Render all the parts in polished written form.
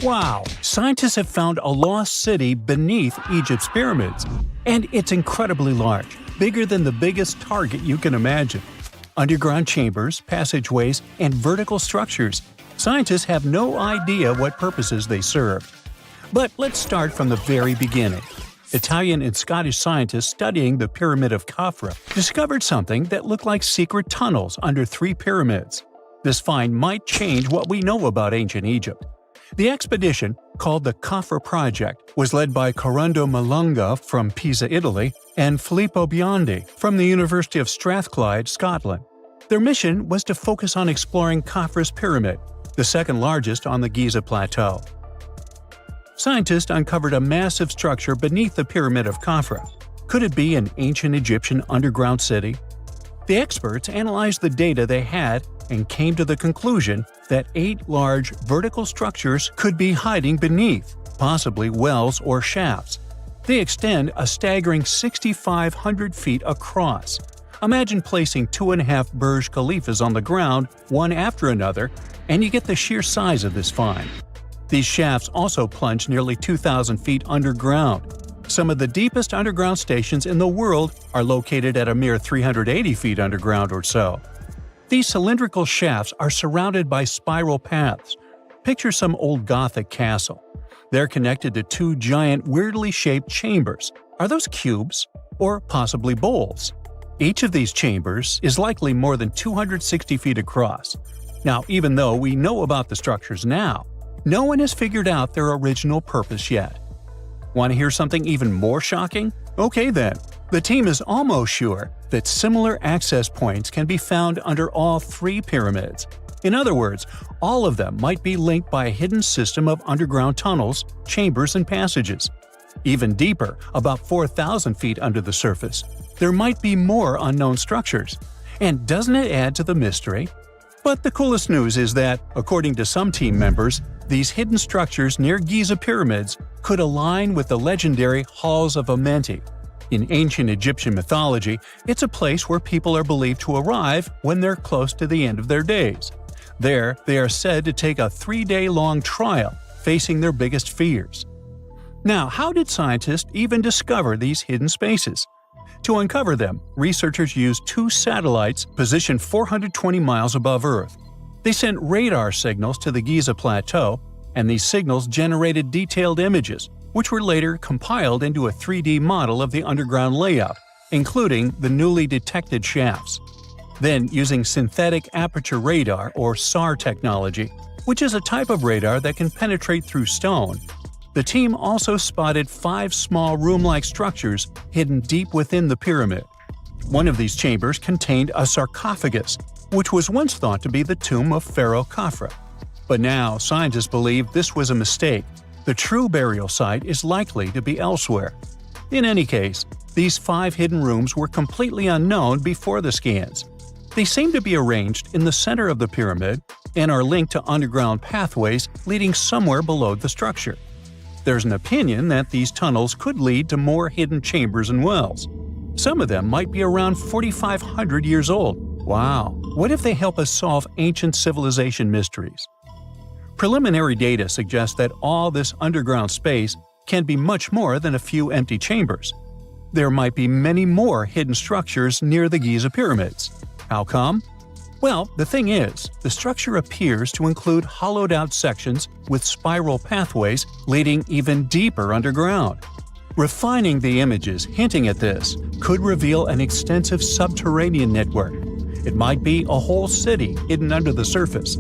Wow! Scientists have found a lost city beneath Egypt's pyramids. And it's incredibly large, bigger than the biggest target you can imagine. Underground chambers, passageways, and vertical structures. Scientists have no idea what purposes they serve. But let's start from the very beginning. Italian and Scottish scientists studying the Pyramid of Khafra discovered something that looked like secret tunnels under 3 pyramids. This find might change what we know about ancient Egypt. The expedition, called the Khafra Project, was led by Corrado Malunga from Pisa, Italy, and Filippo Biondi from the University of Strathclyde, Scotland. Their mission was to focus on exploring Khafra's pyramid, the second largest on the Giza Plateau. Scientists uncovered a massive structure beneath the Pyramid of Khafra. Could it be an ancient Egyptian underground city? The experts analyzed the data they had and came to the conclusion that 8 large vertical structures could be hiding beneath, possibly wells or shafts. They extend a staggering 6,500 feet across. Imagine placing 2.5 Burj Khalifas on the ground, one after another, and you get the sheer size of this find. These shafts also plunge nearly 2,000 feet underground. Some of the deepest underground stations in the world are located at a mere 380 feet underground or so. These cylindrical shafts are surrounded by spiral paths. Picture some old Gothic castle. They're connected to 2 giant, weirdly shaped chambers. Are those cubes? Or possibly bowls? Each of these chambers is likely more than 260 feet across. Now, even though we know about the structures now, no one has figured out their original purpose yet. Want to hear something even more shocking? Okay then. The team is almost sure that similar access points can be found under all 3 pyramids. In other words, all of them might be linked by a hidden system of underground tunnels, chambers, and passages. Even deeper, about 4,000 feet under the surface, there might be more unknown structures. And doesn't it add to the mystery? But the coolest news is that, according to some team members, these hidden structures near Giza pyramids could align with the legendary Halls of Amenti. In ancient Egyptian mythology, it's a place where people are believed to arrive when they're close to the end of their days. There, they are said to take a 3-day-long trial, facing their biggest fears. Now, how did scientists even discover these hidden spaces? To uncover them, researchers used 2 satellites positioned 420 miles above Earth. They sent radar signals to the Giza Plateau, and these signals generated detailed images, which were later compiled into a 3D model of the underground layout, including the newly detected shafts. Then, using synthetic aperture radar or SAR technology, which is a type of radar that can penetrate through stone, the team also spotted 5 small room-like structures hidden deep within the pyramid. One of these chambers contained a sarcophagus, which was once thought to be the tomb of Pharaoh Khafra. But now, scientists believe this was a mistake. The true burial site is likely to be elsewhere. In any case, these 5 hidden rooms were completely unknown before the scans. They seem to be arranged in the center of the pyramid and are linked to underground pathways leading somewhere below the structure. There's an opinion that these tunnels could lead to more hidden chambers and wells. Some of them might be around 4,500 years old. Wow! What if they help us solve ancient civilization mysteries? Preliminary data suggests that all this underground space can be much more than a few empty chambers. There might be many more hidden structures near the Giza pyramids. How come? Well, the thing is, the structure appears to include hollowed-out sections with spiral pathways leading even deeper underground. Refining the images hinting at this could reveal an extensive subterranean network. It might be a whole city hidden under the surface.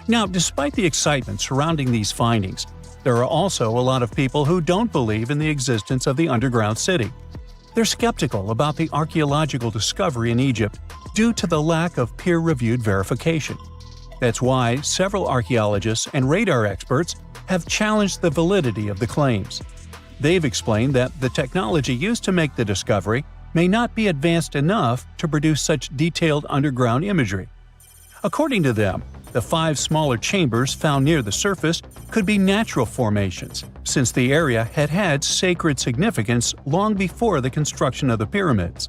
Now, despite the excitement surrounding these findings, there are also a lot of people who don't believe in the existence of the underground city. They're skeptical about the archaeological discovery in Egypt due to the lack of peer-reviewed verification. That's why several archaeologists and radar experts have challenged the validity of the claims. They've explained that the technology used to make the discovery may not be advanced enough to produce such detailed underground imagery. According to them, the 5 smaller chambers found near the surface could be natural formations, since the area had had sacred significance long before the construction of the pyramids.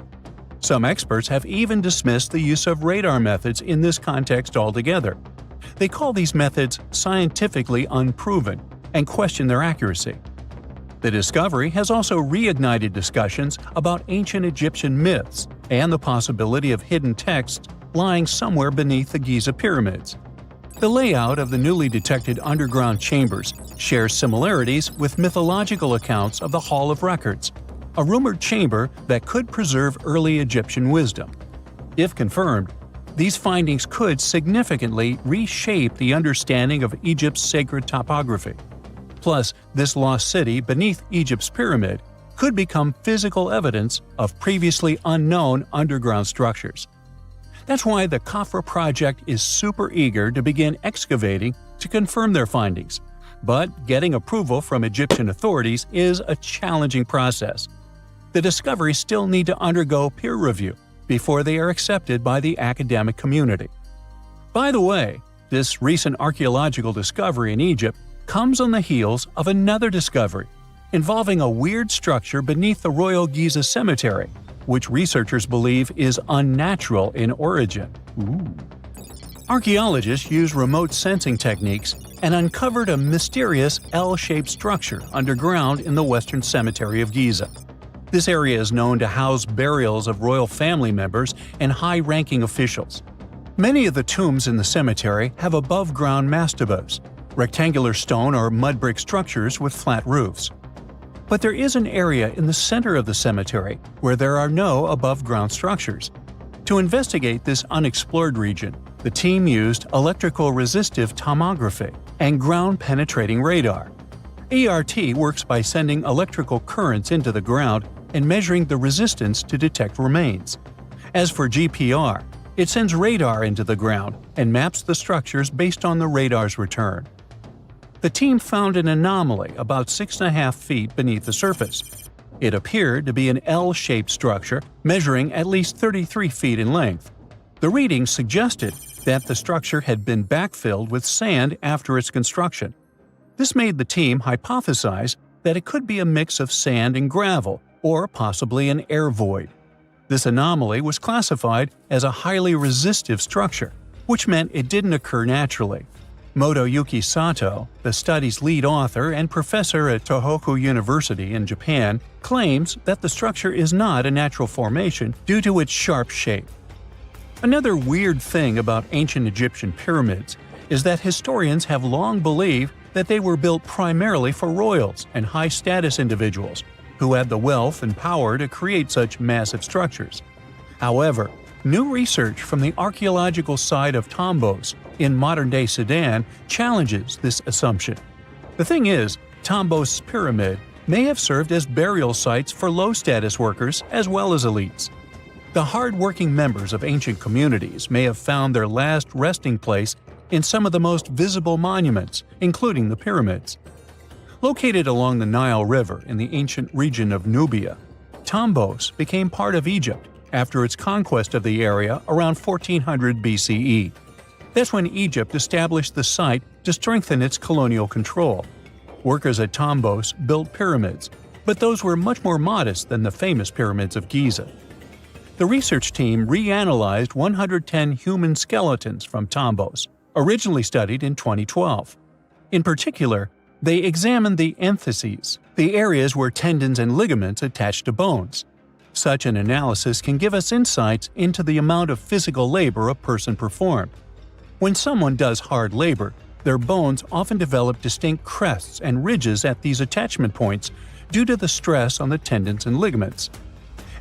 Some experts have even dismissed the use of radar methods in this context altogether. They call these methods scientifically unproven and question their accuracy. The discovery has also reignited discussions about ancient Egyptian myths and the possibility of hidden texts lying somewhere beneath the Giza pyramids. The layout of the newly detected underground chambers shares similarities with mythological accounts of the Hall of Records, a rumored chamber that could preserve early Egyptian wisdom. If confirmed, these findings could significantly reshape the understanding of Egypt's sacred topography. Plus, this lost city beneath Egypt's pyramid could become physical evidence of previously unknown underground structures. That's why the Khafra project is super eager to begin excavating to confirm their findings. But getting approval from Egyptian authorities is a challenging process. The discoveries still need to undergo peer review before they are accepted by the academic community. By the way, this recent archaeological discovery in Egypt comes on the heels of another discovery involving a weird structure beneath the Royal Giza Cemetery, which researchers believe is unnatural in origin. Archaeologists use remote sensing techniques and uncovered a mysterious L-shaped structure underground in the Western Cemetery of Giza. This area is known to house burials of royal family members and high-ranking officials. Many of the tombs in the cemetery have above-ground mastabas, rectangular stone or mud brick structures with flat roofs. But there is an area in the center of the cemetery where there are no above-ground structures. To investigate this unexplored region, the team used electrical resistive tomography and ground-penetrating radar. ERT works by sending electrical currents into the ground and measuring the resistance to detect remains. As for GPR, it sends radar into the ground and maps the structures based on the radar's return. The team found an anomaly about 6.5 feet beneath the surface. It appeared to be an L-shaped structure measuring at least 33 feet in length. The readings suggested that the structure had been backfilled with sand after its construction. This made the team hypothesize that it could be a mix of sand and gravel, or possibly an air void. This anomaly was classified as a highly resistive structure, which meant it didn't occur naturally. Motoyuki Sato, the study's lead author and professor at Tohoku University in Japan, claims that the structure is not a natural formation due to its sharp shape. Another weird thing about ancient Egyptian pyramids is that historians have long believed that they were built primarily for royals and high-status individuals who had the wealth and power to create such massive structures. However, new research from the archaeological site of Tombos in modern-day Sudan challenges this assumption. The thing is, Tombos' pyramid may have served as burial sites for low-status workers as well as elites. The hard-working members of ancient communities may have found their last resting place in some of the most visible monuments, including the pyramids. Located along the Nile River in the ancient region of Nubia, Tombos became part of Egypt after its conquest of the area around 1400 BCE. That's when Egypt established the site to strengthen its colonial control. Workers at Tombos built pyramids, but those were much more modest than the famous pyramids of Giza. The research team reanalyzed 110 human skeletons from Tombos, originally studied in 2012. In particular, they examined the entheses, the areas where tendons and ligaments attach to bones. Such an analysis can give us insights into the amount of physical labor a person performed. When someone does hard labor, their bones often develop distinct crests and ridges at these attachment points due to the stress on the tendons and ligaments.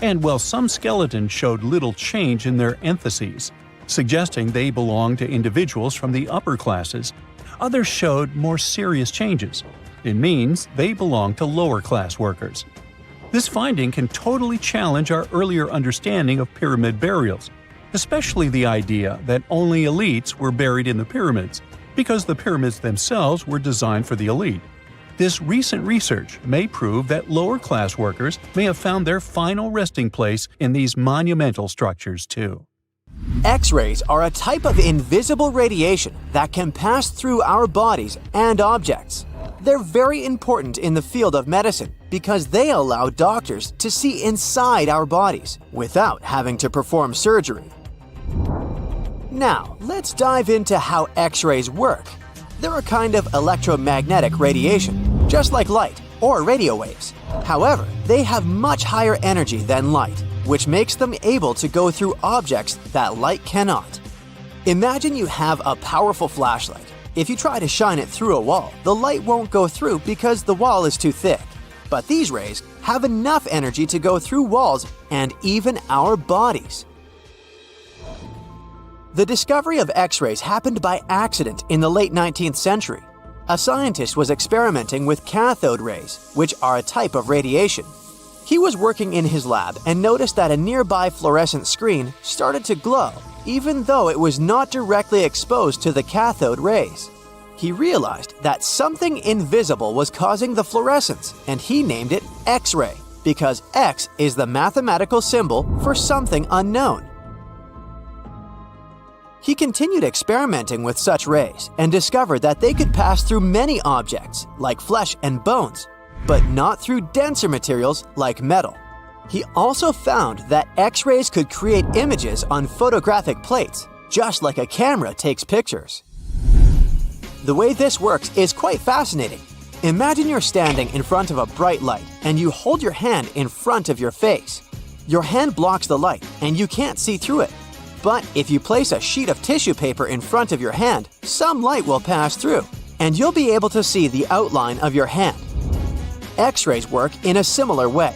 And while some skeletons showed little change in their entheses, suggesting they belonged to individuals from the upper classes, others showed more serious changes. It means they belong to lower-class workers. This finding can totally challenge our earlier understanding of pyramid burials, especially the idea that only elites were buried in the pyramids, because the pyramids themselves were designed for the elite. This recent research may prove that lower-class workers may have found their final resting place in these monumental structures too. X-rays are a type of invisible radiation that can pass through our bodies and objects. They're very important in the field of medicine because they allow doctors to see inside our bodies without having to perform surgery. Now, let's dive into how X-rays work. They're a kind of electromagnetic radiation, just like light or radio waves. However, they have much higher energy than light, which makes them able to go through objects that light cannot. Imagine you have a powerful flashlight. If you try to shine it through a wall, the light won't go through because the wall is too thick. But these rays have enough energy to go through walls and even our bodies. The discovery of X-rays happened by accident in the late 19th century. A scientist was experimenting with cathode rays, which are a type of radiation. He was working in his lab and noticed that a nearby fluorescent screen started to glow, even though it was not directly exposed to the cathode rays. He realized that something invisible was causing the fluorescence, and he named it X-ray, because X is the mathematical symbol for something unknown. He continued experimenting with such rays and discovered that they could pass through many objects, like flesh and bones, but not through denser materials like metal. He also found that X-rays could create images on photographic plates, just like a camera takes pictures. The way this works is quite fascinating. Imagine you're standing in front of a bright light and you hold your hand in front of your face. Your hand blocks the light and you can't see through it. But if you place a sheet of tissue paper in front of your hand, some light will pass through, and you'll be able to see the outline of your hand. X-rays work in a similar way.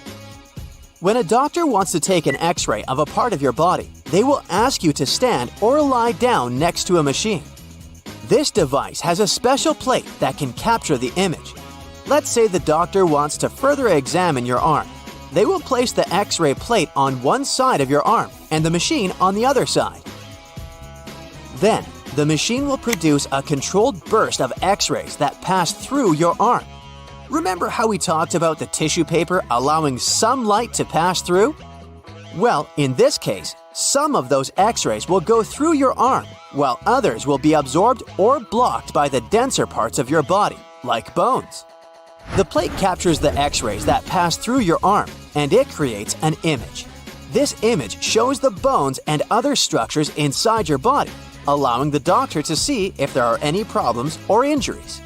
When a doctor wants to take an X-ray of a part of your body, they will ask you to stand or lie down next to a machine. This device has a special plate that can capture the image. Let's say the doctor wants to further examine your arm. They will place the X-ray plate on one side of your arm and the machine on the other side. Then, the machine will produce a controlled burst of X-rays that pass through your arm. Remember how we talked about the tissue paper allowing some light to pass through? Well, in this case, some of those X-rays will go through your arm, while others will be absorbed or blocked by the denser parts of your body, like bones. The plate captures the X-rays that pass through your arm, and it creates an image. This image shows the bones and other structures inside your body, allowing the doctor to see if there are any problems or injuries.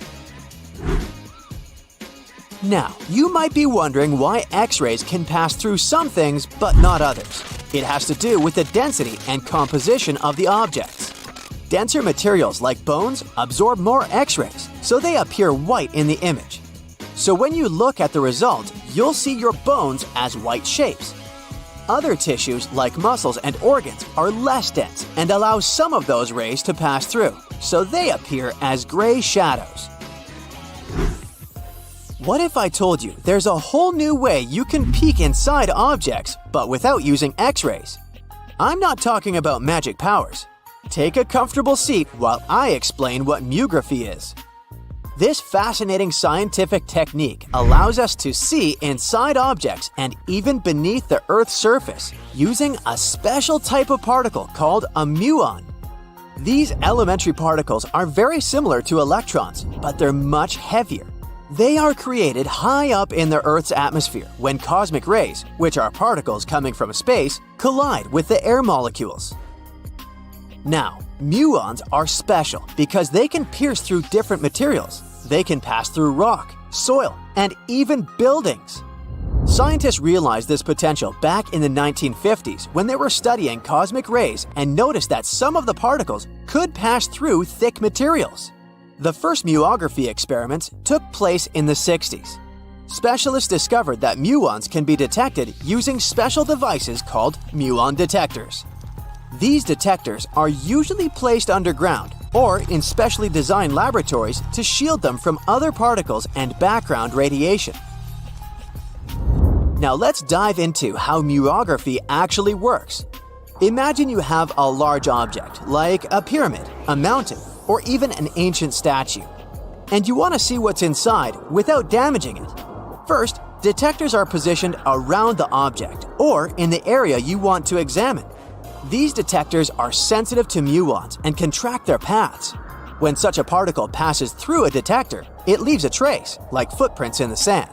Now, you might be wondering why X-rays can pass through some things but not others. It has to do with the density and composition of the objects. Denser materials like bones absorb more X-rays, so they appear white in the image. So when you look at the result, you'll see your bones as white shapes. Other tissues like muscles and organs are less dense and allow some of those rays to pass through, so they appear as gray shadows. What if I told you there's a whole new way you can peek inside objects, but without using X-rays? I'm not talking about magic powers. Take a comfortable seat while I explain what mugography is. This fascinating scientific technique allows us to see inside objects and even beneath the Earth's surface using a special type of particle called a muon. These elementary particles are very similar to electrons, but they're much heavier. They are created high up in the Earth's atmosphere when cosmic rays, which are particles coming from space, collide with the air molecules. Now, muons are special because they can pierce through different materials. They can pass through rock, soil, and even buildings. Scientists realized this potential back in the 1950s when they were studying cosmic rays and noticed that some of the particles could pass through thick materials. The first muography experiments took place in the 60s. Specialists discovered that muons can be detected using special devices called muon detectors. These detectors are usually placed underground or in specially designed laboratories to shield them from other particles and background radiation. Now let's dive into how muography actually works. Imagine you have a large object, like a pyramid, a mountain, or even an ancient statue, and you want to see what's inside without damaging it. First, detectors are positioned around the object or in the area you want to examine. These detectors are sensitive to muons and can track their paths. When such a particle passes through a detector, it leaves a trace, like footprints in the sand.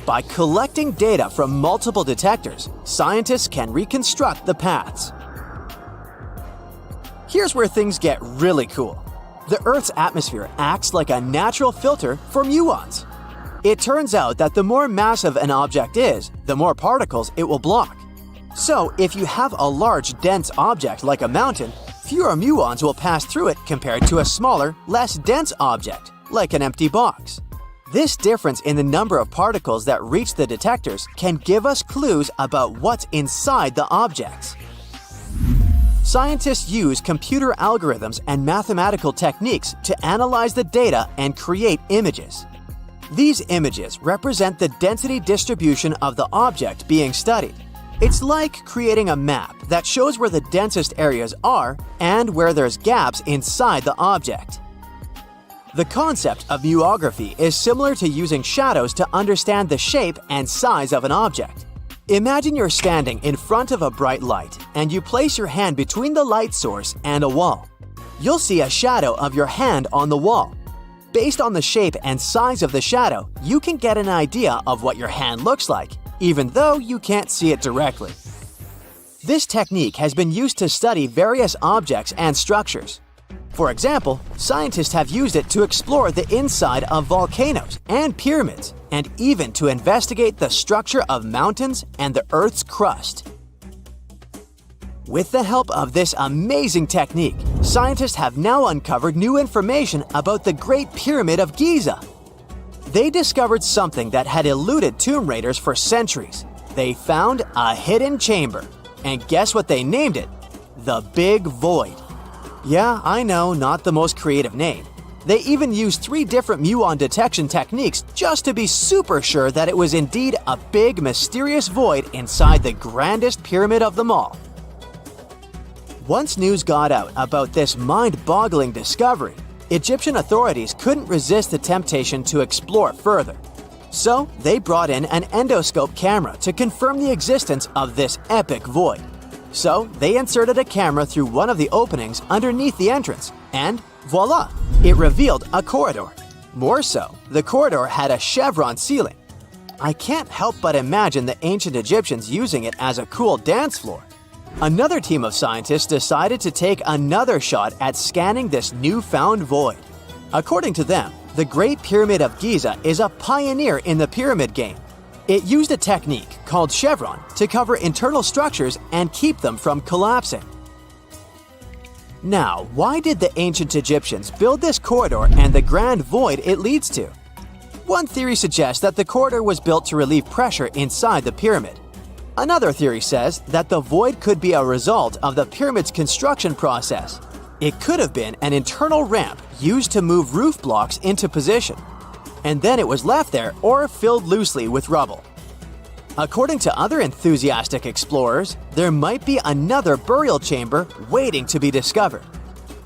By collecting data from multiple detectors, scientists can reconstruct the paths. here's where things get really cool. The Earth's atmosphere acts like a natural filter for muons. It turns out that the more massive an object is, the more particles it will block. So, if you have a large, dense object like a mountain, fewer muons will pass through it compared to a smaller, less dense object, like an empty box. This difference in the number of particles that reach the detectors can give us clues about what's inside the objects. Scientists use computer algorithms and mathematical techniques to analyze the data and create images. These images represent the density distribution of the object being studied. It's like creating a map that shows where the densest areas are and where there's gaps inside the object. The concept of muography is similar to using shadows to understand the shape and size of an object. Imagine you're standing in front of a bright light and you place your hand between the light source and a wall. You'll see a shadow of your hand on the wall. Based on the shape and size of the shadow, you can get an idea of what your hand looks like, even though you can't see it directly. This technique has been used to study various objects and structures. For example, scientists have used it to explore the inside of volcanoes and pyramids, and even to investigate the structure of mountains and the Earth's crust. With the help of this amazing technique, scientists have now uncovered new information about the Great Pyramid of Giza. They discovered something that had eluded tomb raiders for centuries. They found a hidden chamber. And guess what they named it? The Big Void. Yeah, I know, not the most creative name. They even used 3 different muon detection techniques just to be super sure that it was indeed a big, mysterious void inside the grandest pyramid of them all. Once news got out about this mind-boggling discovery, Egyptian authorities couldn't resist the temptation to explore further. So, they brought in an endoscope camera to confirm the existence of this epic void. So, they inserted a camera through one of the openings underneath the entrance, and voila! It revealed a corridor. More so, the corridor had a chevron ceiling. I can't help but imagine the ancient Egyptians using it as a cool dance floor. Another team of scientists decided to take another shot at scanning this newfound void. According to them, the Great Pyramid of Giza is a pioneer in the pyramid game. It used a technique called chevron to cover internal structures and keep them from collapsing. Now, why did the ancient Egyptians build this corridor and the grand void it leads to? One theory suggests that the corridor was built to relieve pressure inside the pyramid. Another theory says that the void could be a result of the pyramid's construction process. It could have been an internal ramp used to move roof blocks into position, and then it was left there or filled loosely with rubble. According to other enthusiastic explorers, there might be another burial chamber waiting to be discovered.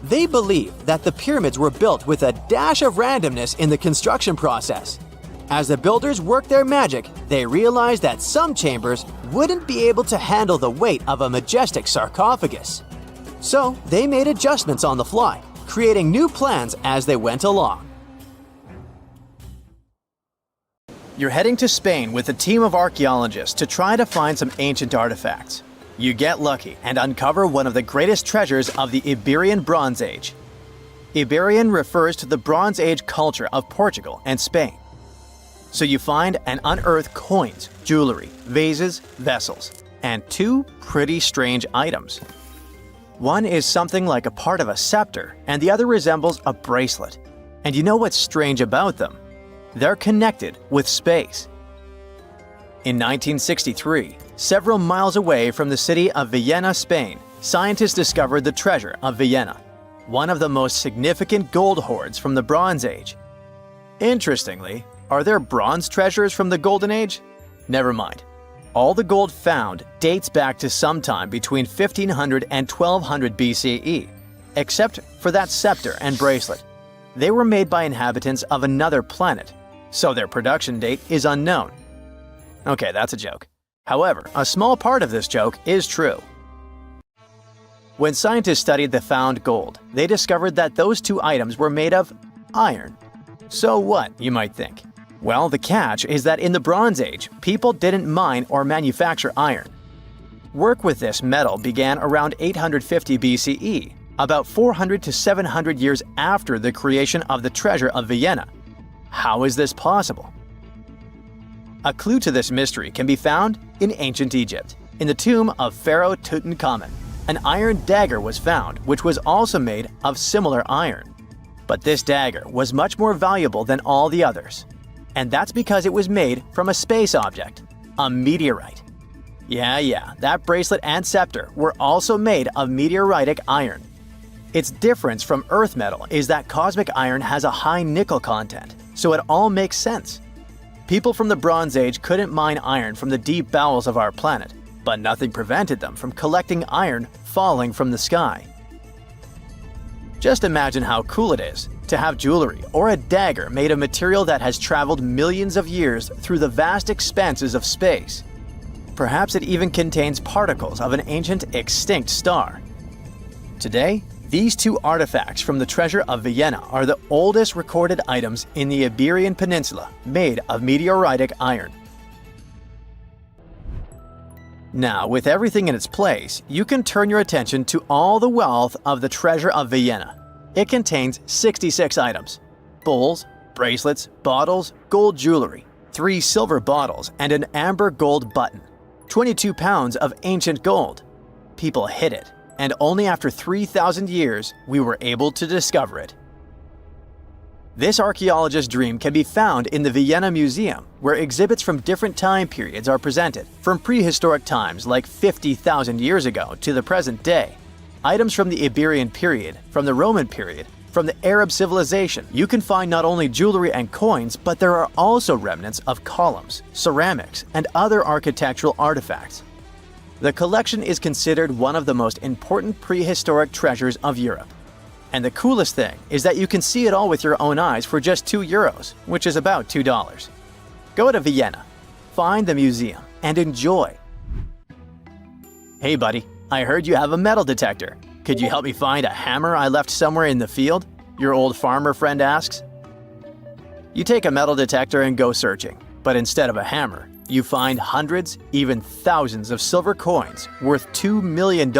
They believe that the pyramids were built with a dash of randomness in the construction process. As the builders worked their magic, they realized that some chambers wouldn't be able to handle the weight of a majestic sarcophagus. So they made adjustments on the fly, creating new plans as they went along. You're heading to Spain with a team of archaeologists to try to find some ancient artifacts. You get lucky and uncover one of the greatest treasures of the Iberian Bronze Age. Iberian refers to the Bronze Age culture of Portugal and Spain. So you find and unearth coins, jewelry, vases, vessels, and 2 pretty strange items. One is something like a part of a scepter, and the other resembles a bracelet. And you know what's strange about them? They're connected with space. In 1963, several miles away from the city of Vienna, Spain, scientists discovered the treasure of Vienna, one of the most significant gold hoards from the Bronze Age. Interestingly, are there bronze treasures from the Golden Age? Never mind. All the gold found dates back to sometime between 1500 and 1200 BCE, except for that scepter and bracelet. They were made by inhabitants of another planet, so their production date is unknown. Okay, that's a joke. However, a small part of this joke is true. When scientists studied the found gold, they discovered that those 2 items were made of iron. So what, you might think? Well, the catch is that in the Bronze Age, people didn't mine or manufacture iron. Work with this metal began around 850 BCE, about 400 to 700 years after the creation of the treasure of Vienna. How is this possible? A clue to this mystery can be found in ancient Egypt. In the tomb of Pharaoh Tutankhamun, an iron dagger was found, which was also made of similar iron. But this dagger was much more valuable than all the others. And that's because it was made from a space object, a meteorite. Yeah, that bracelet and scepter were also made of meteoritic iron. Its difference from Earth metal is that cosmic iron has a high nickel content, so it all makes sense. People from the Bronze Age couldn't mine iron from the deep bowels of our planet, but nothing prevented them from collecting iron falling from the sky. Just imagine how cool it is to have jewelry or a dagger made of material that has traveled millions of years through the vast expanses of space. Perhaps it even contains particles of an ancient extinct star. Today, these two artifacts from the treasure of Vienna are the oldest recorded items in the Iberian Peninsula made of meteoritic iron. Now, with everything in its place, you can turn your attention to all the wealth of the treasure of Vienna. It contains 66 items: bowls, bracelets, bottles, gold jewelry, 3 silver bottles, and an amber gold button. 22 pounds of ancient gold. People hid it, and only after 3,000 years we were able to discover it. This archaeologist's dream can be found in the Vienna Museum, where exhibits from different time periods are presented, from prehistoric times like 50,000 years ago to the present day. Items from the Iberian period, from the Roman period, from the Arab civilization. You can find not only jewelry and coins, but there are also remnants of columns, ceramics, and other architectural artifacts. The collection is considered one of the most important prehistoric treasures of Europe. And the coolest thing is that you can see it all with your own eyes for just €2, which is about $2. Go to Vienna, find the museum, and enjoy. Hey buddy, I heard you have a metal detector. Could you help me find a hammer I left somewhere in the field? Your old farmer friend asks. You take a metal detector and go searching, but instead of a hammer, you find hundreds, even thousands of silver coins worth $2 million.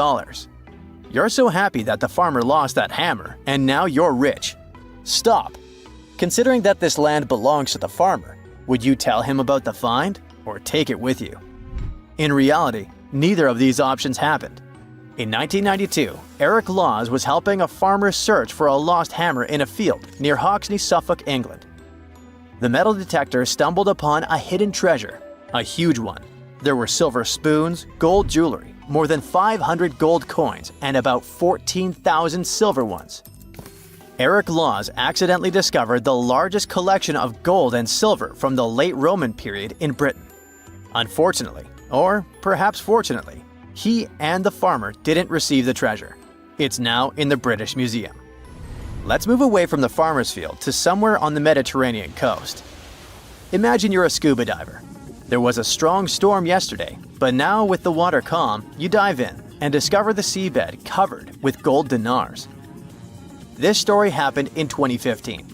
You're so happy that the farmer lost that hammer, and now you're rich. Stop! Considering that this land belongs to the farmer, would you tell him about the find or take it with you? In reality, neither of these options happened. In 1992, Eric Laws was helping a farmer search for a lost hammer in a field near Hoxney, Suffolk, England. The metal detector stumbled upon a hidden treasure, a huge one. There were silver spoons, gold jewelry, more than 500 gold coins, and about 14,000 silver ones. Eric Laws accidentally discovered the largest collection of gold and silver from the late Roman period in Britain. Unfortunately, or perhaps fortunately, he and the farmer didn't receive the treasure. It's now in the British Museum. Let's move away from the farmer's field to somewhere on the Mediterranean coast. Imagine you're a scuba diver. There was a strong storm yesterday, but now with the water calm, you dive in and discover the seabed covered with gold dinars. This story happened in 2015.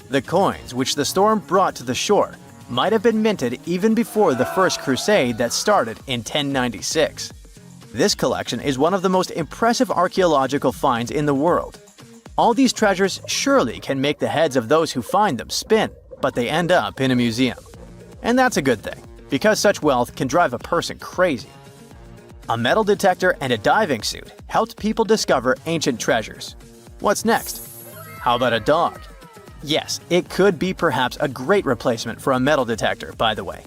The coins which the storm brought to the shore might have been minted even before the First Crusade that started in 1096. This collection is one of the most impressive archaeological finds in the world. All these treasures surely can make the heads of those who find them spin, but they end up in a museum. And that's a good thing, because such wealth can drive a person crazy. A metal detector and a diving suit helped people discover ancient treasures. What's next? How about a dog? Yes, it could be perhaps a great replacement for a metal detector, by the way.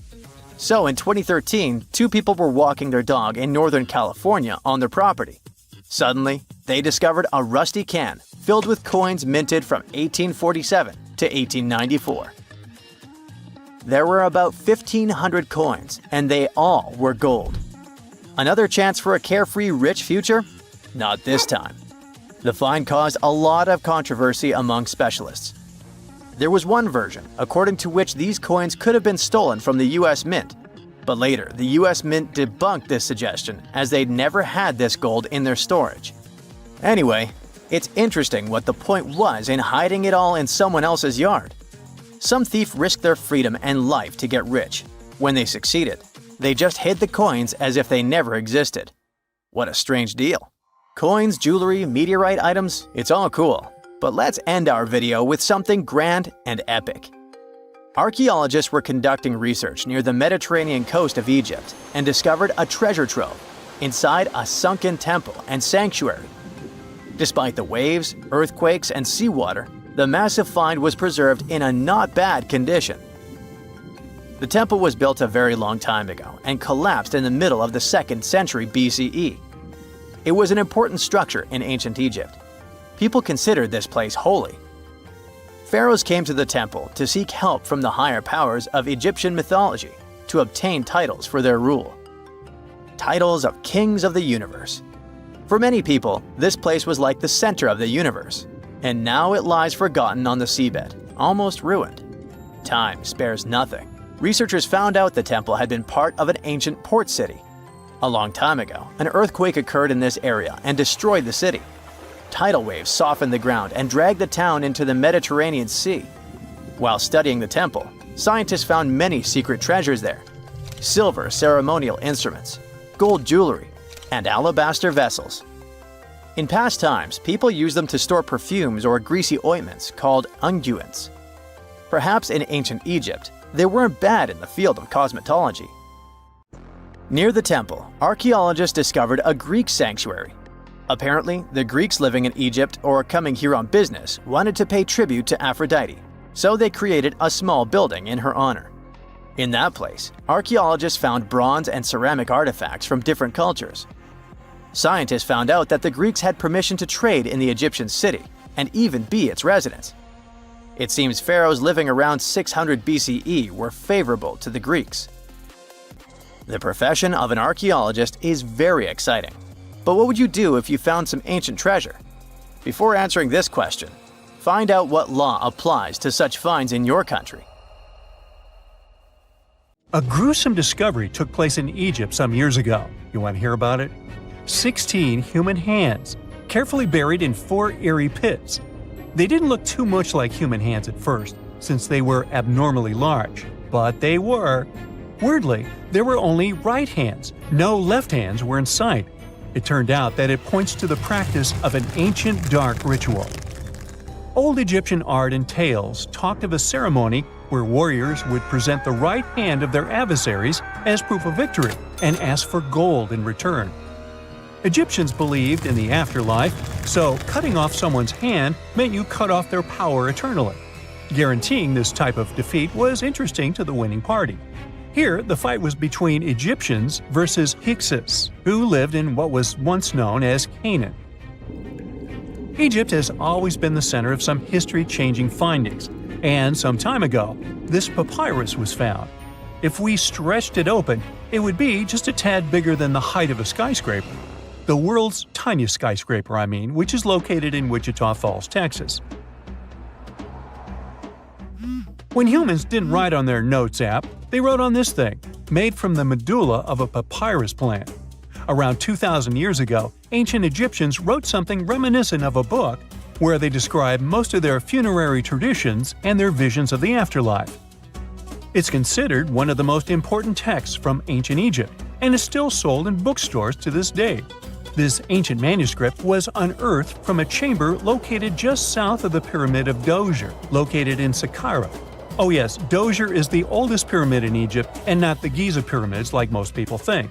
So in 2013, 2 people were walking their dog in Northern California on their property. Suddenly, they discovered a rusty can filled with coins minted from 1847 to 1894. There were about 1,500 coins, and they all were gold. Another chance for a carefree rich future? Not this time. The find caused a lot of controversy among specialists. There was one version, according to which these coins could have been stolen from the US Mint. But later, the US Mint debunked this suggestion, as they'd never had this gold in their storage. Anyway, it's interesting what the point was in hiding it all in someone else's yard. Some thief risked their freedom and life to get rich. When they succeeded, they just hid the coins as if they never existed. What a strange deal. Coins, jewelry, meteorite items, it's all cool. But let's end our video with something grand and epic. Archaeologists were conducting research near the Mediterranean coast of Egypt and discovered a treasure trove inside a sunken temple and sanctuary. Despite the waves, earthquakes, and seawater, the massive find was preserved in a not bad condition. The temple was built a very long time ago and collapsed in the middle of the 2nd century BCE. It was an important structure in ancient Egypt. People considered this place holy. Pharaohs came to the temple to seek help from the higher powers of Egyptian mythology to obtain titles for their rule. Titles of kings of the universe. For many people, this place was like the center of the universe, and now it lies forgotten on the seabed, almost ruined. Time spares nothing. Researchers found out the temple had been part of an ancient port city. A long time ago, an earthquake occurred in this area and destroyed the city. Tidal waves softened the ground and dragged the town into the Mediterranean Sea. While studying the temple, scientists found many secret treasures there: silver ceremonial instruments, gold jewelry, and alabaster vessels. In past times, people used them to store perfumes or greasy ointments called unguents. Perhaps in ancient Egypt, they weren't bad in the field of cosmetology. Near the temple, archaeologists discovered a Greek sanctuary. Apparently, the Greeks living in Egypt or coming here on business wanted to pay tribute to Aphrodite, so they created a small building in her honor. In that place, archaeologists found bronze and ceramic artifacts from different cultures. Scientists found out that the Greeks had permission to trade in the Egyptian city and even be its residents. It seems pharaohs living around 600 BCE were favorable to the Greeks. The profession of an archaeologist is very exciting. But what would you do if you found some ancient treasure? Before answering this question, find out what law applies to such finds in your country. A gruesome discovery took place in Egypt some years ago. You want to hear about it? 16 human hands, carefully buried in 4 eerie pits. They didn't look too much like human hands at first, since they were abnormally large, but they were. Weirdly, there were only right hands. No left hands were in sight. It turned out that it points to the practice of an ancient dark ritual. Old Egyptian art and tales talked of a ceremony where warriors would present the right hand of their adversaries as proof of victory and ask for gold in return. Egyptians believed in the afterlife, so cutting off someone's hand meant you cut off their power eternally. Guaranteeing this type of defeat was interesting to the winning party. Here, the fight was between Egyptians versus Hyksos, who lived in what was once known as Canaan. Egypt has always been the center of some history-changing findings, and some time ago, this papyrus was found. If we stretched it open, it would be just a tad bigger than the height of a skyscraper. The world's tiniest skyscraper, which is located in Wichita Falls, Texas. When humans didn't write on their notes app, they wrote on this thing, made from the medulla of a papyrus plant. Around 2,000 years ago, ancient Egyptians wrote something reminiscent of a book where they describe most of their funerary traditions and their visions of the afterlife. It's considered one of the most important texts from ancient Egypt and is still sold in bookstores to this day. This ancient manuscript was unearthed from a chamber located just south of the Pyramid of Djoser, located in Saqqara. Oh yes, Djoser is the oldest pyramid in Egypt and not the Giza pyramids like most people think.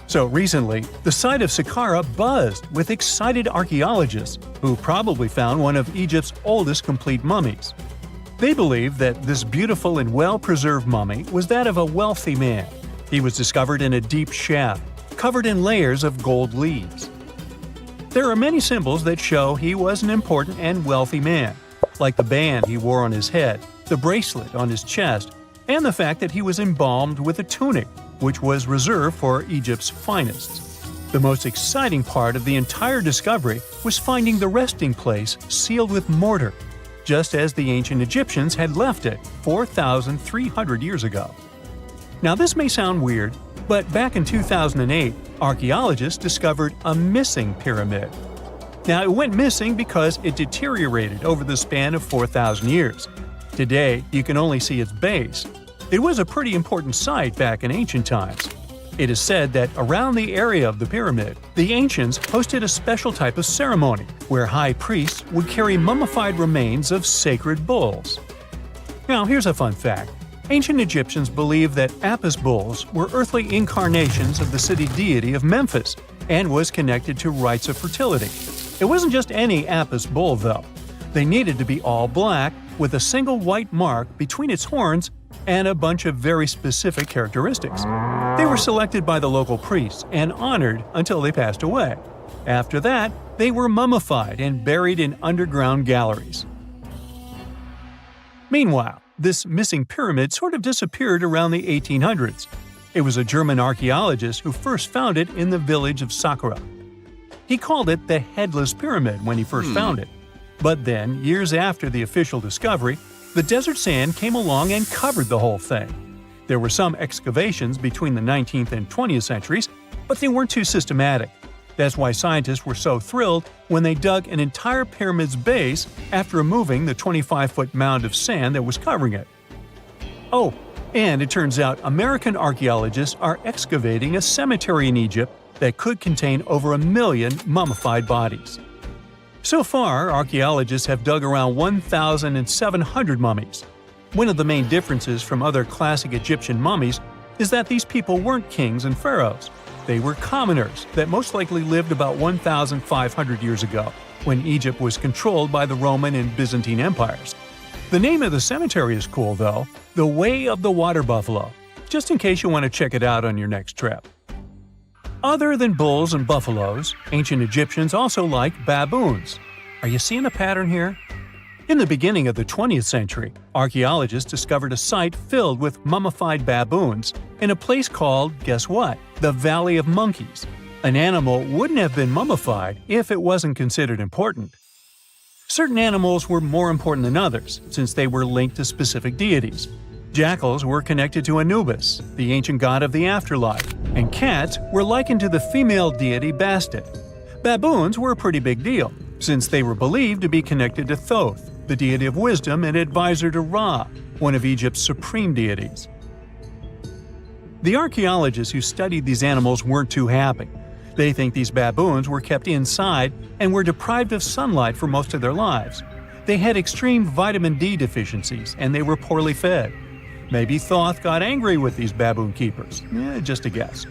So recently, the site of Saqqara buzzed with excited archaeologists who probably found one of Egypt's oldest complete mummies. They believe that this beautiful and well-preserved mummy was that of a wealthy man. He was discovered in a deep shaft, covered in layers of gold leaves. There are many symbols that show he was an important and wealthy man, like the band he wore on his head, the bracelet on his chest, and the fact that he was embalmed with a tunic, which was reserved for Egypt's finest. The most exciting part of the entire discovery was finding the resting place sealed with mortar, just as the ancient Egyptians had left it 4,300 years ago. Now this may sound weird, but back in 2008, archaeologists discovered a missing pyramid. Now it went missing because it deteriorated over the span of 4,000 years. Today, you can only see its base. It was a pretty important site back in ancient times. It is said that around the area of the pyramid, the ancients hosted a special type of ceremony where high priests would carry mummified remains of sacred bulls. Now, here's a fun fact. Ancient Egyptians believed that Apis bulls were earthly incarnations of the city deity of Memphis and was connected to rites of fertility. It wasn't just any Apis bull, though. They needed to be all black, with a single white mark between its horns and a bunch of very specific characteristics. They were selected by the local priests and honored until they passed away. After that, they were mummified and buried in underground galleries. Meanwhile, this missing pyramid sort of disappeared around the 1800s. It was a German archaeologist who first found it in the village of Saqqara. He called it the Headless Pyramid when he first found it. But then, years after the official discovery, the desert sand came along and covered the whole thing. There were some excavations between the 19th and 20th centuries, but they weren't too systematic. That's why scientists were so thrilled when they dug an entire pyramid's base after removing the 25-foot mound of sand that was covering it. Oh, and it turns out American archaeologists are excavating a cemetery in Egypt that could contain over 1 million mummified bodies. So far, archaeologists have dug around 1,700 mummies. One of the main differences from other classic Egyptian mummies is that these people weren't kings and pharaohs. They were commoners that most likely lived about 1,500 years ago, when Egypt was controlled by the Roman and Byzantine empires. The name of the cemetery is cool, though, the Way of the Water Buffalo, just in case you want to check it out on your next trip. Other than bulls and buffaloes, ancient Egyptians also liked baboons. Are you seeing a pattern here? In the beginning of the 20th century, archaeologists discovered a site filled with mummified baboons in a place called, guess what? The Valley of Monkeys. An animal wouldn't have been mummified if it wasn't considered important. Certain animals were more important than others, since they were linked to specific deities. Jackals were connected to Anubis, the ancient god of the afterlife, and cats were likened to the female deity Bastet. Baboons were a pretty big deal, since they were believed to be connected to Thoth, the deity of wisdom and advisor to Ra, one of Egypt's supreme deities. The archaeologists who studied these animals weren't too happy. They think these baboons were kept inside and were deprived of sunlight for most of their lives. They had extreme vitamin D deficiencies and they were poorly fed. Maybe Thoth got angry with these baboon keepers. Just a guess.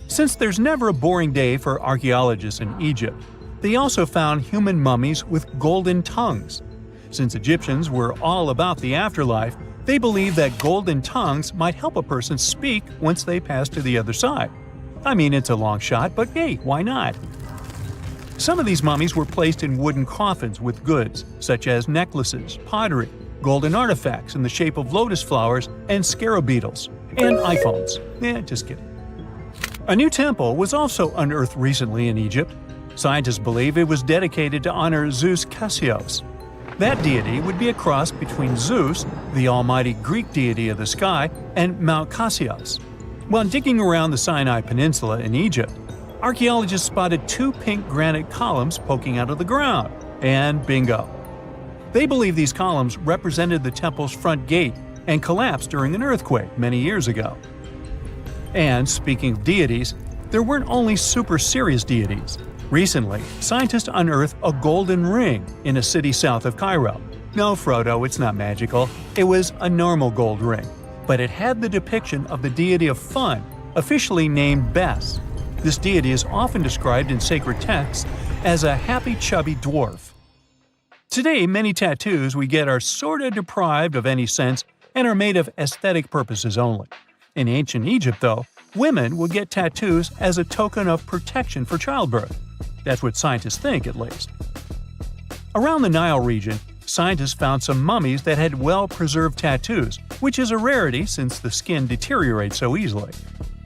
Since there's never a boring day for archaeologists in Egypt, they also found human mummies with golden tongues. Since Egyptians were all about the afterlife, they believed that golden tongues might help a person speak once they pass to the other side. I mean, it's a long shot, but hey, why not? Some of these mummies were placed in wooden coffins with goods, such as necklaces, pottery, golden artifacts in the shape of lotus flowers and scarab beetles, and iPhones. Just kidding. A new temple was also unearthed recently in Egypt. Scientists believe it was dedicated to honor Zeus Cassios. That deity would be a cross between Zeus, the almighty Greek deity of the sky, and Mount Cassios. While digging around the Sinai Peninsula in Egypt, archaeologists spotted 2 pink granite columns poking out of the ground, and bingo. They believe these columns represented the temple's front gate and collapsed during an earthquake many years ago. And speaking of deities, there weren't only super serious deities. Recently, scientists unearthed a golden ring in a city south of Cairo. No, Frodo, it's not magical. It was a normal gold ring, but it had the depiction of the deity of fun, officially named Bes. This deity is often described in sacred texts as a happy chubby dwarf. Today, many tattoos we get are sorta deprived of any sense and are made of aesthetic purposes only. In ancient Egypt, though, women would get tattoos as a token of protection for childbirth. That's what scientists think, at least. Around the Nile region, scientists found some mummies that had well-preserved tattoos, which is a rarity since the skin deteriorates so easily.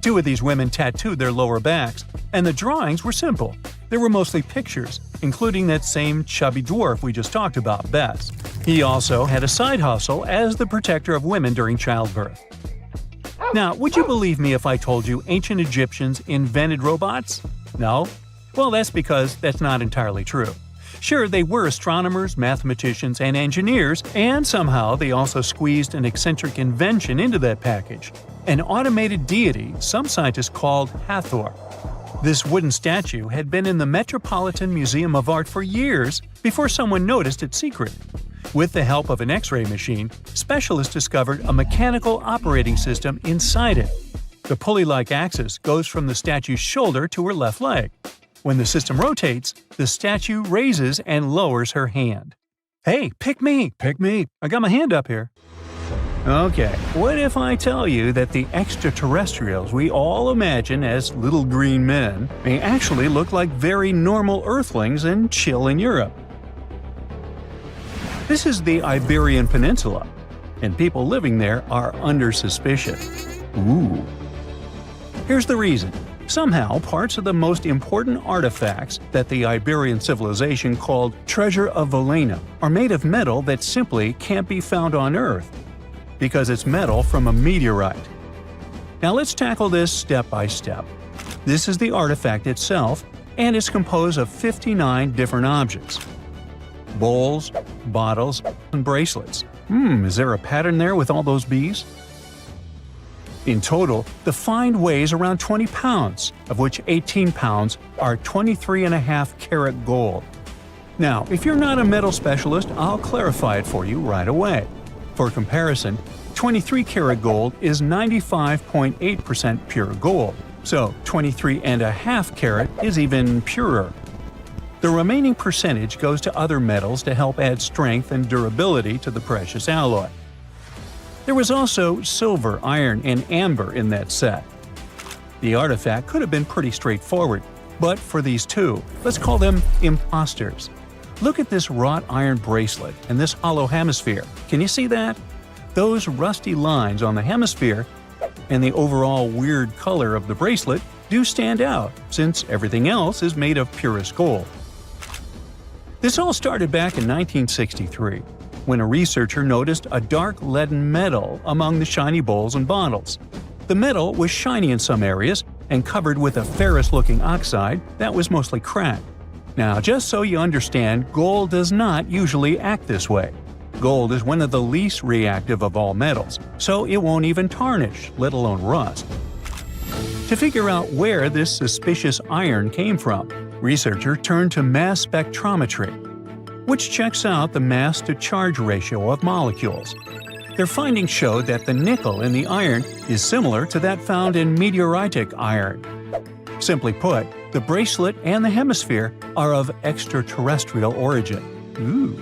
2 of these women tattooed their lower backs, and the drawings were simple. They were mostly pictures, including that same chubby dwarf we just talked about, Bes. He also had a side hustle as the protector of women during childbirth. Now, would you believe me if I told you ancient Egyptians invented robots? No? Well, that's because that's not entirely true. Sure, they were astronomers, mathematicians, and engineers, and somehow they also squeezed an eccentric invention into that package – an automated deity some scientists called Hathor. This wooden statue had been in the Metropolitan Museum of Art for years before someone noticed its secret. With the help of an X-ray machine, specialists discovered a mechanical operating system inside it. The pulley-like axis goes from the statue's shoulder to her left leg. When the system rotates, the statue raises and lowers her hand. Hey, pick me! Pick me! I got my hand up here. Okay, what if I tell you that the extraterrestrials we all imagine as little green men may actually look like very normal Earthlings and chill in Europe? This is the Iberian Peninsula, and people living there are under suspicion. Ooh. Here's the reason. Somehow, parts of the most important artifacts that the Iberian civilization called Treasure of Volena are made of metal that simply can't be found on Earth, because it's metal from a meteorite. Now let's tackle this step by step. This is the artifact itself, and it's composed of 59 different objects. Bowls, bottles, and bracelets. Is there a pattern there with all those bees? In total, the find weighs around 20 pounds, of which 18 pounds are 23.5 karat gold. Now, if you're not a metal specialist, I'll clarify it for you right away. For comparison, 23 karat gold is 95.8% pure gold, so 23.5 karat is even purer. The remaining percentage goes to other metals to help add strength and durability to the precious alloy. There was also silver, iron, and amber in that set. The artifact could have been pretty straightforward, but for these two, let's call them imposters. Look at this wrought iron bracelet and this hollow hemisphere. Can you see that? Those rusty lines on the hemisphere and the overall weird color of the bracelet do stand out, since everything else is made of purest gold. This all started back in 1963, when a researcher noticed a dark leaden metal among the shiny bowls and bottles. The metal was shiny in some areas and covered with a ferrous-looking oxide that was mostly cracked. Now, just so you understand, gold does not usually act this way. Gold is one of the least reactive of all metals, so it won't even tarnish, let alone rust. To figure out where this suspicious iron came from, researchers turned to mass spectrometry, which checks out the mass-to-charge ratio of molecules. Their findings showed that the nickel in the iron is similar to that found in meteoritic iron. Simply put, the bracelet and the hemisphere are of extraterrestrial origin. Ooh.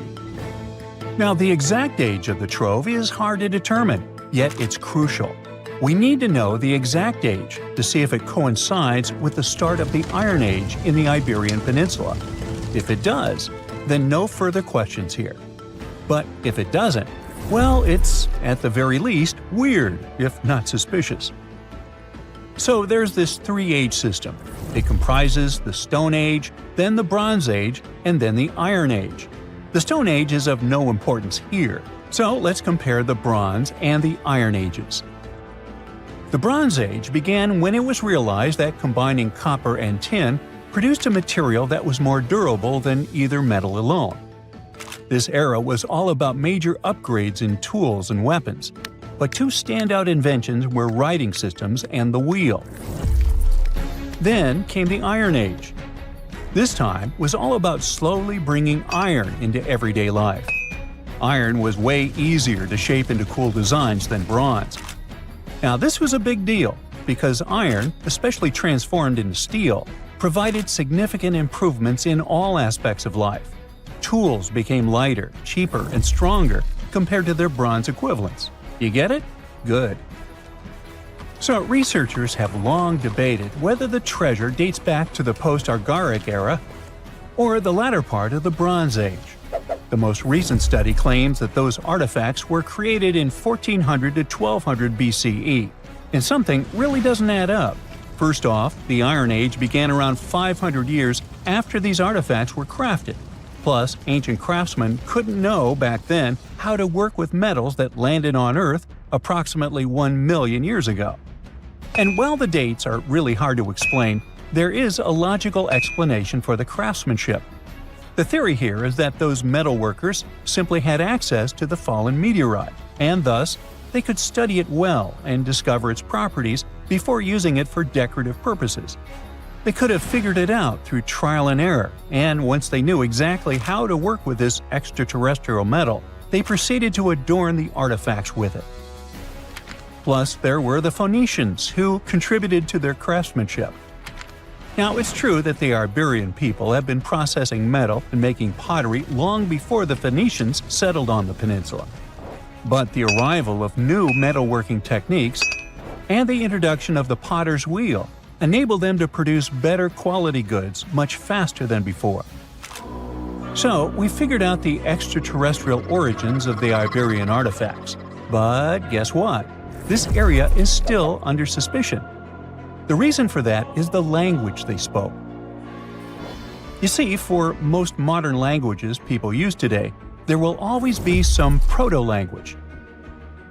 Now, the exact age of the trove is hard to determine, yet it's crucial. We need to know the exact age to see if it coincides with the start of the Iron Age in the Iberian Peninsula. If it does, then no further questions here. But if it doesn't, well, it's, at the very least, weird, if not suspicious. So there's this three-age system. It comprises the Stone Age, then the Bronze Age, and then the Iron Age. The Stone Age is of no importance here, so let's compare the Bronze and the Iron Ages. The Bronze Age began when it was realized that combining copper and tin produced a material that was more durable than either metal alone. This era was all about major upgrades in tools and weapons, but two standout inventions were writing systems and the wheel. Then came the Iron Age. This time was all about slowly bringing iron into everyday life. Iron was way easier to shape into cool designs than bronze. Now this was a big deal, because iron, especially transformed into steel, provided significant improvements in all aspects of life. Tools became lighter, cheaper, and stronger compared to their bronze equivalents. You get it? Good. So researchers have long debated whether the treasure dates back to the post-Archaeologic era or the latter part of the Bronze Age. The most recent study claims that those artifacts were created in 1400 to 1200 BCE, and something really doesn't add up. First off, the Iron Age began around 500 years after these artifacts were crafted. Plus, ancient craftsmen couldn't know back then how to work with metals that landed on Earth approximately 1 million years ago. And while the dates are really hard to explain, there is a logical explanation for the craftsmanship. The theory here is that those metal workers simply had access to the fallen meteorite, and thus they could study it well and discover its properties before using it for decorative purposes. They could have figured it out through trial and error, and once they knew exactly how to work with this extraterrestrial metal, they proceeded to adorn the artifacts with it. Plus, there were the Phoenicians, who contributed to their craftsmanship. Now, it's true that the Iberian people have been processing metal and making pottery long before the Phoenicians settled on the peninsula. But the arrival of new metalworking techniques and the introduction of the potter's wheel enabled them to produce better quality goods much faster than before. So, we figured out the extraterrestrial origins of the Iberian artifacts. But guess what? This area is still under suspicion. The reason for that is the language they spoke. You see, for most modern languages people use today, there will always be some proto-language.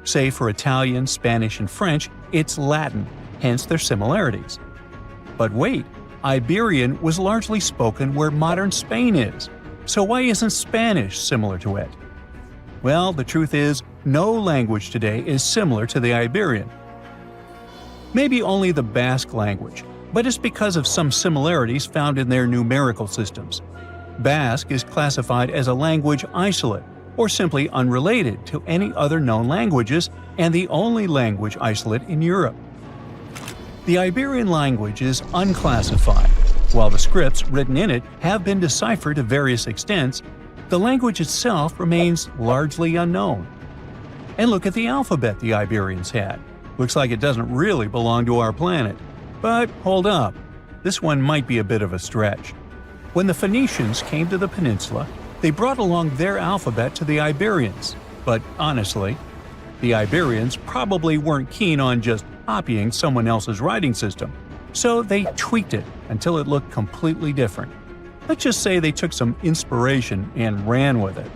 Say for Italian, Spanish, and French, it's Latin, hence their similarities. But wait, Iberian was largely spoken where modern Spain is, so why isn't Spanish similar to it? Well, the truth is, no language today is similar to the Iberian. Maybe only the Basque language, but it's because of some similarities found in their numerical systems. Basque is classified as a language isolate, or simply unrelated to any other known languages, and the only language isolate in Europe. The Iberian language is unclassified. While the scripts written in it have been deciphered to various extents, the language itself remains largely unknown. And look at the alphabet the Iberians had. Looks like it doesn't really belong to our planet. But hold up, this one might be a bit of a stretch. When the Phoenicians came to the peninsula, they brought along their alphabet to the Iberians. But honestly, the Iberians probably weren't keen on just copying someone else's writing system, so they tweaked it until it looked completely different. Let's just say they took some inspiration and ran with it.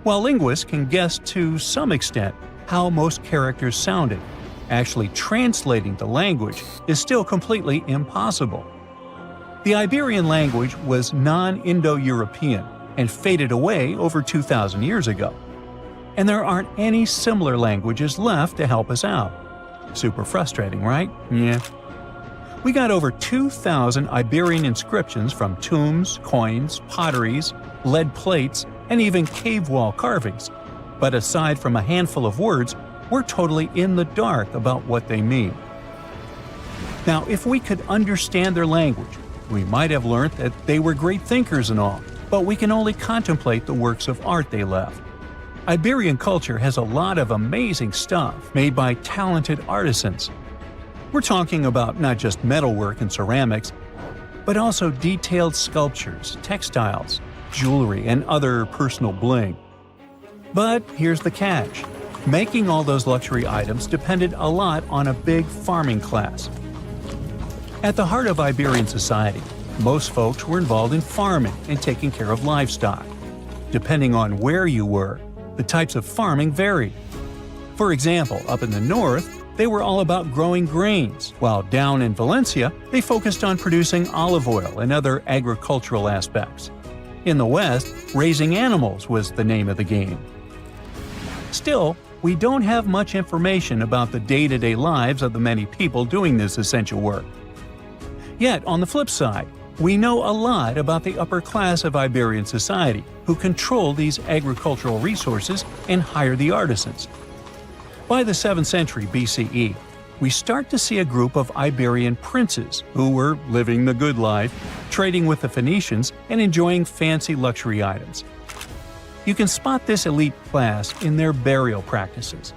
While linguists can guess to some extent how most characters sounded, actually translating the language is still completely impossible. The Iberian language was non-Indo-European and faded away over 2,000 years ago. And there aren't any similar languages left to help us out. Super frustrating, right? Yeah. We got over 2,000 Iberian inscriptions from tombs, coins, potteries, lead plates, and even cave wall carvings. But aside from a handful of words, we're totally in the dark about what they mean. Now, if we could understand their language, we might have learned that they were great thinkers and all, but we can only contemplate the works of art they left. Iberian culture has a lot of amazing stuff made by talented artisans. We're talking about not just metalwork and ceramics, but also detailed sculptures, textiles, jewelry, and other personal bling. But here's the catch. Making all those luxury items depended a lot on a big farming class. At the heart of Iberian society, most folks were involved in farming and taking care of livestock. Depending on where you were, the types of farming varied. For example, up in the north, they were all about growing grains, while down in Valencia, they focused on producing olive oil and other agricultural aspects. In the west, raising animals was the name of the game. Still, we don't have much information about the day-to-day lives of the many people doing this essential work. Yet, on the flip side, we know a lot about the upper class of Iberian society, who control these agricultural resources and hire the artisans. By the 7th century BCE, we start to see a group of Iberian princes who were living the good life, trading with the Phoenicians and enjoying fancy luxury items. You can spot this elite class in their burial practices.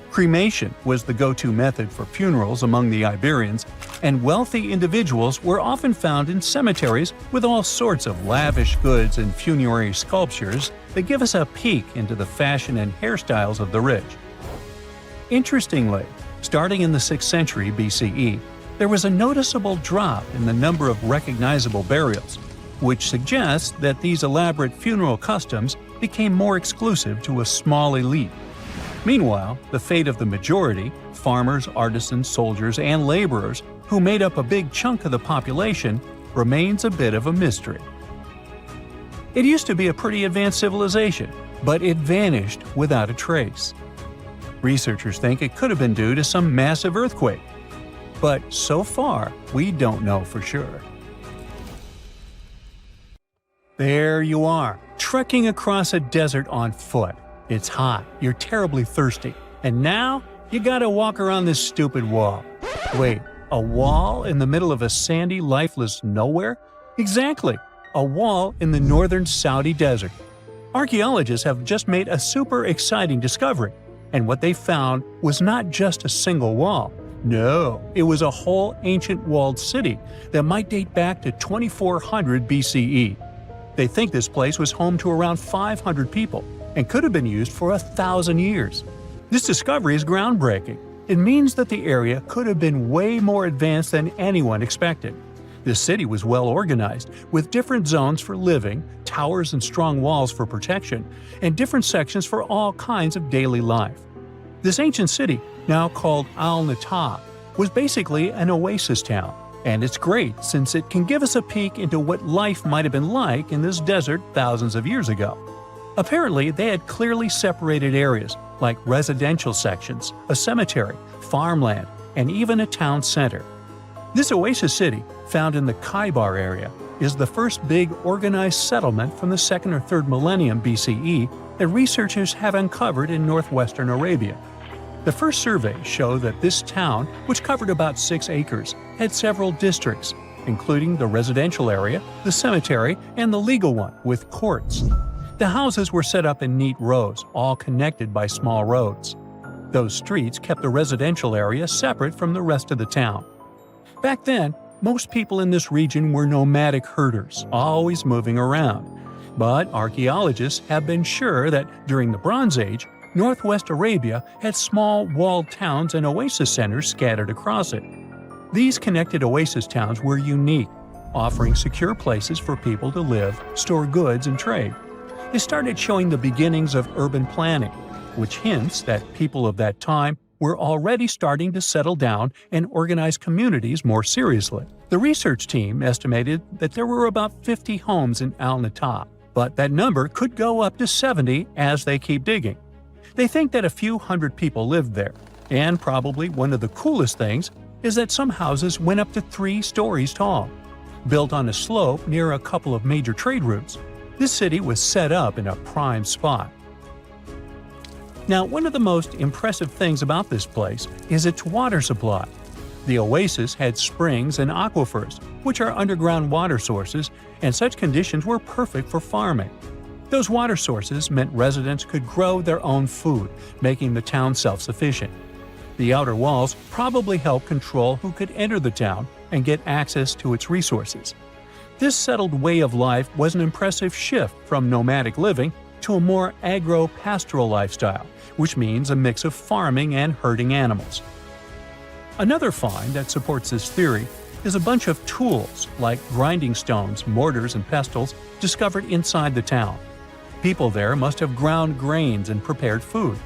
Cremation was the go-to method for funerals among the Iberians, and wealthy individuals were often found in cemeteries with all sorts of lavish goods and funerary sculptures that give us a peek into the fashion and hairstyles of the rich. Interestingly, starting in the 6th century BCE, there was a noticeable drop in the number of recognizable burials, which suggests that these elaborate funeral customs became more exclusive to a small elite. Meanwhile, the fate of the majority, farmers, artisans, soldiers, and laborers, who made up a big chunk of the population, remains a bit of a mystery. It used to be a pretty advanced civilization, but it vanished without a trace. Researchers think it could have been due to some massive earthquake, but so far, we don't know for sure. There you are, trekking across a desert on foot. It's hot, you're terribly thirsty, and now you gotta walk around this stupid wall. Wait, a wall in the middle of a sandy, lifeless nowhere? Exactly, a wall in the northern Saudi desert. Archaeologists have just made a super exciting discovery, and what they found was not just a single wall. No, it was a whole ancient walled city that might date back to 2400 BCE. They think this place was home to around 500 people and could have been used for 1,000 years. This discovery is groundbreaking. It means that the area could have been way more advanced than anyone expected. The city was well organized, with different zones for living, towers and strong walls for protection, and different sections for all kinds of daily life. This ancient city, now called Al-Natab, was basically an oasis town, and it's great since it can give us a peek into what life might have been like in this desert thousands of years ago. Apparently, they had clearly separated areas, like residential sections, a cemetery, farmland, and even a town center. This oasis city, found in the Khaybar area, is the first big organized settlement from the 2nd or 3rd millennium BCE that researchers have uncovered in northwestern Arabia. The first surveys show that this town, which covered about 6 acres, had several districts, including the residential area, the cemetery, and the legal one, with courts. The houses were set up in neat rows, all connected by small roads. Those streets kept the residential area separate from the rest of the town. Back then, most people in this region were nomadic herders, always moving around. But archaeologists have been sure that during the Bronze Age, northwest Arabia had small walled towns and oasis centers scattered across it. These connected oasis towns were unique, offering secure places for people to live, store goods, and trade. They started showing the beginnings of urban planning, which hints that people of that time were already starting to settle down and organize communities more seriously. The research team estimated that there were about 50 homes in Al-Natab, but that number could go up to 70 as they keep digging. They think that a few hundred people lived there, and probably one of the coolest things is that some houses went up to 3 stories tall. Built on a slope near a couple of major trade routes, this city was set up in a prime spot. Now, one of the most impressive things about this place is its water supply. The oasis had springs and aquifers, which are underground water sources, and such conditions were perfect for farming. Those water sources meant residents could grow their own food, making the town self-sufficient. The outer walls probably helped control who could enter the town and get access to its resources. This settled way of life was an impressive shift from nomadic living to a more agro-pastoral lifestyle, which means a mix of farming and herding animals. Another find that supports this theory is a bunch of tools, like grinding stones, mortars, and pestles, discovered inside the town. People there must have ground grains and prepared food.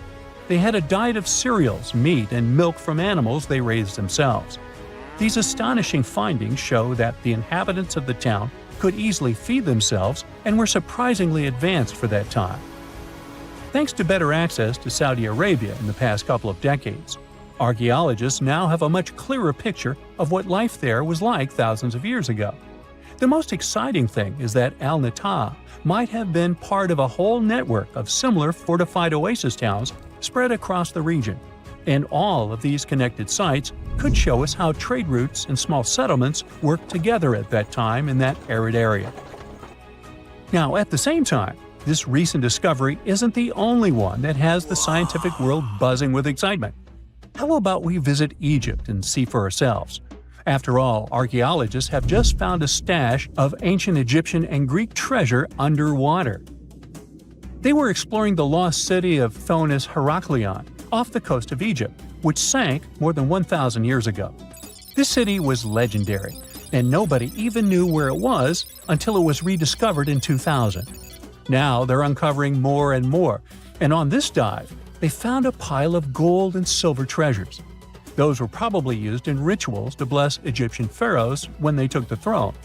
They had a diet of cereals, meat, and milk from animals they raised themselves. These astonishing findings show that the inhabitants of the town could easily feed themselves and were surprisingly advanced for that time. Thanks to better access to Saudi Arabia in the past couple of decades, archaeologists now have a much clearer picture of what life there was like thousands of years ago. The most exciting thing is that Al-Natab might have been part of a whole network of similar fortified oasis towns spread across the region, and all of these connected sites could show us how trade routes and small settlements worked together at that time in that arid area. Now, at the same time, this recent discovery isn't the only one that has the scientific world buzzing with excitement. How about we visit Egypt and see for ourselves? After all, archaeologists have just found a stash of ancient Egyptian and Greek treasure underwater. They were exploring the lost city of Thonis Heraklion off the coast of Egypt, which sank more than 1,000 years ago. This city was legendary, and nobody even knew where it was until it was rediscovered in 2000. Now they're uncovering more and more, and on this dive, they found a pile of gold and silver treasures. Those were probably used in rituals to bless Egyptian pharaohs when they took the throne.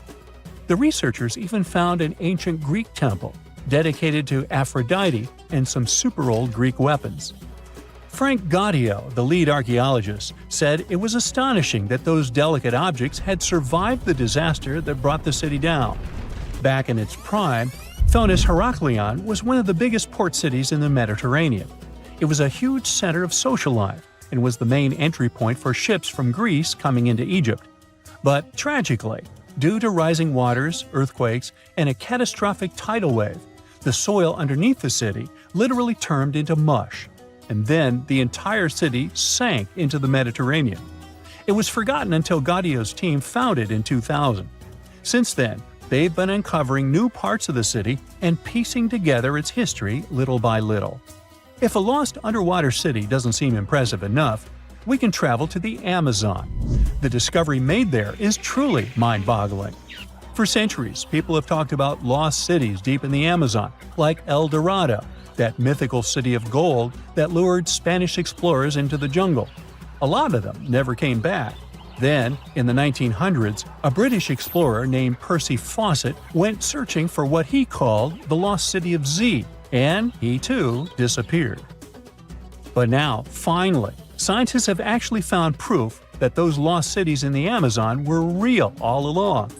The researchers even found an ancient Greek temple dedicated to Aphrodite and some super-old Greek weapons. Frank Gaudio, the lead archaeologist, said it was astonishing that those delicate objects had survived the disaster that brought the city down. Back in its prime, Thonis Heraklion was one of the biggest port cities in the Mediterranean. It was a huge center of social life and was the main entry point for ships from Greece coming into Egypt. But tragically, due to rising waters, earthquakes, and a catastrophic tidal wave, the soil underneath the city literally turned into mush, and then the entire city sank into the Mediterranean. It was forgotten until Gaudio's team found it in 2000. Since then, they've been uncovering new parts of the city and piecing together its history little by little. If a lost underwater city doesn't seem impressive enough, we can travel to the Amazon. The discovery made there is truly mind-boggling. For centuries, people have talked about lost cities deep in the Amazon, like El Dorado, that mythical city of gold that lured Spanish explorers into the jungle. A lot of them never came back. Then, in the 1900s, a British explorer named Percy Fawcett went searching for what he called the lost city of Z, and he too disappeared. But now, finally, scientists have actually found proof that those lost cities in the Amazon were real all along.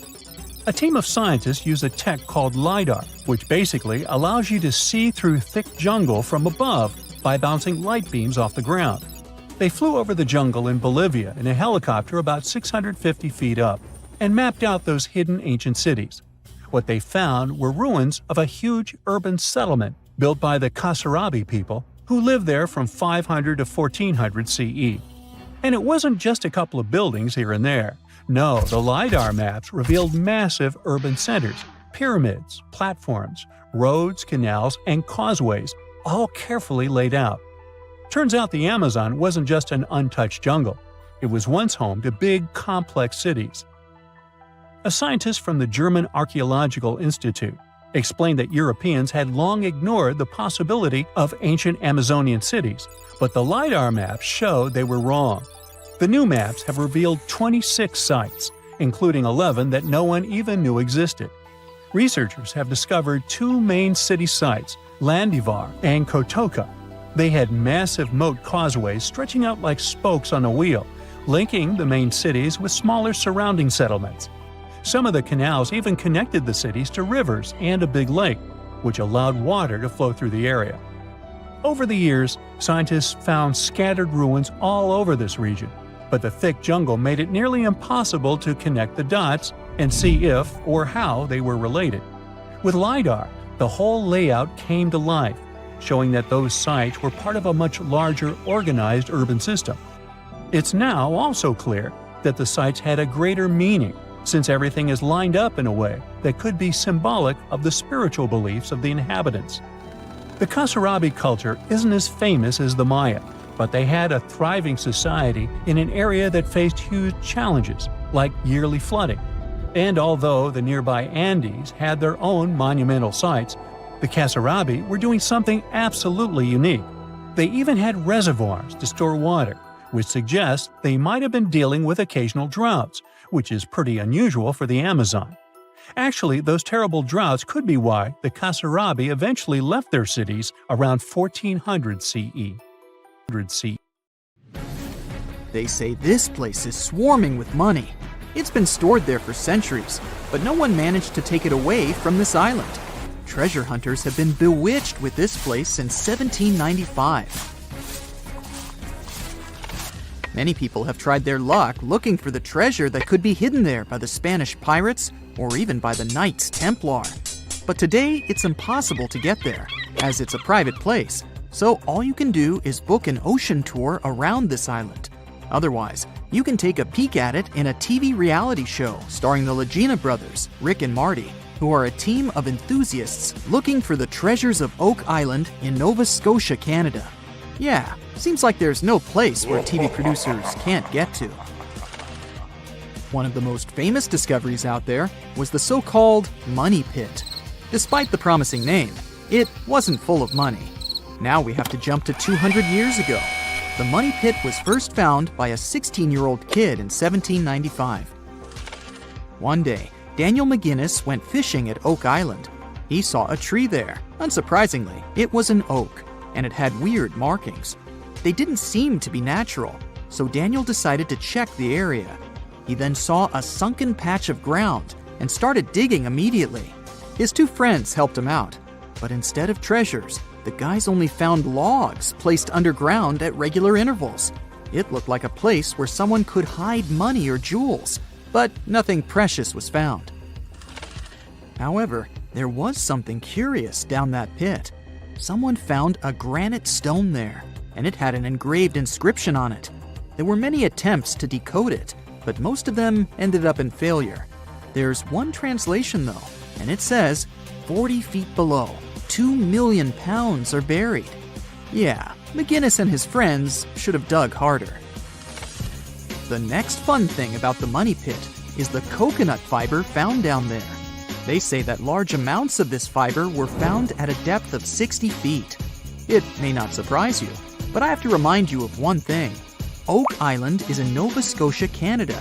A team of scientists use a tech called LiDAR, which basically allows you to see through thick jungle from above by bouncing light beams off the ground. They flew over the jungle in Bolivia in a helicopter about 650 feet up and mapped out those hidden ancient cities. What they found were ruins of a huge urban settlement built by the Kasarabi people who lived there from 500 to 1400 CE. And it wasn't just a couple of buildings here and there. No, the LiDAR maps revealed massive urban centers, pyramids, platforms, roads, canals, and causeways, all carefully laid out. Turns out the Amazon wasn't just an untouched jungle. It was once home to big, complex cities. A scientist from the German Archaeological Institute explained that Europeans had long ignored the possibility of ancient Amazonian cities, but the LiDAR maps showed they were wrong. The new maps have revealed 26 sites, including 11 that no one even knew existed. Researchers have discovered two main city sites, Landivar and Kotoka. They had massive moat causeways stretching out like spokes on a wheel, linking the main cities with smaller surrounding settlements. Some of the canals even connected the cities to rivers and a big lake, which allowed water to flow through the area. Over the years, scientists found scattered ruins all over this region, but the thick jungle made it nearly impossible to connect the dots and see if or how they were related. With LiDAR, the whole layout came to life, showing that those sites were part of a much larger organized urban system. It's now also clear that the sites had a greater meaning, since everything is lined up in a way that could be symbolic of the spiritual beliefs of the inhabitants. The Kasarabi culture isn't as famous as the Maya, but they had a thriving society in an area that faced huge challenges, like yearly flooding. And although the nearby Andes had their own monumental sites, the Kasarabi were doing something absolutely unique. They even had reservoirs to store water, which suggests they might have been dealing with occasional droughts, which is pretty unusual for the Amazon. Actually, those terrible droughts could be why the Kasarabi eventually left their cities around 1400 CE. They say this place is swarming with money. It's been stored there for centuries, but no one managed to take it away from this island. Treasure hunters have been bewitched with this place since 1795. Many people have tried their luck looking for the treasure that could be hidden there by the Spanish pirates or even by the Knights Templar. But today, it's impossible to get there, as it's a private place. So all you can do is book an ocean tour around this island. Otherwise, you can take a peek at it in a TV reality show starring the Lagina brothers, Rick and Marty, who are a team of enthusiasts looking for the treasures of Oak Island in Nova Scotia, Canada. Yeah, seems like there's no place where TV producers can't get to. One of the most famous discoveries out there was the so-called Money Pit. Despite the promising name, it wasn't full of money. Now we have to jump to 200 years ago. The Money Pit was first found by a 16-year-old kid in 1795. One day, Daniel McGinnis went fishing at Oak Island. He saw a tree there. Unsurprisingly, it was an oak, and it had weird markings. They didn't seem to be natural, so Daniel decided to check the area. He then saw a sunken patch of ground and started digging immediately. His two friends helped him out, but instead of treasures, the guys only found logs placed underground at regular intervals. It looked like a place where someone could hide money or jewels, but nothing precious was found. However, there was something curious down that pit. Someone found a granite stone there, and it had an engraved inscription on it. There were many attempts to decode it, but most of them ended up in failure. There's one translation though, and it says, 40 feet below, 2 million pounds are buried. Yeah, McGinnis and his friends should have dug harder. The next fun thing about the money pit is the coconut fiber found down there. They say that large amounts of this fiber were found at a depth of 60 feet. It may not surprise you, but I have to remind you of one thing. Oak Island is in Nova Scotia, Canada.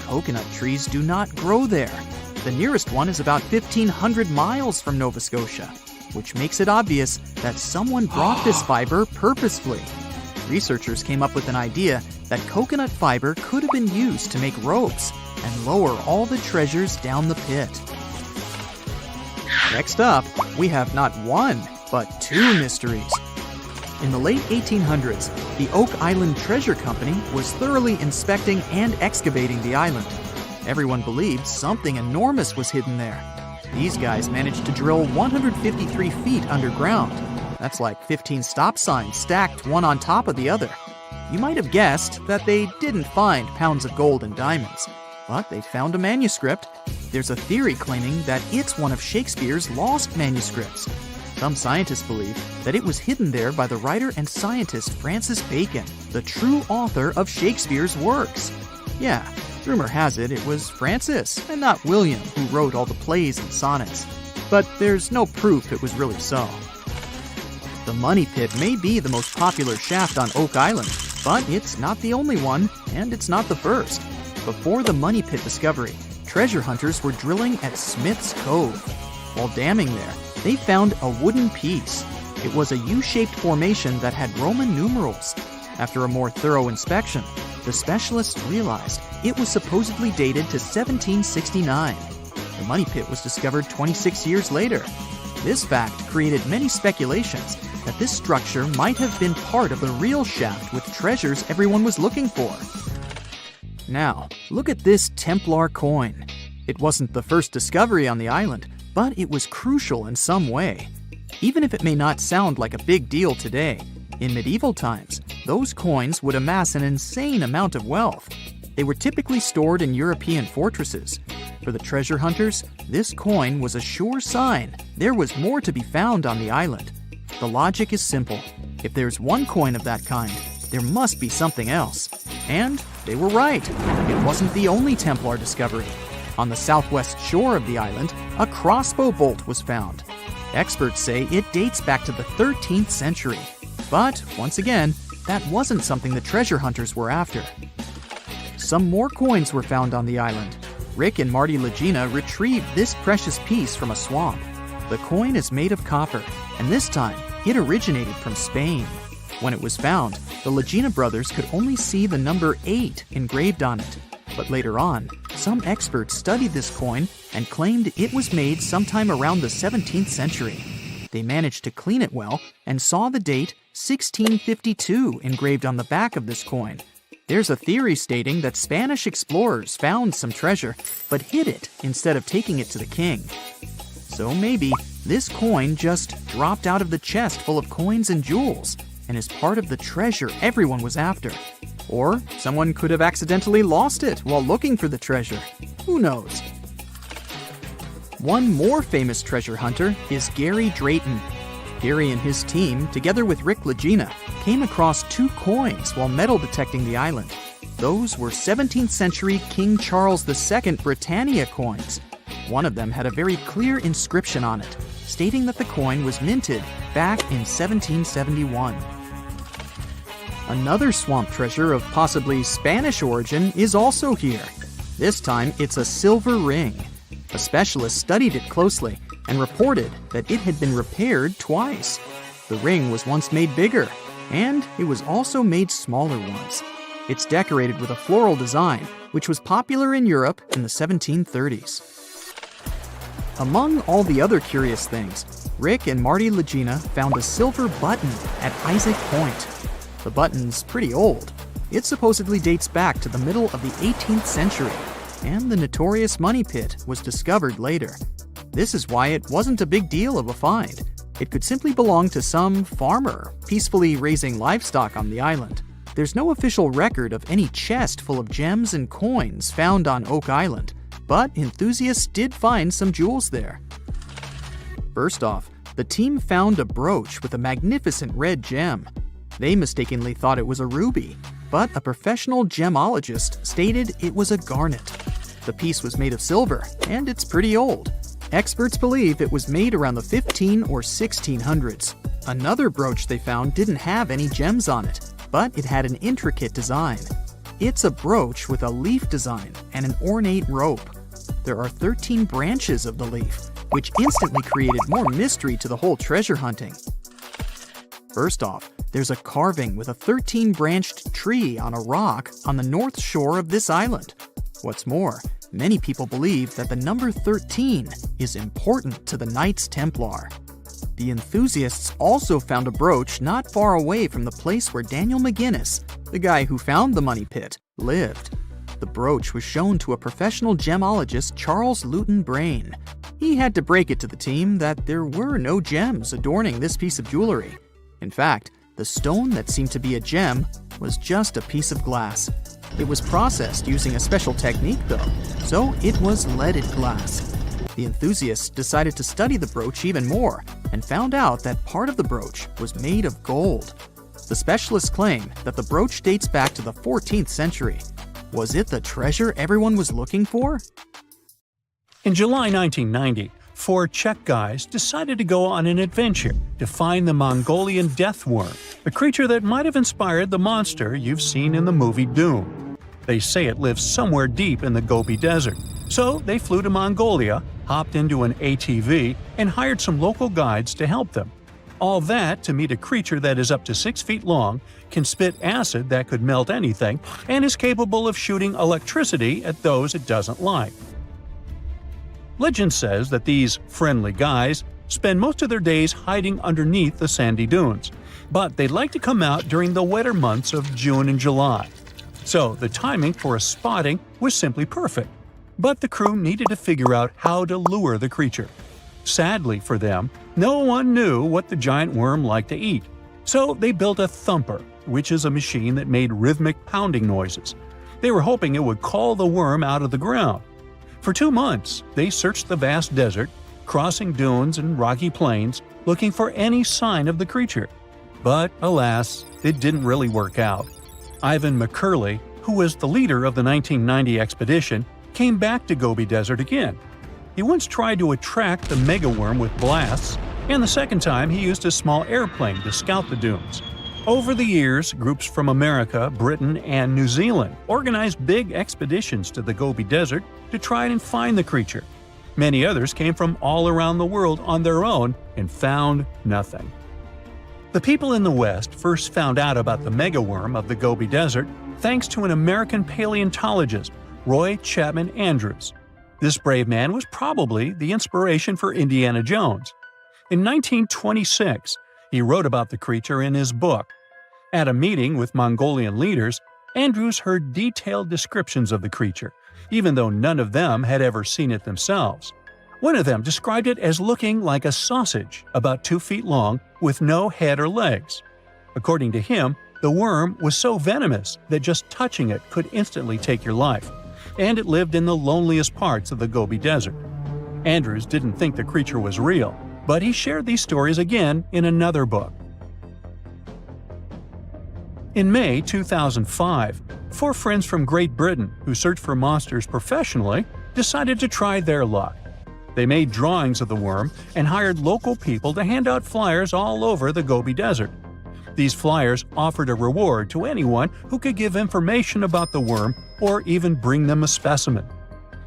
Coconut trees do not grow there. The nearest one is about 1,500 miles from Nova Scotia, which makes it obvious that someone brought this fiber purposefully. Researchers came up with an idea that coconut fiber could have been used to make ropes and lower all the treasures down the pit. Next up, we have not one, but two mysteries. In the late 1800s, the Oak Island Treasure Company was thoroughly inspecting and excavating the island. Everyone believed something enormous was hidden there. These guys managed to drill 153 feet underground. That's like 15 stop signs stacked one on top of the other. You might have guessed that they didn't find pounds of gold and diamonds, but they found a manuscript. There's a theory claiming that it's one of Shakespeare's lost manuscripts. Some scientists believe that it was hidden there by the writer and scientist Francis Bacon, the true author of Shakespeare's works. Yeah, rumor has it was Francis and not William who wrote all the plays and sonnets. But there's no proof it was really so. The Money Pit may be the most popular shaft on Oak Island, but it's not the only one, and it's not the first. Before the Money Pit discovery, treasure hunters were drilling at Smith's Cove. While damming there, they found a wooden piece. It was a U-shaped formation that had Roman numerals. After a more thorough inspection, the specialists realized it was supposedly dated to 1769. The Money Pit was discovered 26 years later. This fact created many speculations that this structure might have been part of the real shaft with treasures everyone was looking for. Now, look at this Templar coin. It wasn't the first discovery on the island, but it was crucial in some way. Even if it may not sound like a big deal today, in medieval times, those coins would amass an insane amount of wealth. They were typically stored in European fortresses. For the treasure hunters, this coin was a sure sign there was more to be found on the island. The logic is simple. If there's one coin of that kind, there must be something else. And they were right. It wasn't the only Templar discovery. On the southwest shore of the island, a crossbow bolt was found. Experts say it dates back to the 13th century. But, once again, that wasn't something the treasure hunters were after. Some more coins were found on the island. Rick and Marty Legina retrieved this precious piece from a swamp. The coin is made of copper, and this time, it originated from Spain. When it was found, the Legina brothers could only see the number 8 engraved on it. But later on, some experts studied this coin and claimed it was made sometime around the 17th century. They managed to clean it well and saw the date 1652 engraved on the back of this coin. There's a theory stating that Spanish explorers found some treasure but hid it instead of taking it to the king. So maybe this coin just dropped out of the chest full of coins and jewels and is part of the treasure everyone was after. Or someone could have accidentally lost it while looking for the treasure. Who knows? One more famous treasure hunter is Gary Drayton. Gary and his team, together with Rick Legina, came across 2 coins while metal detecting the island. Those were 17th century King Charles II Britannia coins. One of them had a very clear inscription on it, stating that the coin was minted back in 1771. Another swamp treasure of possibly Spanish origin is also here. This time, it's a silver ring. A specialist studied it closely and reported that it had been repaired twice. The ring was once made bigger, and it was also made smaller ones. It's decorated with a floral design, which was popular in Europe in the 1730s. Among all the other curious things, Rick and Marty Lagina found a silver button at Isaac Point. The button's pretty old. It supposedly dates back to the middle of the 18th century, and the notorious money pit was discovered later. This is why it wasn't a big deal of a find. It could simply belong to some farmer peacefully raising livestock on the island. There's no official record of any chest full of gems and coins found on Oak Island, but enthusiasts did find some jewels there. First off, the team found a brooch with a magnificent red gem. They mistakenly thought it was a ruby, but a professional gemologist stated it was a garnet. The piece was made of silver, and it's pretty old. Experts believe it was made around the 15 or 1600s. Another brooch they found didn't have any gems on it, but it had an intricate design. It's a brooch with a leaf design and an ornate rope. There are 13 branches of the leaf, which instantly created more mystery to the whole treasure hunting. First off, there's a carving with a 13-branched tree on a rock on the north shore of this island. What's more, many people believe that the number 13 is important to the Knights Templar. The enthusiasts also found a brooch not far away from the place where Daniel McGinnis, the guy who found the money pit, lived. The brooch was shown to a professional gemologist, Charles Luton Brain. He had to break it to the team that there were no gems adorning this piece of jewelry. In fact, the stone that seemed to be a gem was just a piece of glass. It was processed using a special technique though, so it was leaded glass. The enthusiasts decided to study the brooch even more and found out that part of the brooch was made of gold. The specialists claim that the brooch dates back to the 14th century. Was it the treasure everyone was looking for? In July 1990, 4 Czech guys decided to go on an adventure to find the Mongolian death worm, a creature that might have inspired the monster you've seen in the movie Doom. They say it lives somewhere deep in the Gobi Desert, so they flew to Mongolia, hopped into an ATV, and hired some local guides to help them. All that to meet a creature that is up to 6 feet long, can spit acid that could melt anything, and is capable of shooting electricity at those it doesn't like. Legend says that these friendly guys spend most of their days hiding underneath the sandy dunes, but they like to come out during the wetter months of June and July. So the timing for a spotting was simply perfect. But the crew needed to figure out how to lure the creature. Sadly for them, no one knew what the giant worm liked to eat. So they built a thumper, which is a machine that made rhythmic pounding noises. They were hoping it would call the worm out of the ground. For 2 months, they searched the vast desert, crossing dunes and rocky plains, looking for any sign of the creature. But alas, it didn't really work out. Ivan McCurley, who was the leader of the 1990 expedition, came back to Gobi Desert again. He once tried to attract the megaworm with blasts, and the second time he used a small airplane to scout the dunes. Over the years, groups from America, Britain, and New Zealand organized big expeditions to the Gobi Desert to try and find the creature. Many others came from all around the world on their own and found nothing. The people in the West first found out about the megaworm of the Gobi Desert thanks to an American paleontologist, Roy Chapman Andrews. This brave man was probably the inspiration for Indiana Jones. In 1926, he wrote about the creature in his book. At a meeting with Mongolian leaders, Andrews heard detailed descriptions of the creature, even though none of them had ever seen it themselves. One of them described it as looking like a sausage, about 2 feet long, with no head or legs. According to him, the worm was so venomous that just touching it could instantly take your life, and it lived in the loneliest parts of the Gobi Desert. Andrews didn't think the creature was real, but he shared these stories again in another book. In May 2005, 4 friends from Great Britain who searched for monsters professionally decided to try their luck. They made drawings of the worm and hired local people to hand out flyers all over the Gobi Desert. These flyers offered a reward to anyone who could give information about the worm or even bring them a specimen.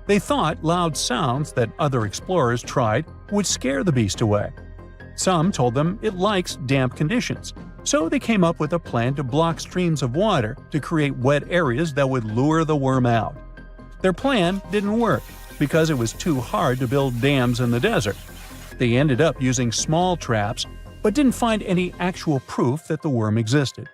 They thought loud sounds that other explorers tried would scare the beast away. Some told them it likes damp conditions, so they came up with a plan to block streams of water to create wet areas that would lure the worm out. Their plan didn't work because it was too hard to build dams in the desert. They ended up using small traps, but didn't find any actual proof that the worm existed.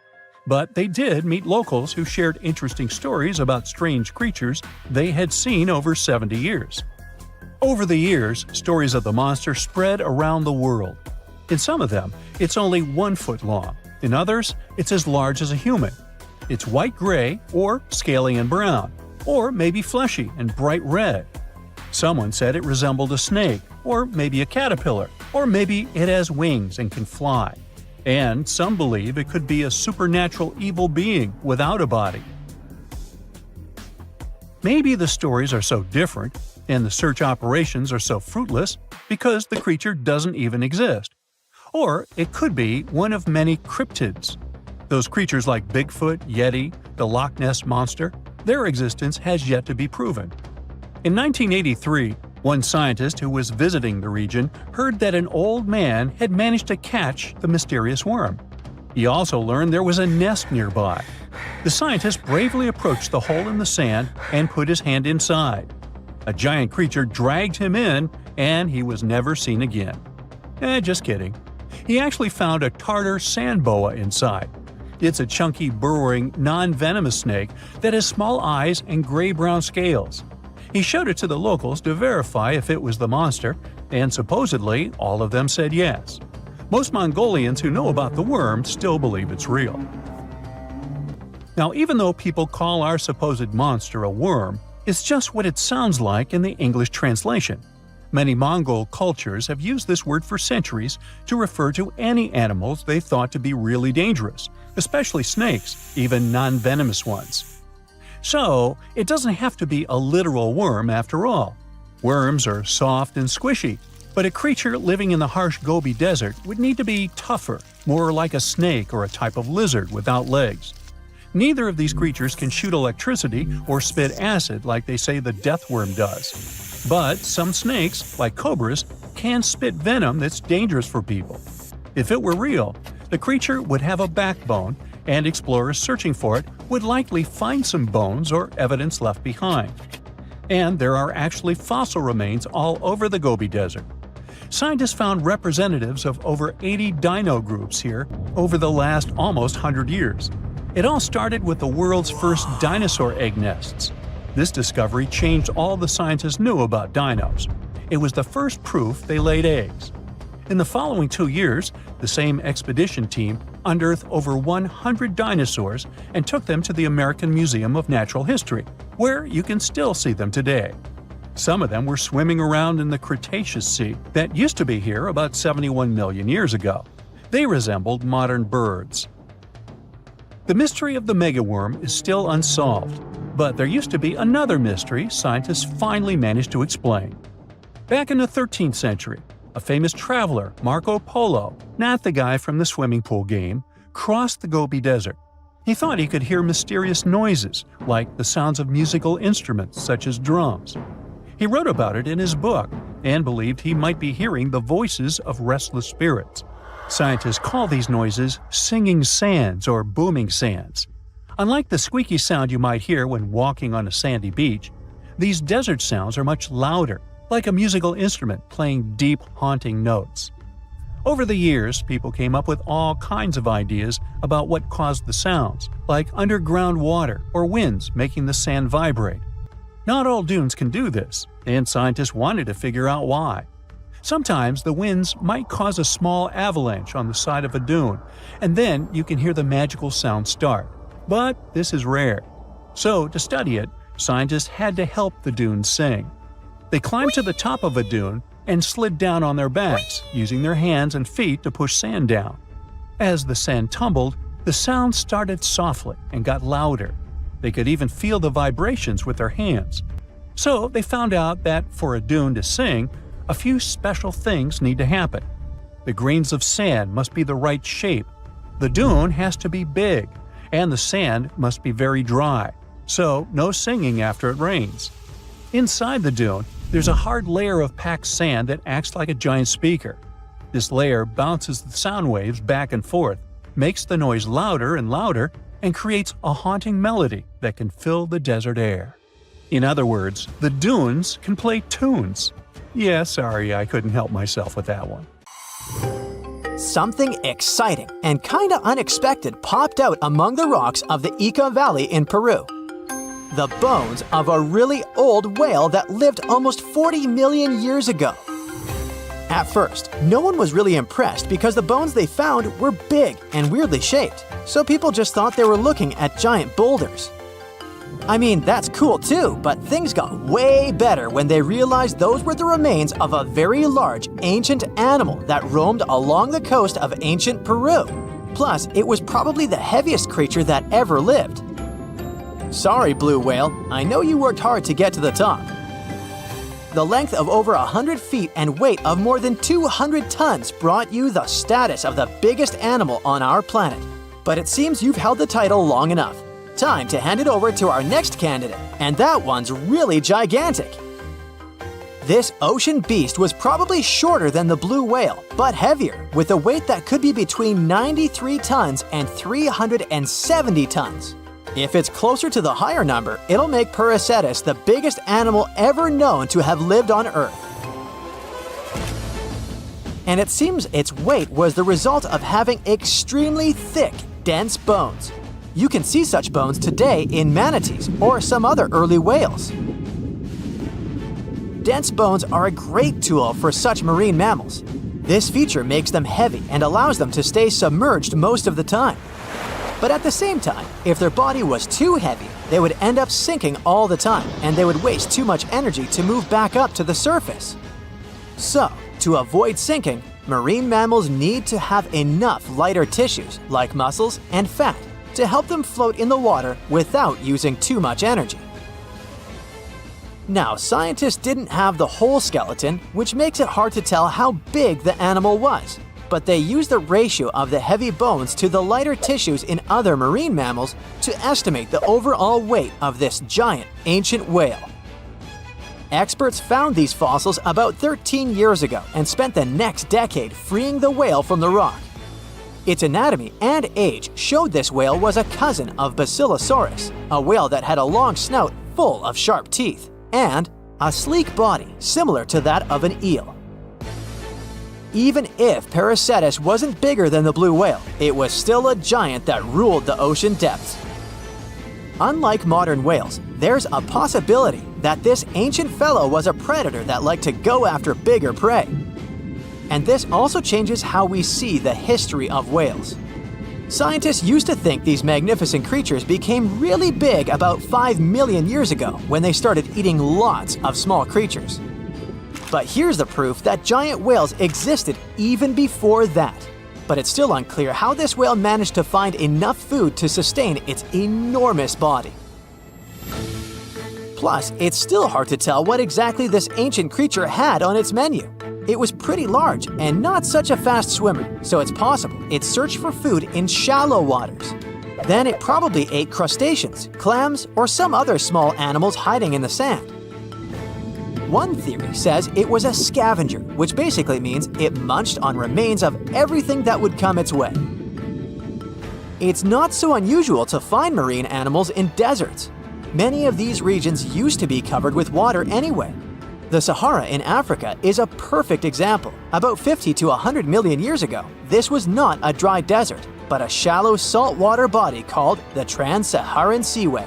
But they did meet locals who shared interesting stories about strange creatures they had seen over 70 years. Over the years, stories of the monster spread around the world. In some of them, it's only 1 foot long. In others, it's as large as a human. It's white-gray or scaly and brown, or maybe fleshy and bright red. Someone said it resembled a snake, or maybe a caterpillar, or maybe it has wings and can fly. And some believe it could be a supernatural evil being without a body. Maybe the stories are so different, and the search operations are so fruitless, because the creature doesn't even exist. Or it could be one of many cryptids. Those creatures like Bigfoot, Yeti, the Loch Ness Monster, their existence has yet to be proven. In 1983, one scientist who was visiting the region heard that an old man had managed to catch the mysterious worm. He also learned there was a nest nearby. The scientist bravely approached the hole in the sand and put his hand inside. A giant creature dragged him in, and he was never seen again. Just kidding. He actually found a Tartar sand boa inside. It's a chunky, burrowing, non-venomous snake that has small eyes and gray-brown scales. He showed it to the locals to verify if it was the monster, and supposedly all of them said yes. Most Mongolians who know about the worm still believe it's real. Now, even though people call our supposed monster a worm, it's just what it sounds like in the English translation. Many Mongol cultures have used this word for centuries to refer to any animals they thought to be really dangerous, especially snakes, even non-venomous ones. So, it doesn't have to be a literal worm after all. Worms are soft and squishy, but a creature living in the harsh Gobi Desert would need to be tougher, more like a snake or a type of lizard without legs. Neither of these creatures can shoot electricity or spit acid like they say the death worm does. But some snakes, like cobras, can spit venom that's dangerous for people. If it were real, the creature would have a backbone, and explorers searching for it would likely find some bones or evidence left behind. And there are actually fossil remains all over the Gobi Desert. Scientists found representatives of over 80 dino groups here over the last almost 100 years. It all started with the world's first dinosaur egg nests. This discovery changed all the scientists knew about dinos. It was the first proof they laid eggs. In the following 2 years, the same expedition team unearthed over 100 dinosaurs and took them to the American Museum of Natural History, where you can still see them today. Some of them were swimming around in the Cretaceous Sea that used to be here about 71 million years ago. They resembled modern birds. The mystery of the megaworm is still unsolved, but there used to be another mystery scientists finally managed to explain. Back in the 13th century, a famous traveler, Marco Polo, not the guy from the swimming pool game, crossed the Gobi Desert. He thought he could hear mysterious noises, like the sounds of musical instruments such as drums. He wrote about it in his book and believed he might be hearing the voices of restless spirits. Scientists call these noises singing sands or booming sands. Unlike the squeaky sound you might hear when walking on a sandy beach, these desert sounds are much louder, like a musical instrument playing deep, haunting notes. Over the years, people came up with all kinds of ideas about what caused the sounds, like underground water or winds making the sand vibrate. Not all dunes can do this, and scientists wanted to figure out why. Sometimes the winds might cause a small avalanche on the side of a dune, and then you can hear the magical sound start. But this is rare. So, to study it, scientists had to help the dunes sing. They climbed to the top of a dune and slid down on their backs, using their hands and feet to push sand down. As the sand tumbled, the sound started softly and got louder. They could even feel the vibrations with their hands. So they found out that for a dune to sing, a few special things need to happen. The grains of sand must be the right shape. The dune has to be big, and the sand must be very dry, so no singing after it rains. Inside the dune, there's a hard layer of packed sand that acts like a giant speaker. This layer bounces the sound waves back and forth, makes the noise louder and louder, and creates a haunting melody that can fill the desert air. In other words, the dunes can play tunes. Yeah, sorry, I couldn't help myself with that one. Something exciting and kinda unexpected popped out among the rocks of the Ica Valley in Peru. The bones of a really old whale that lived almost 40 million years ago. At first, no one was really impressed because the bones they found were big and weirdly shaped, so people just thought they were looking at giant boulders. I mean, that's cool too, but things got way better when they realized those were the remains of a very large, ancient animal that roamed along the coast of ancient Peru. Plus, it was probably the heaviest creature that ever lived. Sorry, blue whale, I know you worked hard to get to the top. The length of over 100 feet and weight of more than 200 tons brought you the status of the biggest animal on our planet. But it seems you've held the title long enough. Time to hand it over to our next candidate, and that one's really gigantic. This ocean beast was probably shorter than the blue whale, but heavier, with a weight that could be between 93 tons and 370 tons. If it's closer to the higher number, it'll make Paracetus the biggest animal ever known to have lived on Earth. And it seems its weight was the result of having extremely thick, dense bones. You can see such bones today in manatees or some other early whales. Dense bones are a great tool for such marine mammals. This feature makes them heavy and allows them to stay submerged most of the time. But at the same time, if their body was too heavy, they would end up sinking all the time, and they would waste too much energy to move back up to the surface. So, to avoid sinking, marine mammals need to have enough lighter tissues, like muscles and fat, to help them float in the water without using too much energy. Now, scientists didn't have the whole skeleton, which makes it hard to tell how big the animal was, but they used the ratio of the heavy bones to the lighter tissues in other marine mammals to estimate the overall weight of this giant ancient whale. Experts found these fossils about 13 years ago and spent the next decade freeing the whale from the rock. Its anatomy and age showed this whale was a cousin of Basilosaurus, a whale that had a long snout full of sharp teeth, and a sleek body similar to that of an eel. Even if Paracetus wasn't bigger than the blue whale, it was still a giant that ruled the ocean depths. Unlike modern whales, there's a possibility that this ancient fellow was a predator that liked to go after bigger prey. And this also changes how we see the history of whales. Scientists used to think these magnificent creatures became really big about 5 million years ago when they started eating lots of small creatures. But here's the proof that giant whales existed even before that. But it's still unclear how this whale managed to find enough food to sustain its enormous body. Plus, it's still hard to tell what exactly this ancient creature had on its menu. It was pretty large and not such a fast swimmer, so it's possible it searched for food in shallow waters. Then it probably ate crustaceans, clams, or some other small animals hiding in the sand. One theory says it was a scavenger, which basically means it munched on remains of everything that would come its way. It's not so unusual to find marine animals in deserts. Many of these regions used to be covered with water anyway. The Sahara in Africa is a perfect example. About 50 to 100 million years ago, this was not a dry desert, but a shallow saltwater body called the Trans-Saharan Seaway.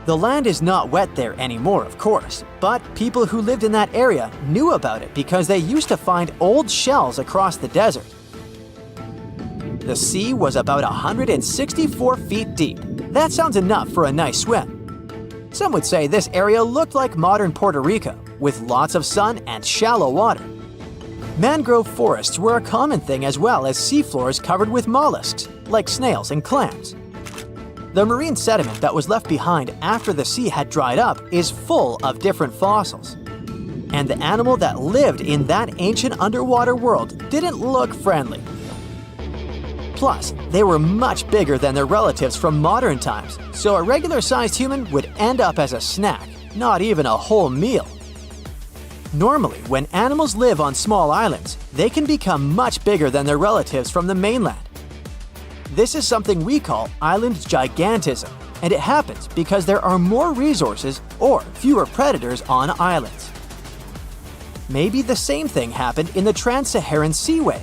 The land is not wet there anymore, of course, but people who lived in that area knew about it because they used to find old shells across the desert. The sea was about 164 feet deep. That sounds enough for a nice swim. Some would say this area looked like modern Puerto Rico, with lots of sun and shallow water. Mangrove forests were a common thing as well as seafloors covered with mollusks, like snails and clams. The marine sediment that was left behind after the sea had dried up is full of different fossils. And the animal that lived in that ancient underwater world didn't look friendly. Plus, they were much bigger than their relatives from modern times, so a regular-sized human would end up as a snack, not even a whole meal. Normally, when animals live on small islands, they can become much bigger than their relatives from the mainland. This is something we call island gigantism, and it happens because there are more resources or fewer predators on islands. Maybe the same thing happened in the Trans-Saharan Seaway.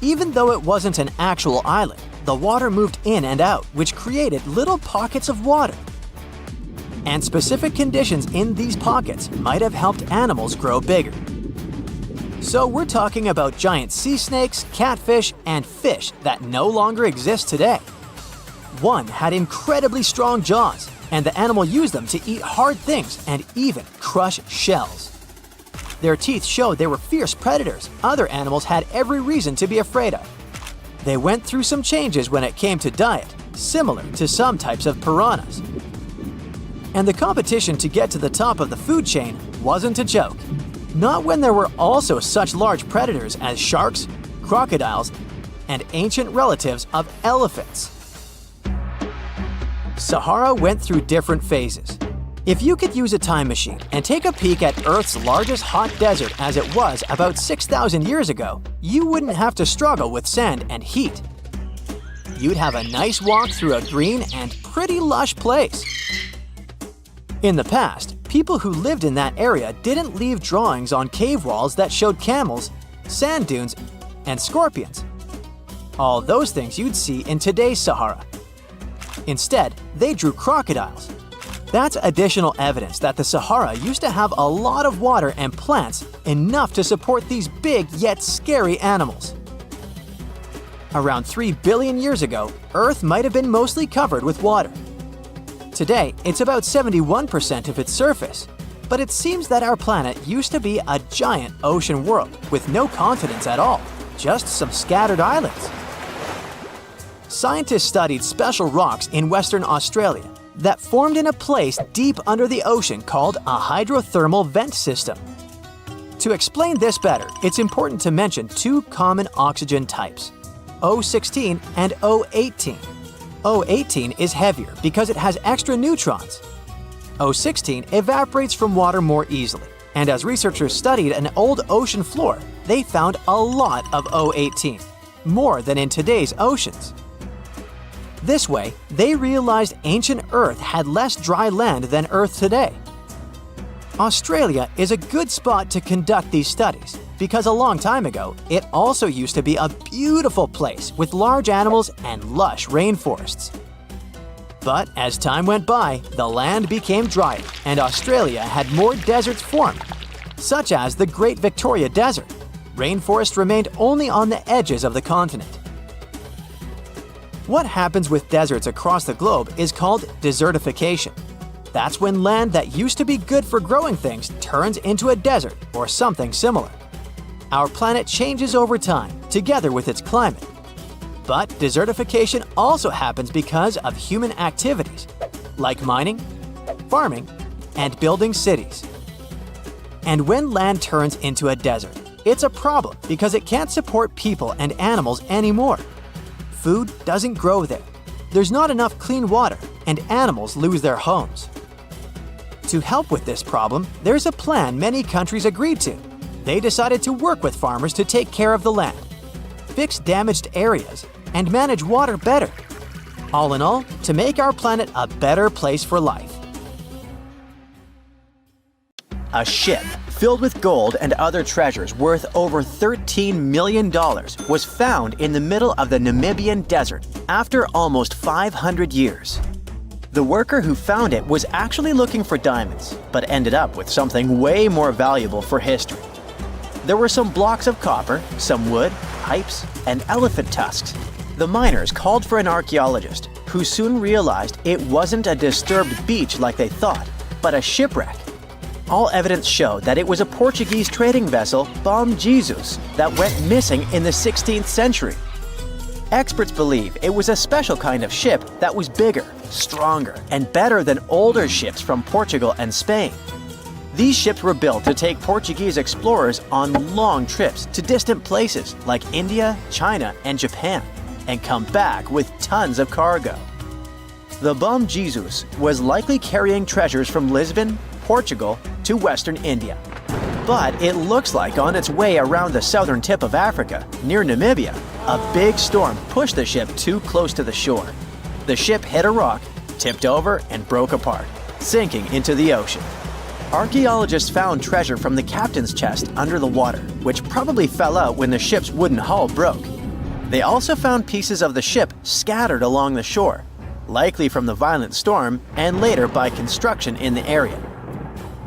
Even though it wasn't an actual island, the water moved in and out, which created little pockets of water. And specific conditions in these pockets might have helped animals grow bigger. So we're talking about giant sea snakes, catfish, and fish that no longer exist today. One had incredibly strong jaws, and the animal used them to eat hard things and even crush shells. Their teeth showed they were fierce predators other animals had every reason to be afraid of. They went through some changes when it came to diet, similar to some types of piranhas. And the competition to get to the top of the food chain wasn't a joke. Not when there were also such large predators as sharks, crocodiles, and ancient relatives of elephants. Sahara went through different phases. If you could use a time machine and take a peek at Earth's largest hot desert as it was about 6,000 years ago, you wouldn't have to struggle with sand and heat. You'd have a nice walk through a green and pretty lush place. In the past, people who lived in that area didn't leave drawings on cave walls that showed camels, sand dunes, and scorpions. All those things you'd see in today's Sahara. Instead, they drew crocodiles. That's additional evidence that the Sahara used to have a lot of water and plants enough to support these big yet scary animals. Around 3 billion years ago, Earth might have been mostly covered with water. Today, it's about 71% of its surface, but it seems that our planet used to be a giant ocean world with no continents at all, just some scattered islands. Scientists studied special rocks in Western Australia that formed in a place deep under the ocean called a hydrothermal vent system. To explain this better, it's important to mention two common oxygen types, O16 and O18. O18 is heavier because it has extra neutrons. O16 evaporates from water more easily, and as researchers studied an old ocean floor, they found a lot of O18, more than in today's oceans. This way, they realized ancient Earth had less dry land than Earth today. Australia is a good spot to conduct these studies because a long time ago, it also used to be a beautiful place with large animals and lush rainforests. But as time went by, the land became drier and Australia had more deserts formed, such as the Great Victoria Desert. Rainforest remained only on the edges of the continent. What happens with deserts across the globe is called desertification. That's when land that used to be good for growing things turns into a desert or something similar. Our planet changes over time, together with its climate. But desertification also happens because of human activities, like mining, farming, and building cities. And when land turns into a desert, it's a problem because it can't support people and animals anymore. Food doesn't grow there. There's not enough clean water, and animals lose their homes. To help with this problem, there's a plan many countries agreed to. They decided to work with farmers to take care of the land, fix damaged areas, and manage water better. All in all, to make our planet a better place for life. A ship filled with gold and other treasures worth over $13 million was found in the middle of the Namibian desert after almost 500 years. The worker who found it was actually looking for diamonds, but ended up with something way more valuable for history. There were some blocks of copper, some wood, pipes, and elephant tusks. The miners called for an archaeologist, who soon realized it wasn't a disturbed beach like they thought, but a shipwreck. All evidence showed that it was a Portuguese trading vessel, Bom Jesus, that went missing in the 16th century. Experts believe it was a special kind of ship that was bigger, stronger, and better than older ships from Portugal and Spain. These ships were built to take Portuguese explorers on long trips to distant places like India, China, and Japan, and come back with tons of cargo. The Bom Jesus was likely carrying treasures from Lisbon, Portugal to western India. But it looks like on its way around the southern tip of Africa, near Namibia, a big storm pushed the ship too close to the shore. The ship hit a rock, tipped over, and broke apart, sinking into the ocean. Archaeologists found treasure from the captain's chest under the water, which probably fell out when the ship's wooden hull broke. They also found pieces of the ship scattered along the shore, likely from the violent storm and later by construction in the area.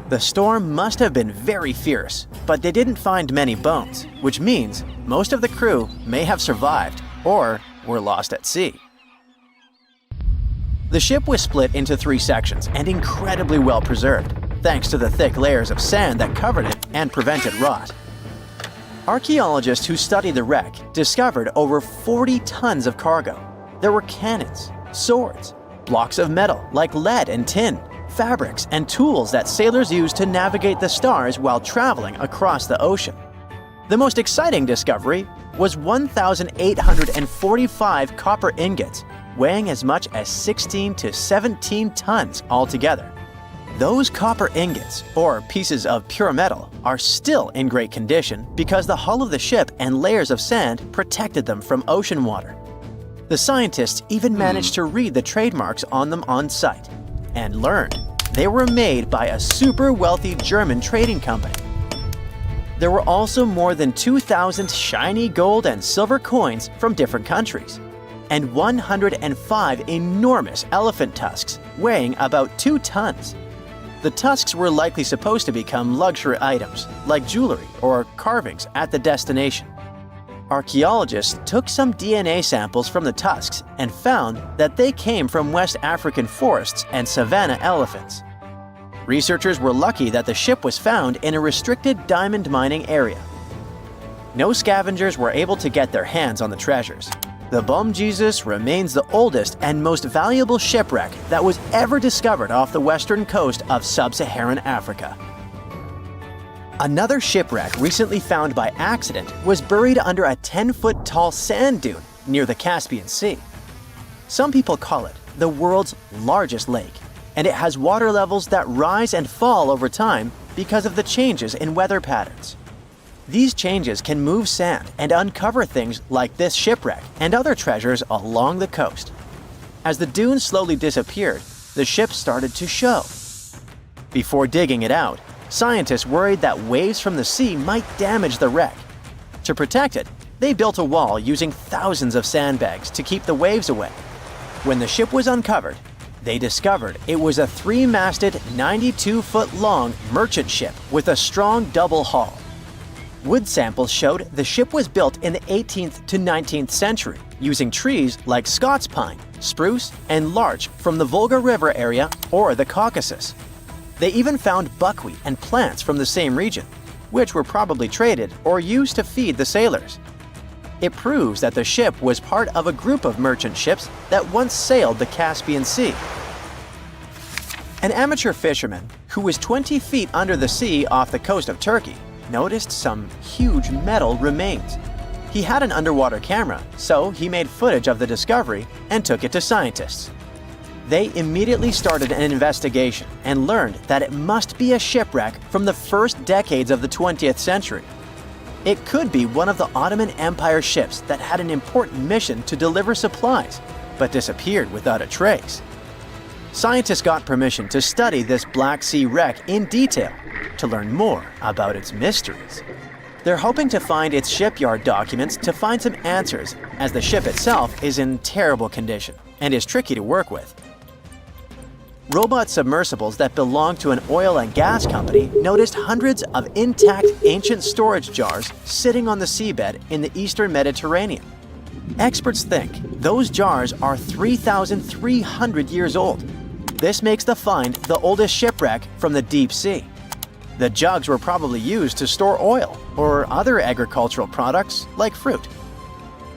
The storm must have been very fierce, but they didn't find many bones, which means most of the crew may have survived or were lost at sea. The ship was split into 3 sections and incredibly well preserved, thanks to the thick layers of sand that covered it and prevented rot. Archaeologists who studied the wreck discovered over 40 tons of cargo. There were cannons, swords, blocks of metal like lead and tin, fabrics, and tools that sailors used to navigate the stars while traveling across the ocean. The most exciting discovery was 1,845 copper ingots, weighing as much as 16 to 17 tons altogether. Those copper ingots, or pieces of pure metal, are still in great condition because the hull of the ship and layers of sand protected them from ocean water. The scientists even managed to read the trademarks on them on site and learned they were made by a super wealthy German trading company. There were also more than 2,000 shiny gold and silver coins from different countries, and 105 enormous elephant tusks weighing about 2 tons. The tusks were likely supposed to become luxury items, like jewelry or carvings at the destination. Archaeologists took some DNA samples from the tusks and found that they came from West African forests and savanna elephants. Researchers were lucky that the ship was found in a restricted diamond mining area. No scavengers were able to get their hands on the treasures. The Bom Jesus remains the oldest and most valuable shipwreck that was ever discovered off the western coast of sub-Saharan Africa. Another shipwreck recently found by accident was buried under a 10-foot tall sand dune near the Caspian Sea. Some people call it the world's largest lake, and it has water levels that rise and fall over time because of the changes in weather patterns. These changes can move sand and uncover things like this shipwreck and other treasures along the coast. As the dune slowly disappeared, the ship started to show. Before digging it out, scientists worried that waves from the sea might damage the wreck. To protect it, they built a wall using thousands of sandbags to keep the waves away. When the ship was uncovered, they discovered it was a 3-masted, 92-foot-long merchant ship with a strong double hull. Wood samples showed the ship was built in the 18th to 19th century using trees like Scots pine, spruce, and larch from the Volga River area or the Caucasus. They even found buckwheat and plants from the same region, which were probably traded or used to feed the sailors. It proves that the ship was part of a group of merchant ships that once sailed the Caspian Sea. An amateur fisherman who was 20 feet under the sea off the coast of Turkey noticed some huge metal remains. He had an underwater camera, so he made footage of the discovery and took it to scientists. They immediately started an investigation and learned that it must be a shipwreck from the first decades of the 20th century. It could be one of the Ottoman Empire ships that had an important mission to deliver supplies, but disappeared without a trace. Scientists got permission to study this Black Sea wreck in detail to learn more about its mysteries. They're hoping to find its shipyard documents to find some answers, as the ship itself is in terrible condition and is tricky to work with. Robot submersibles that belong to an oil and gas company noticed hundreds of intact ancient storage jars sitting on the seabed in the eastern Mediterranean. Experts think those jars are 3,300 years old. This makes the find the oldest shipwreck from the deep sea. The jugs were probably used to store oil or other agricultural products like fruit.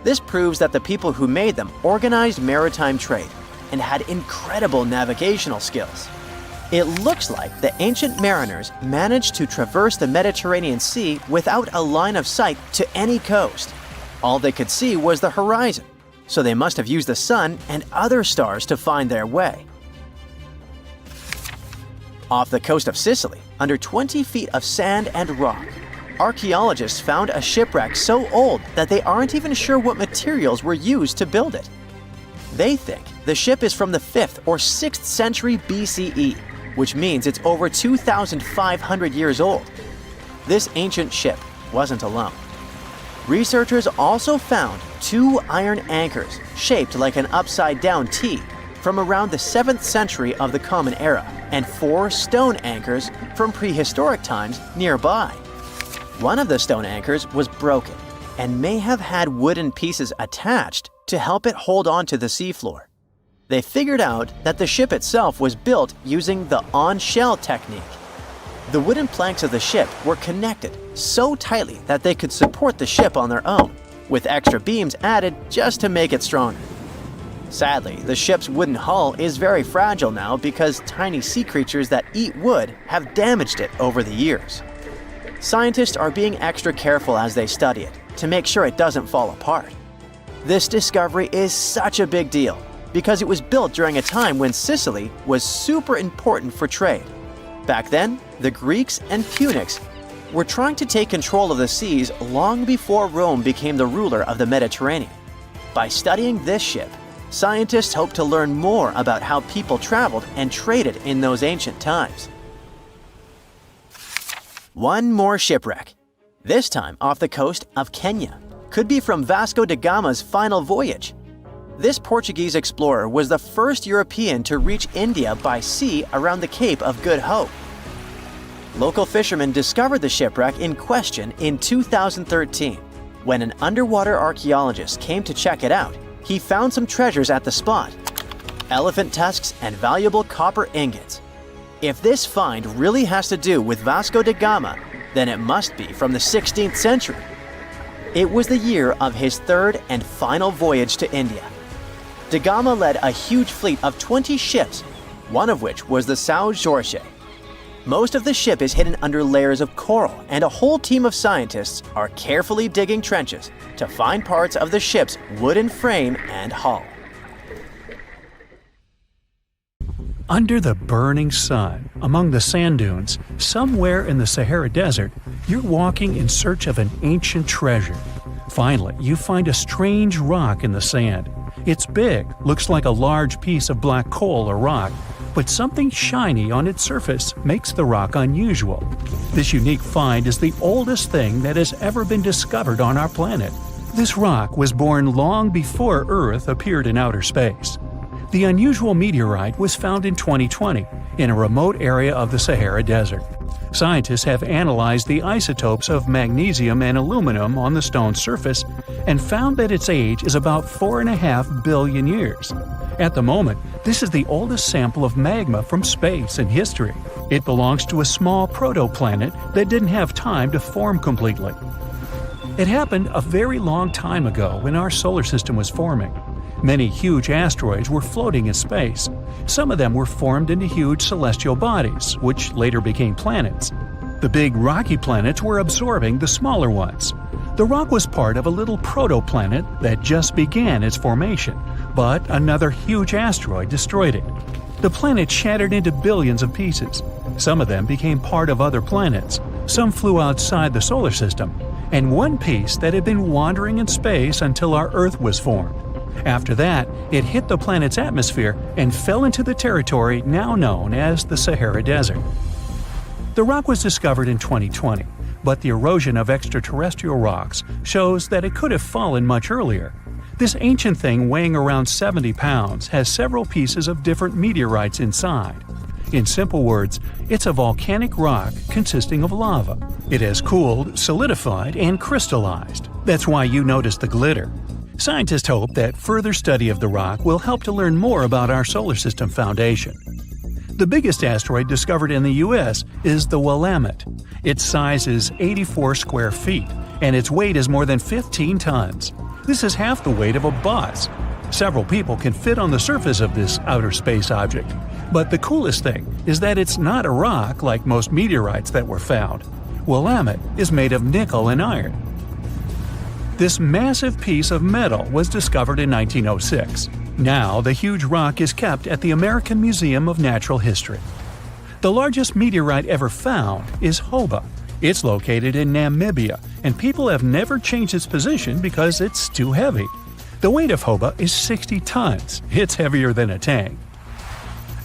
This proves that the people who made them organized maritime trade and had incredible navigational skills. It looks like the ancient mariners managed to traverse the Mediterranean Sea without a line of sight to any coast. All they could see was the horizon, so they must have used the sun and other stars to find their way. Off the coast of Sicily, under 20 feet of sand and rock, archaeologists found a shipwreck so old that they aren't even sure what materials were used to build it. They think the ship is from the 5th or 6th century BCE, which means it's over 2,500 years old. This ancient ship wasn't alone. Researchers also found 2 iron anchors shaped like an upside-down T from around the 7th century of the Common Era, and 4 stone anchors from prehistoric times nearby. One of the stone anchors was broken and may have had wooden pieces attached to help it hold on to the seafloor. They figured out that the ship itself was built using the on-shell technique. The wooden planks of the ship were connected so tightly that they could support the ship on their own, with extra beams added just to make it stronger. Sadly, the ship's wooden hull is very fragile now because tiny sea creatures that eat wood have damaged it over the years. Scientists are being extra careful as they study it to make sure it doesn't fall apart. This discovery is such a big deal because it was built during a time when Sicily was super important for trade. Back then, the Greeks and Punics were trying to take control of the seas long before Rome became the ruler of the Mediterranean. By studying this ship, scientists hope to learn more about how people traveled and traded in those ancient times. One more shipwreck, this time off the coast of Kenya. Could be from Vasco da Gama's final voyage. This Portuguese explorer was the first European to reach India by sea around the Cape of Good Hope. Local fishermen discovered the shipwreck in question in 2013. When an underwater archaeologist came to check it out, he found some treasures at the spot: elephant tusks and valuable copper ingots. If this find really has to do with Vasco da Gama, then it must be from the 16th century. It was the year of his 3rd and final voyage to India. Da Gama led a huge fleet of 20 ships, one of which was the São Jorge. Most of the ship is hidden under layers of coral, and a whole team of scientists are carefully digging trenches to find parts of the ship's wooden frame and hull. Under the burning sun, among the sand dunes, somewhere in the Sahara Desert, you're walking in search of an ancient treasure. Finally, you find a strange rock in the sand. It's big, looks like a large piece of black coal or rock, but something shiny on its surface makes the rock unusual. This unique find is the oldest thing that has ever been discovered on our planet. This rock was born long before Earth appeared in outer space. The unusual meteorite was found in 2020 in a remote area of the Sahara Desert. Scientists have analyzed the isotopes of magnesium and aluminum on the stone's surface and found that its age is about 4.5 billion years. At the moment, this is the oldest sample of magma from space in history. It belongs to a small protoplanet that didn't have time to form completely. It happened a very long time ago when our solar system was forming. Many huge asteroids were floating in space. Some of them were formed into huge celestial bodies, which later became planets. The big rocky planets were absorbing the smaller ones. The rock was part of a little protoplanet that just began its formation, but another huge asteroid destroyed it. The planet shattered into billions of pieces. Some of them became part of other planets. Some flew outside the solar system, and one piece that had been wandering in space until our Earth was formed. After that, it hit the planet's atmosphere and fell into the territory now known as the Sahara Desert. The rock was discovered in 2020, but the erosion of extraterrestrial rocks shows that it could have fallen much earlier. This ancient thing weighing around 70 pounds has several pieces of different meteorites inside. In simple words, it's a volcanic rock consisting of lava. It has cooled, solidified, and crystallized. That's why you notice the glitter. Scientists hope that further study of the rock will help to learn more about our solar system foundation. The biggest asteroid discovered in the U.S. is the Willamette. Its size is 84 square feet, and its weight is more than 15 tons. This is half the weight of a bus. Several people can fit on the surface of this outer space object. But the coolest thing is that it's not a rock like most meteorites that were found. Willamette is made of nickel and iron. This massive piece of metal was discovered in 1906. Now, the huge rock is kept at the American Museum of Natural History. The largest meteorite ever found is Hoba. It's located in Namibia, and people have never changed its position because it's too heavy. The weight of Hoba is 60 tons. It's heavier than a tank.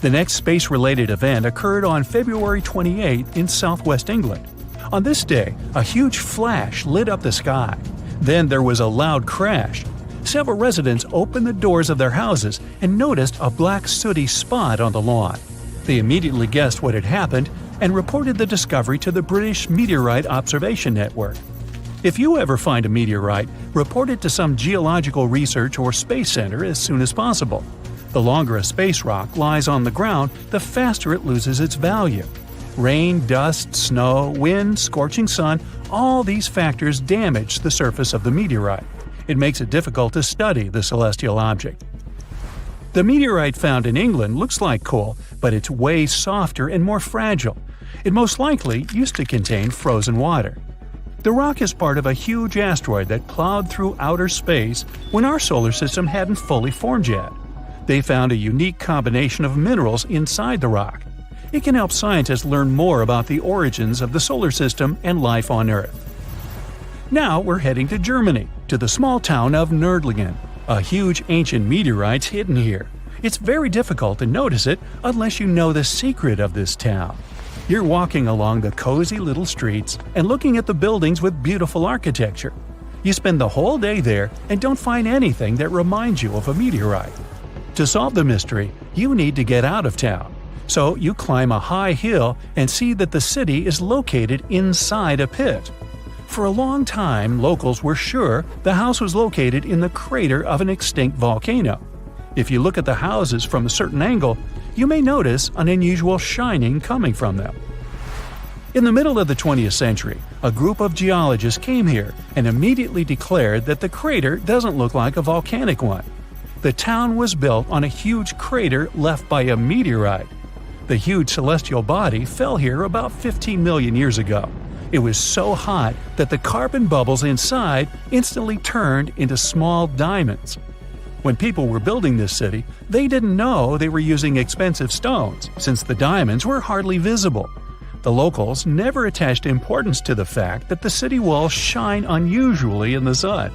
The next space-related event occurred on February 28 in southwest England. On this day, a huge flash lit up the sky. Then there was a loud crash. Several residents opened the doors of their houses and noticed a black sooty spot on the lawn. They immediately guessed what had happened and reported the discovery to the British Meteorite Observation Network. If you ever find a meteorite, report it to some geological research or space center as soon as possible. The longer a space rock lies on the ground, the faster it loses its value. Rain, dust, snow, wind, scorching sun, all these factors damage the surface of the meteorite. It makes it difficult to study the celestial object. The meteorite found in England looks like coal, but it's way softer and more fragile. It most likely used to contain frozen water. The rock is part of a huge asteroid that plowed through outer space when our solar system hadn't fully formed yet. They found a unique combination of minerals inside the rock. It can help scientists learn more about the origins of the solar system and life on Earth. Now we're heading to Germany, to the small town of Nördlingen. A huge ancient meteorite's hidden here. It's very difficult to notice it unless you know the secret of this town. You're walking along the cozy little streets and looking at the buildings with beautiful architecture. You spend the whole day there and don't find anything that reminds you of a meteorite. To solve the mystery, you need to get out of town. So you climb a high hill and see that the city is located inside a pit. For a long time, locals were sure the house was located in the crater of an extinct volcano. If you look at the houses from a certain angle, you may notice an unusual shining coming from them. In the middle of the 20th century, a group of geologists came here and immediately declared that the crater doesn't look like a volcanic one. The town was built on a huge crater left by a meteorite. The huge celestial body fell here about 15 million years ago. It was so hot that the carbon bubbles inside instantly turned into small diamonds. When people were building this city, they didn't know they were using expensive stones, since the diamonds were hardly visible. The locals never attached importance to the fact that the city walls shine unusually in the sun.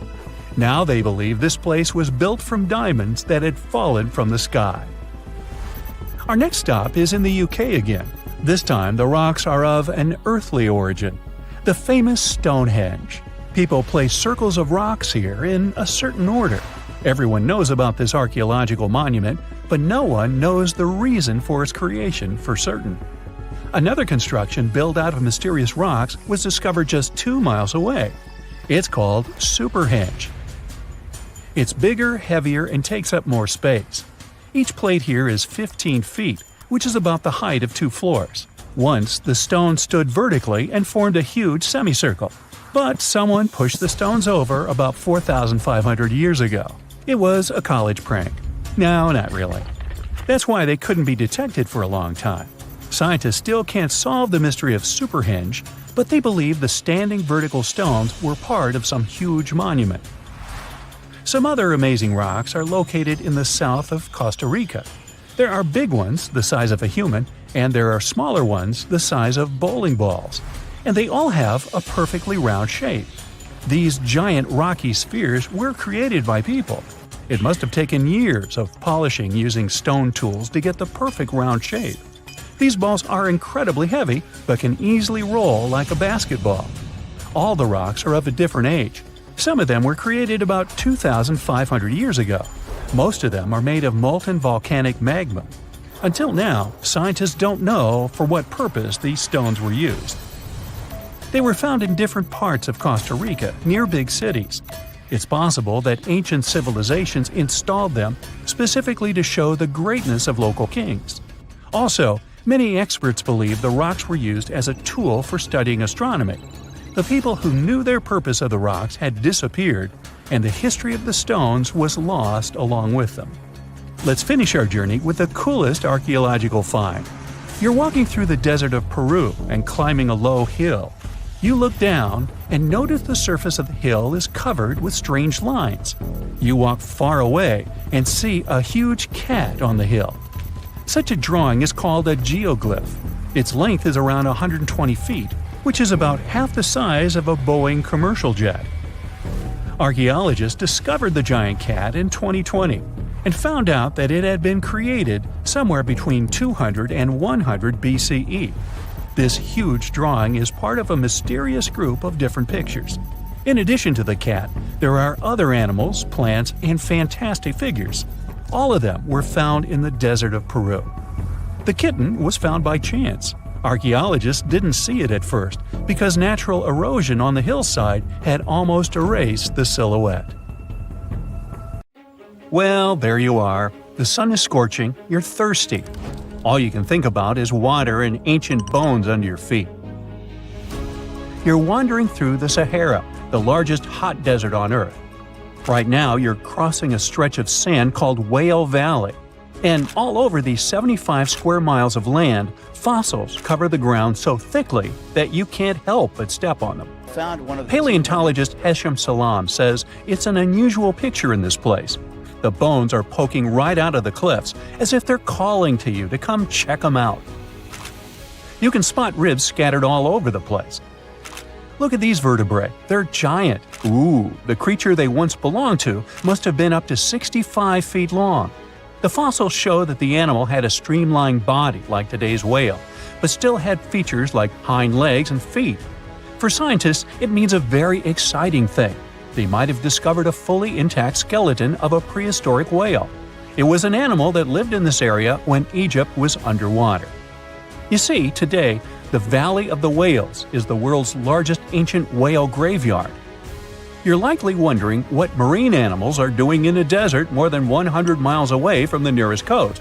Now they believe this place was built from diamonds that had fallen from the sky. Our next stop is in the UK again. This time the rocks are of an earthly origin. The famous Stonehenge. People place circles of rocks here in a certain order. Everyone knows about this archaeological monument, but no one knows the reason for its creation for certain. Another construction built out of mysterious rocks was discovered just 2 miles away. It's called Superhenge. It's bigger, heavier, and takes up more space. Each plate here is 15 feet, which is about the height of 2 floors. Once, the stone stood vertically and formed a huge semicircle. But someone pushed the stones over about 4,500 years ago. It was a college prank. No, not really. That's why they couldn't be detected for a long time. Scientists still can't solve the mystery of Superhenge, but they believe the standing vertical stones were part of some huge monument. Some other amazing rocks are located in the south of Costa Rica. There are big ones, the size of a human, and there are smaller ones, the size of bowling balls. And they all have a perfectly round shape. These giant rocky spheres were created by people. It must have taken years of polishing using stone tools to get the perfect round shape. These balls are incredibly heavy, but can easily roll like a basketball. All the rocks are of a different age. Some of them were created about 2,500 years ago. Most of them are made of molten volcanic magma. Until now, scientists don't know for what purpose these stones were used. They were found in different parts of Costa Rica, near big cities. It's possible that ancient civilizations installed them specifically to show the greatness of local kings. Also, many experts believe the rocks were used as a tool for studying astronomy. The people who knew their purpose of the rocks had disappeared, and the history of the stones was lost along with them. Let's finish our journey with the coolest archaeological find. You're walking through the desert of Peru and climbing a low hill. You look down and notice the surface of the hill is covered with strange lines. You walk far away and see a huge cat on the hill. Such a drawing is called a geoglyph. Its length is around 120 feet, which is about half the size of a Boeing commercial jet. Archaeologists discovered the giant cat in 2020 and found out that it had been created somewhere between 200 and 100 BCE. This huge drawing is part of a mysterious group of different pictures. In addition to the cat, there are other animals, plants, and fantastic figures. All of them were found in the desert of Peru. The kitten was found by chance. Archaeologists didn't see it at first because natural erosion on the hillside had almost erased the silhouette. Well, there you are. The sun is scorching, you're thirsty. All you can think about is water and ancient bones under your feet. You're wandering through the Sahara, the largest hot desert on Earth. Right now, you're crossing a stretch of sand called Whale Valley. And all over these 75 square miles of land, fossils cover the ground so thickly that you can't help but step on them. Paleontologist Hesham Salam says it's an unusual picture in this place. The bones are poking right out of the cliffs, as if they're calling to you to come check them out. You can spot ribs scattered all over the place. Look at these vertebrae. They're giant. Ooh, the creature they once belonged to must have been up to 65 feet long. The fossils show that the animal had a streamlined body like today's whale, but still had features like hind legs and feet. For scientists, it means a very exciting thing. They might have discovered a fully intact skeleton of a prehistoric whale. It was an animal that lived in this area when Egypt was underwater. You see, today, the Valley of the Whales is the world's largest ancient whale graveyard. You're likely wondering what marine animals are doing in a desert more than 100 miles away from the nearest coast.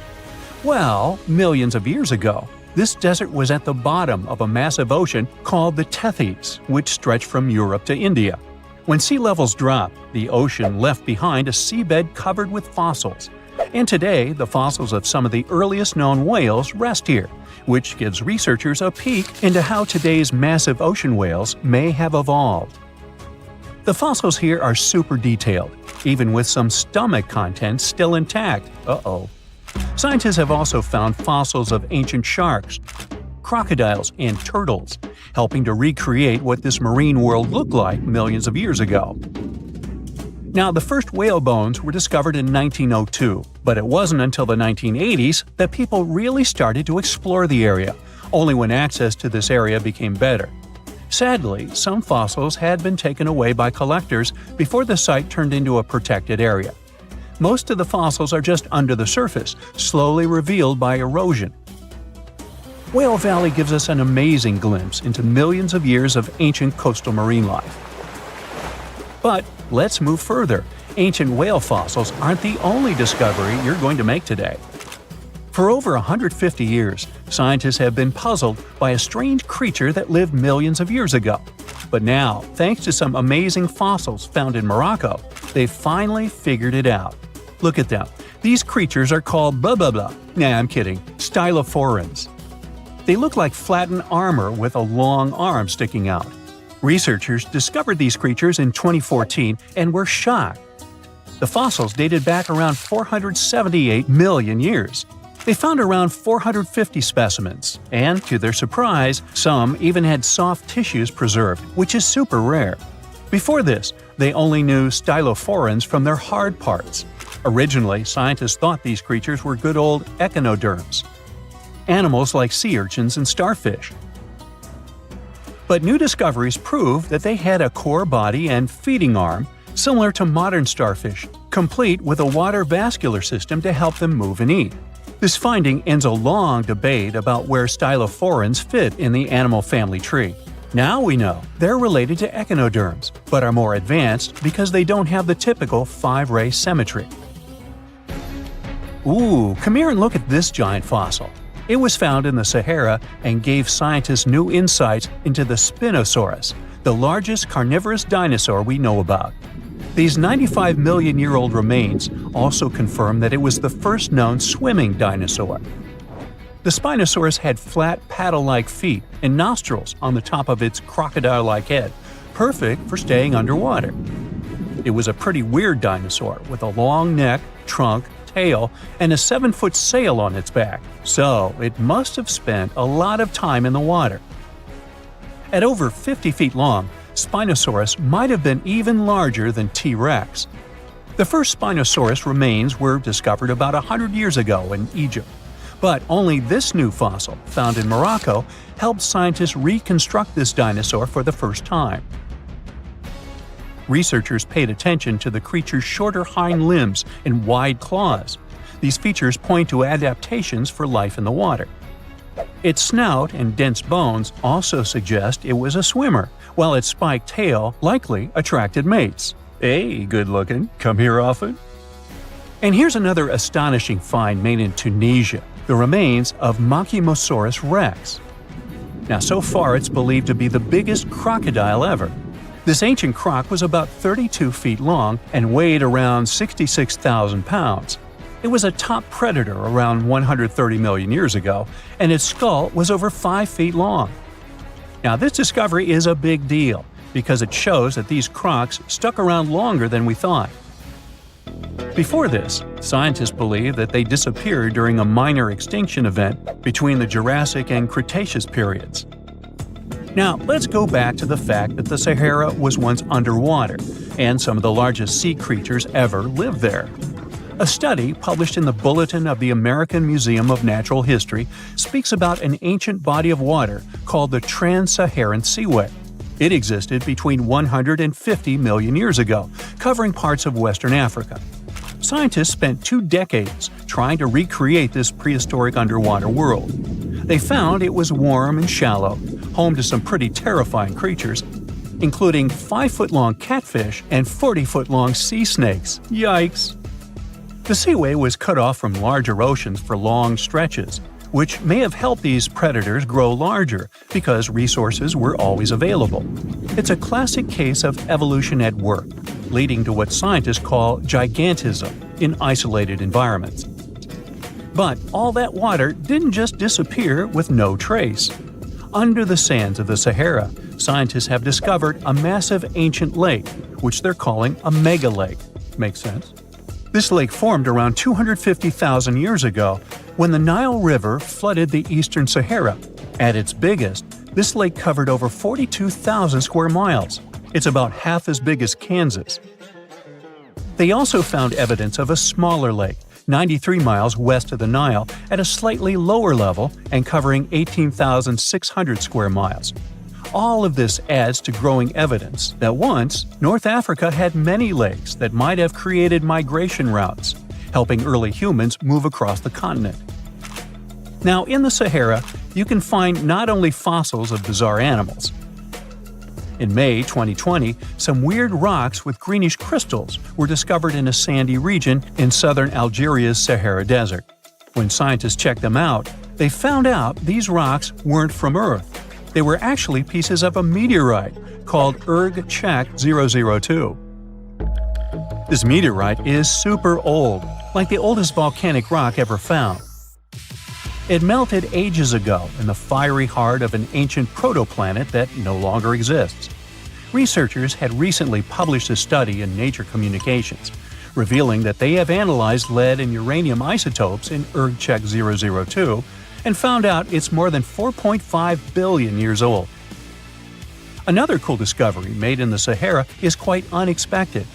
Well, millions of years ago, this desert was at the bottom of a massive ocean called the Tethys, which stretched from Europe to India. When sea levels dropped, the ocean left behind a seabed covered with fossils. And today, the fossils of some of the earliest known whales rest here, which gives researchers a peek into how today's massive ocean whales may have evolved. The fossils here are super detailed, even with some stomach contents still intact. Uh-oh. Scientists have also found fossils of ancient sharks, crocodiles, and turtles, helping to recreate what this marine world looked like millions of years ago. Now, the first whale bones were discovered in 1902, but it wasn't until the 1980s that people really started to explore the area, only when access to this area became better. Sadly, some fossils had been taken away by collectors before the site turned into a protected area. Most of the fossils are just under the surface, slowly revealed by erosion. Whale Valley gives us an amazing glimpse into millions of years of ancient coastal marine life. But let's move further. Ancient whale fossils aren't the only discovery you're going to make today. For over 150 years, scientists have been puzzled by a strange creature that lived millions of years ago. But now, thanks to some amazing fossils found in Morocco, they've finally figured it out. Look at them. These creatures are called blah blah blah. Nah, I'm kidding. Stylophorans. They look like flattened armor with a long arm sticking out. Researchers discovered these creatures in 2014 and were shocked. The fossils dated back around 478 million years. They found around 450 specimens, and to their surprise, some even had soft tissues preserved, which is super rare. Before this, they only knew stylophorans from their hard parts. Originally, scientists thought these creatures were good old echinoderms, animals like sea urchins and starfish. But new discoveries prove that they had a core body and feeding arm similar to modern starfish, complete with a water vascular system to help them move and eat. This finding ends a long debate about where stylophorans fit in the animal family tree. Now we know they're related to echinoderms, but are more advanced because they don't have the typical 5-ray symmetry. Ooh, come here and look at this giant fossil. It was found in the Sahara and gave scientists new insights into the Spinosaurus, the largest carnivorous dinosaur we know about. These 95 million-year-old remains also confirm that it was the first known swimming dinosaur. The Spinosaurus had flat paddle-like feet and nostrils on the top of its crocodile-like head, perfect for staying underwater. It was a pretty weird dinosaur with a long neck, trunk, tail and a 7-foot sail on its back, so it must have spent a lot of time in the water. At over 50 feet long, Spinosaurus might have been even larger than T. rex. The first Spinosaurus remains were discovered about 100 years ago in Egypt. But only this new fossil, found in Morocco, helped scientists reconstruct this dinosaur for the first time. Researchers paid attention to the creature's shorter hind limbs and wide claws. These features point to adaptations for life in the water. Its snout and dense bones also suggest it was a swimmer, while its spiked tail likely attracted mates. Hey, good looking, come here often? And here's another astonishing find made in Tunisia, the remains of Machimosaurus rex. Now, so far it's believed to be the biggest crocodile ever. This ancient croc was about 32 feet long and weighed around 66,000 pounds. It was a top predator around 130 million years ago, and its skull was over 5 feet long. Now, this discovery is a big deal because it shows that these crocs stuck around longer than we thought. Before this, scientists believed that they disappeared during a minor extinction event between the Jurassic and Cretaceous periods. Now, let's go back to the fact that the Sahara was once underwater, and some of the largest sea creatures ever lived there. A study published in the Bulletin of the American Museum of Natural History speaks about an ancient body of water called the Trans-Saharan Seaway. It existed between 150 million years ago, covering parts of Western Africa. Scientists spent 2 decades trying to recreate this prehistoric underwater world. They found it was warm and shallow, home to some pretty terrifying creatures, including 5-foot-long catfish and 40-foot-long sea snakes. Yikes! The seaway was cut off from larger oceans for long stretches, which may have helped these predators grow larger because resources were always available. It's a classic case of evolution at work, leading to what scientists call gigantism in isolated environments. But all that water didn't just disappear with no trace. Under the sands of the Sahara, scientists have discovered a massive ancient lake, which they're calling a megalake. Makes sense? This lake formed around 250,000 years ago when the Nile River flooded the eastern Sahara. At its biggest, this lake covered over 42,000 square miles. It's about half as big as Kansas. They also found evidence of a smaller lake, 93 miles west of the Nile, at a slightly lower level and covering 18,600 square miles. All of this adds to growing evidence that once, North Africa had many lakes that might have created migration routes, helping early humans move across the continent. Now, in the Sahara, you can find not only fossils of bizarre animals. In May 2020, some weird rocks with greenish crystals were discovered in a sandy region in southern Algeria's Sahara Desert. When scientists checked them out, they found out these rocks weren't from Earth. They were actually pieces of a meteorite called Erg-Chek 002. This meteorite is super old, like the oldest volcanic rock ever found. It melted ages ago in the fiery heart of an ancient protoplanet that no longer exists. Researchers had recently published a study in Nature Communications, revealing that they have analyzed lead and uranium isotopes in Erg-Chek 002 and found out it's more than 4.5 billion years old. Another cool discovery made in the Sahara is quite unexpected.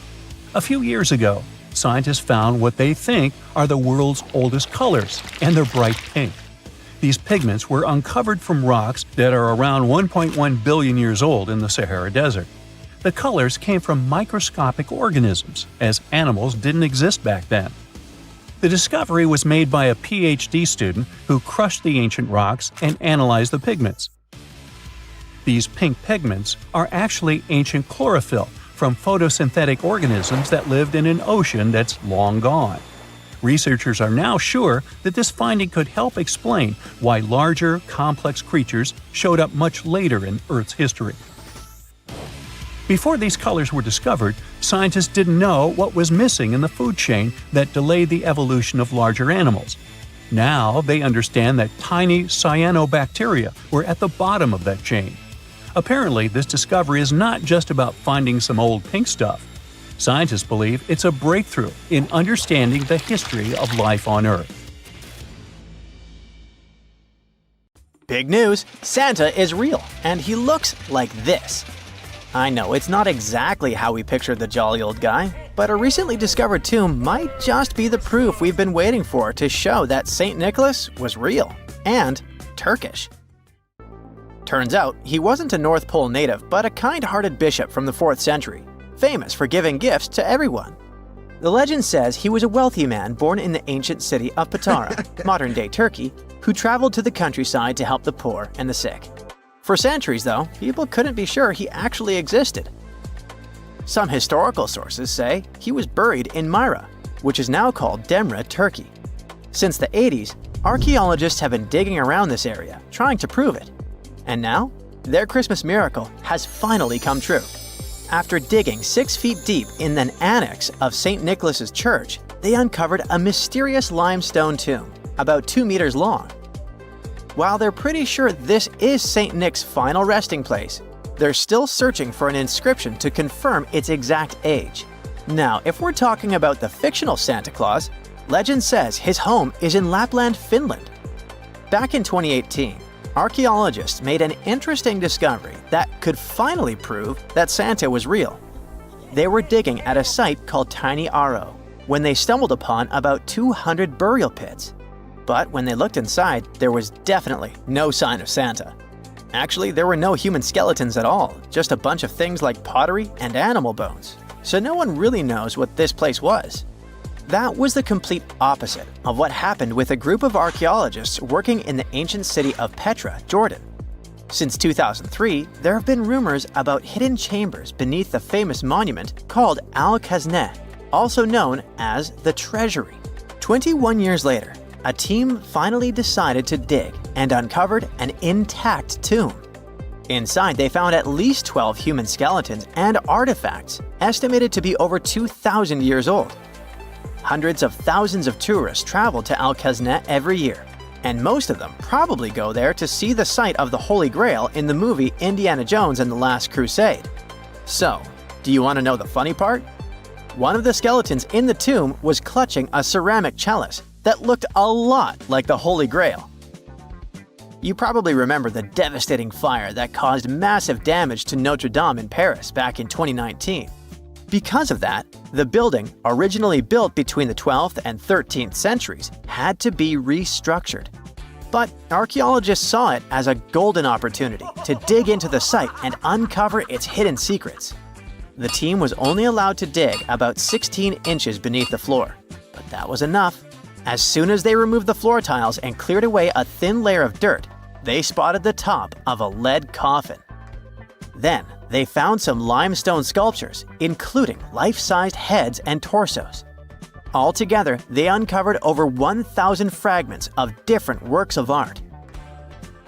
A few years ago, scientists found what they think are the world's oldest colors, and they're bright pink. These pigments were uncovered from rocks that are around 1.1 billion years old in the Sahara Desert. The colors came from microscopic organisms, as animals didn't exist back then. The discovery was made by a PhD student who crushed the ancient rocks and analyzed the pigments. These pink pigments are actually ancient chlorophyll from photosynthetic organisms that lived in an ocean that's long gone. Researchers are now sure that this finding could help explain why larger, complex creatures showed up much later in Earth's history. Before these colors were discovered, scientists didn't know what was missing in the food chain that delayed the evolution of larger animals. Now they understand that tiny cyanobacteria were at the bottom of that chain. Apparently, this discovery is not just about finding some old pink stuff. Scientists believe it's a breakthrough in understanding the history of life on Earth. Big news! Santa is real, and he looks like this. I know it's not exactly how we pictured the jolly old guy, but a recently discovered tomb might just be the proof we've been waiting for to show that St. Nicholas was real and Turkish. Turns out, he wasn't a North Pole native, but a kind-hearted bishop from the 4th century, famous for giving gifts to everyone. The legend says he was a wealthy man born in the ancient city of Patara, modern-day Turkey, who traveled to the countryside to help the poor and the sick. For centuries, though, people couldn't be sure he actually existed. Some historical sources say he was buried in Myra, which is now called Demre, Turkey. Since the 80s, archaeologists have been digging around this area, trying to prove it. And now, their Christmas miracle has finally come true. After digging 6 feet deep in an annex of St. Nicholas's church, they uncovered a mysterious limestone tomb, about 2 meters long. While they're pretty sure this is St. Nick's final resting place, they're still searching for an inscription to confirm its exact age. Now, if we're talking about the fictional Santa Claus, legend says his home is in Lapland, Finland. Back in 2018, archaeologists made an interesting discovery that could finally prove that Santa was real. They were digging at a site called Tiny Aro when they stumbled upon about 200 burial pits. But when they looked inside, there was definitely no sign of Santa. Actually, there were no human skeletons at all, just a bunch of things like pottery and animal bones. So no one really knows what this place was. That was the complete opposite of what happened with a group of archaeologists working in the ancient city of Petra, Jordan. Since 2003, there have been rumors about hidden chambers beneath the famous monument called Al-Khazneh, also known as the Treasury. 21 years later, a team finally decided to dig and uncovered an intact tomb. Inside, they found at least 12 human skeletons and artifacts, estimated to be over 2,000 years old. Hundreds of thousands of tourists travel to Al-Khazneh every year, and most of them probably go there to see the site of the Holy Grail in the movie Indiana Jones and the Last Crusade. So, do you want to know the funny part? One of the skeletons in the tomb was clutching a ceramic chalice that looked a lot like the Holy Grail. You probably remember the devastating fire that caused massive damage to Notre Dame in Paris back in 2019. Because of that, the building, originally built between the 12th and 13th centuries, had to be restructured. But archaeologists saw it as a golden opportunity to dig into the site and uncover its hidden secrets. The team was only allowed to dig about 16 inches beneath the floor, but that was enough. As soon as they removed the floor tiles and cleared away a thin layer of dirt, they spotted the top of a lead coffin. Then, they found some limestone sculptures, including life-sized heads and torsos. Altogether, they uncovered over 1,000 fragments of different works of art.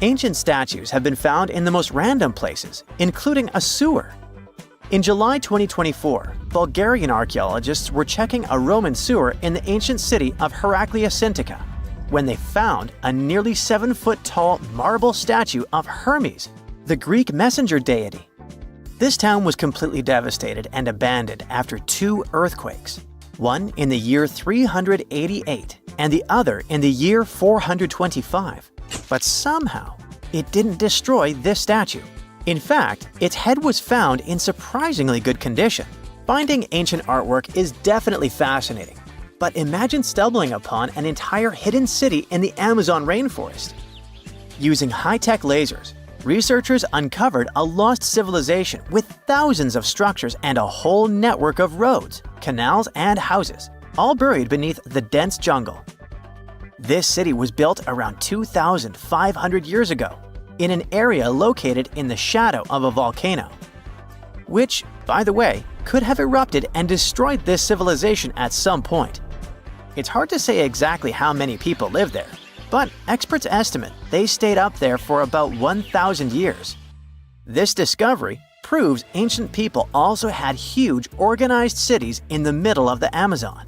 Ancient statues have been found in the most random places, including a sewer. In July 2024, Bulgarian archaeologists were checking a Roman sewer in the ancient city of Heraclea Sintica when they found a nearly 7-foot-tall marble statue of Hermes, the Greek messenger deity. This town was completely devastated and abandoned after 2 earthquakes, one in the year 388 and the other in the year 425. But somehow, it didn't destroy this statue. In fact, its head was found in surprisingly good condition. Finding ancient artwork is definitely fascinating, but imagine stumbling upon an entire hidden city in the Amazon rainforest. Using high-tech lasers, researchers uncovered a lost civilization with thousands of structures and a whole network of roads, canals, and houses, all buried beneath the dense jungle. This city was built around 2,500 years ago, in an area located in the shadow of a volcano, which, by the way, could have erupted and destroyed this civilization at some point. It's hard to say exactly how many people lived there, but experts estimate they stayed up there for about 1,000 years. This discovery proves ancient people also had huge organized cities in the middle of the Amazon.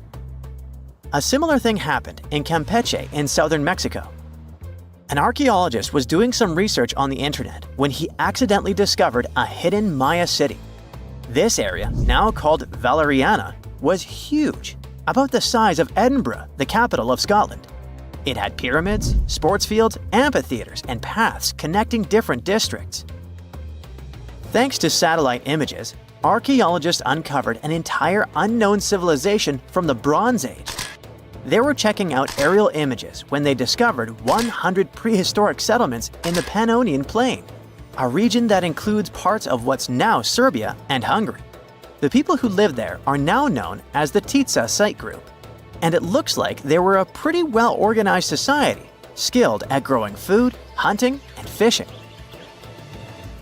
A similar thing happened in Campeche in southern Mexico. An archaeologist was doing some research on the internet when he accidentally discovered a hidden Maya city. This area, now called Valeriana, was huge, about the size of Edinburgh, the capital of Scotland. It had pyramids, sports fields, amphitheaters, and paths connecting different districts. Thanks to satellite images, archaeologists uncovered an entire unknown civilization from the Bronze Age. They were checking out aerial images when they discovered 100 prehistoric settlements in the Pannonian Plain, a region that includes parts of what's now Serbia and Hungary. The people who lived there are now known as the Titsa Site Group, and it looks like they were a pretty well-organized society, skilled at growing food, hunting, and fishing.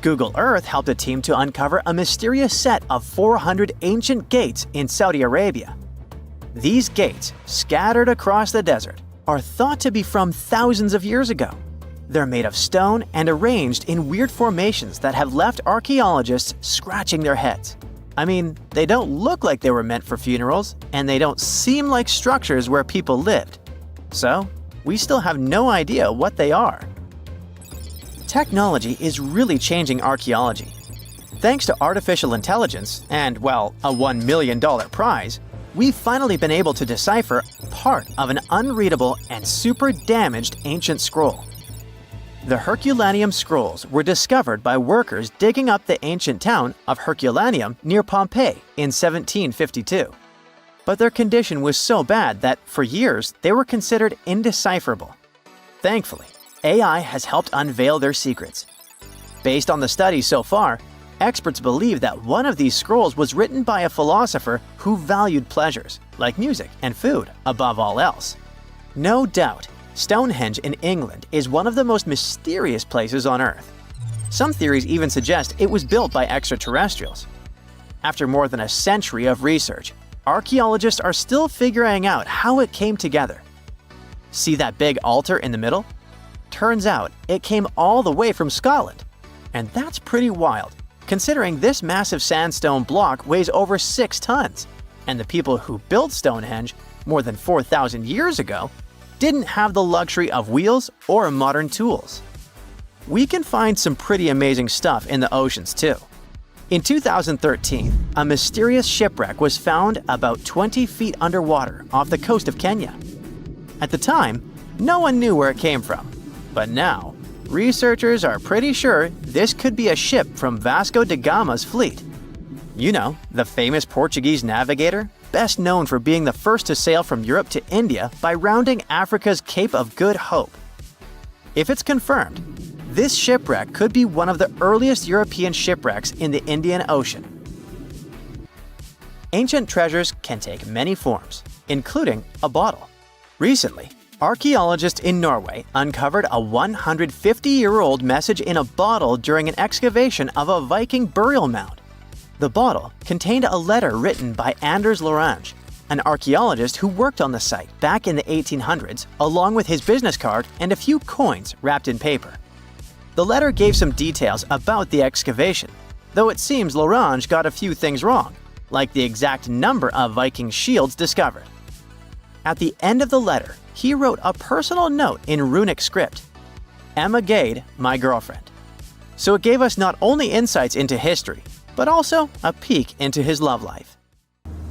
Google Earth helped a team to uncover a mysterious set of 400 ancient gates in Saudi Arabia. These gates, scattered across the desert, are thought to be from thousands of years ago. They're made of stone and arranged in weird formations that have left archaeologists scratching their heads. I mean, they don't look like they were meant for funerals, and they don't seem like structures where people lived. So, we still have no idea what they are. Technology is really changing archaeology. Thanks to artificial intelligence and, well, a $1 million prize, we've finally been able to decipher part of an unreadable and super damaged ancient scroll. The Herculaneum scrolls were discovered by workers digging up the ancient town of Herculaneum near Pompeii in 1752. But their condition was so bad that, for years, they were considered indecipherable. Thankfully, AI has helped unveil their secrets. Based on the studies so far, experts believe that one of these scrolls was written by a philosopher who valued pleasures, like music and food, above all else. No doubt, Stonehenge in England is one of the most mysterious places on Earth. Some theories even suggest it was built by extraterrestrials. After more than a century of research, archaeologists are still figuring out how it came together. See that big altar in the middle? Turns out it came all the way from Scotland. And that's pretty wild, considering this massive sandstone block weighs over 6 tons, and the people who built Stonehenge more than 4,000 years ago didn't have the luxury of wheels or modern tools. We can find some pretty amazing stuff in the oceans too. In 2013, a mysterious shipwreck was found about 20 feet underwater off the coast of Kenya. At the time, no one knew where it came from, but now, researchers are pretty sure this could be a ship from Vasco da Gama's fleet. You know, the famous Portuguese navigator, best known for being the first to sail from Europe to India by rounding Africa's Cape of Good Hope. If it's confirmed, this shipwreck could be one of the earliest European shipwrecks in the Indian Ocean. Ancient treasures can take many forms, including a bottle. Recently, archaeologists in Norway uncovered a 150-year-old message in a bottle during an excavation of a Viking burial mound. The bottle contained a letter written by Anders Lorange, an archaeologist who worked on the site back in the 1800s, along with his business card and a few coins wrapped in paper. The letter gave some details about the excavation, though it seems Lorange got a few things wrong, like the exact number of Viking shields discovered. At the end of the letter, he wrote a personal note in runic script, "Emma Gade, my girlfriend." So it gave us not only insights into history, but also a peek into his love life.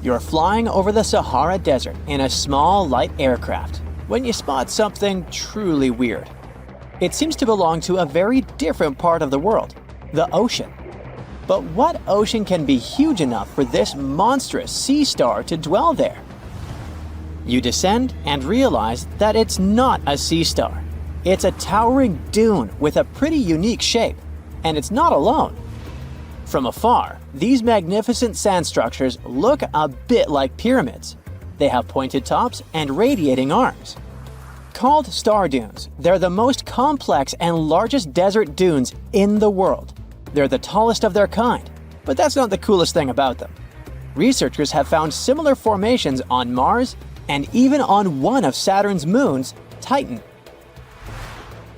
You're flying over the Sahara Desert in a small, light aircraft when you spot something truly weird. It seems to belong to a very different part of the world, the ocean. But what ocean can be huge enough for this monstrous sea star to dwell there? You descend and realize that it's not a sea star. It's a towering dune with a pretty unique shape, and it's not alone. From afar, these magnificent sand structures look a bit like pyramids. They have pointed tops and radiating arms. Called star dunes, they're the most complex and largest desert dunes in the world. They're the tallest of their kind, but that's not the coolest thing about them. Researchers have found similar formations on Mars and even on one of Saturn's moons, Titan.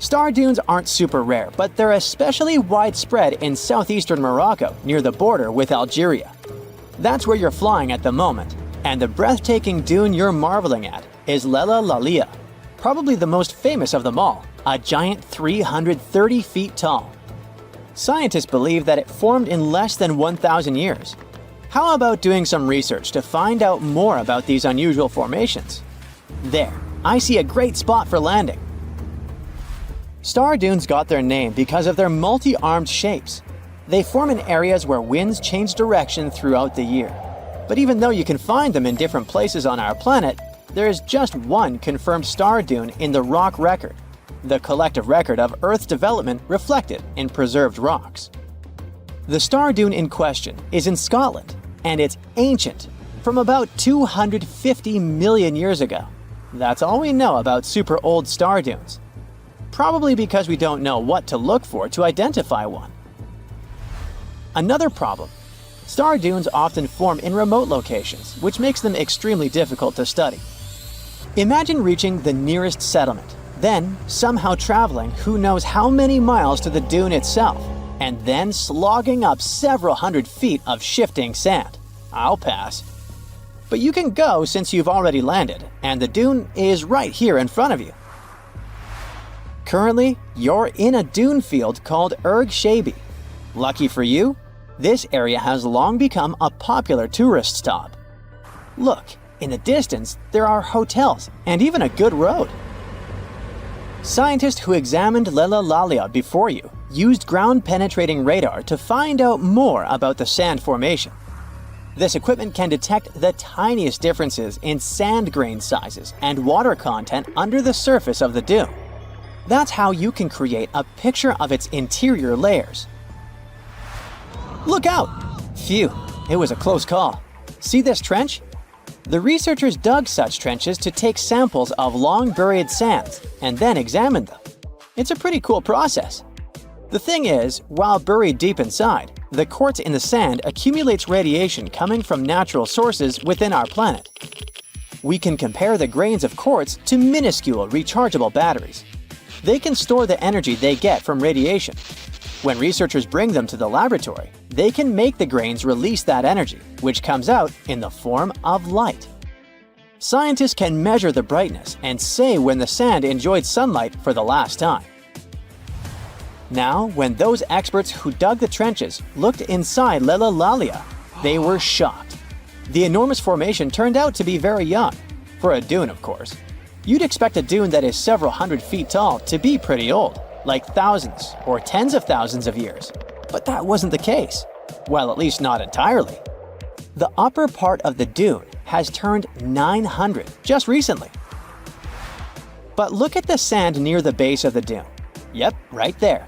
Star dunes aren't super rare, but they're especially widespread in southeastern Morocco near the border with Algeria. That's where you're flying at the moment, and the breathtaking dune you're marveling at is Lela Lalia, probably the most famous of them all, a giant 330 feet tall. Scientists believe that it formed in less than 1,000 years, How about doing some research to find out more about these unusual formations? There, I see a great spot for landing. Star dunes got their name because of their multi-armed shapes. They form in areas where winds change direction throughout the year. But even though you can find them in different places on our planet, there is just one confirmed star dune in the rock record, the collective record of Earth's development reflected in preserved rocks. The star dune in question is in Scotland, and it's ancient, from about 250 million years ago. That's all we know about super old star dunes. Probably because we don't know what to look for to identify one. Another problem: star dunes often form in remote locations, which makes them extremely difficult to study. Imagine reaching the nearest settlement, then somehow traveling who knows how many miles to the dune itself, and then slogging up several hundred feet of shifting sand. I'll pass. But you can go since you've already landed, and the dune is right here in front of you. Currently, you're in a dune field called Erg Shabi. Lucky for you, this area has long become a popular tourist stop. Look, in the distance, there are hotels and even a good road. Scientists who examined Lelalalia before you used ground-penetrating radar to find out more about the sand formation. This equipment can detect the tiniest differences in sand grain sizes and water content under the surface of the dune. That's how you can create a picture of its interior layers. Look out! Phew, it was a close call. See this trench? The researchers dug such trenches to take samples of long-buried sands and then examined them. It's a pretty cool process. The thing is, while buried deep inside, the quartz in the sand accumulates radiation coming from natural sources within our planet. We can compare the grains of quartz to minuscule rechargeable batteries. They can store the energy they get from radiation. When researchers bring them to the laboratory, they can make the grains release that energy, which comes out in the form of light. Scientists can measure the brightness and say when the sand enjoyed sunlight for the last time. Now, when those experts who dug the trenches looked inside Lelalalia, they were shocked. The enormous formation turned out to be very young, for a dune, of course. You'd expect a dune that is several hundred feet tall to be pretty old, like thousands or tens of thousands of years. But that wasn't the case. Well, at least not entirely. The upper part of the dune has turned 900 just recently. But look at the sand near the base of the dune. Yep, right there.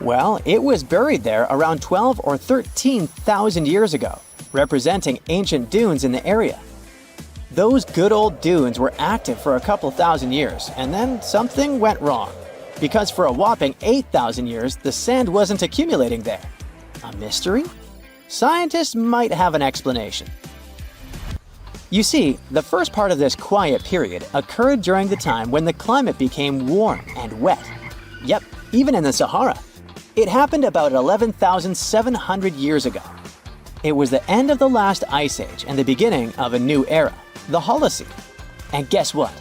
Well, it was buried there around 12 or 13,000 years ago, representing ancient dunes in the area. Those good old dunes were active for a couple thousand years, and then something went wrong. Because for a whopping 8,000 years, the sand wasn't accumulating there. A mystery? Scientists might have an explanation. You see, the first part of this quiet period occurred during the time when the climate became warm and wet. Yep, even in the Sahara. It happened about 11,700 years ago. It was the end of the last ice age and the beginning of a new era, the Holocene. And guess what?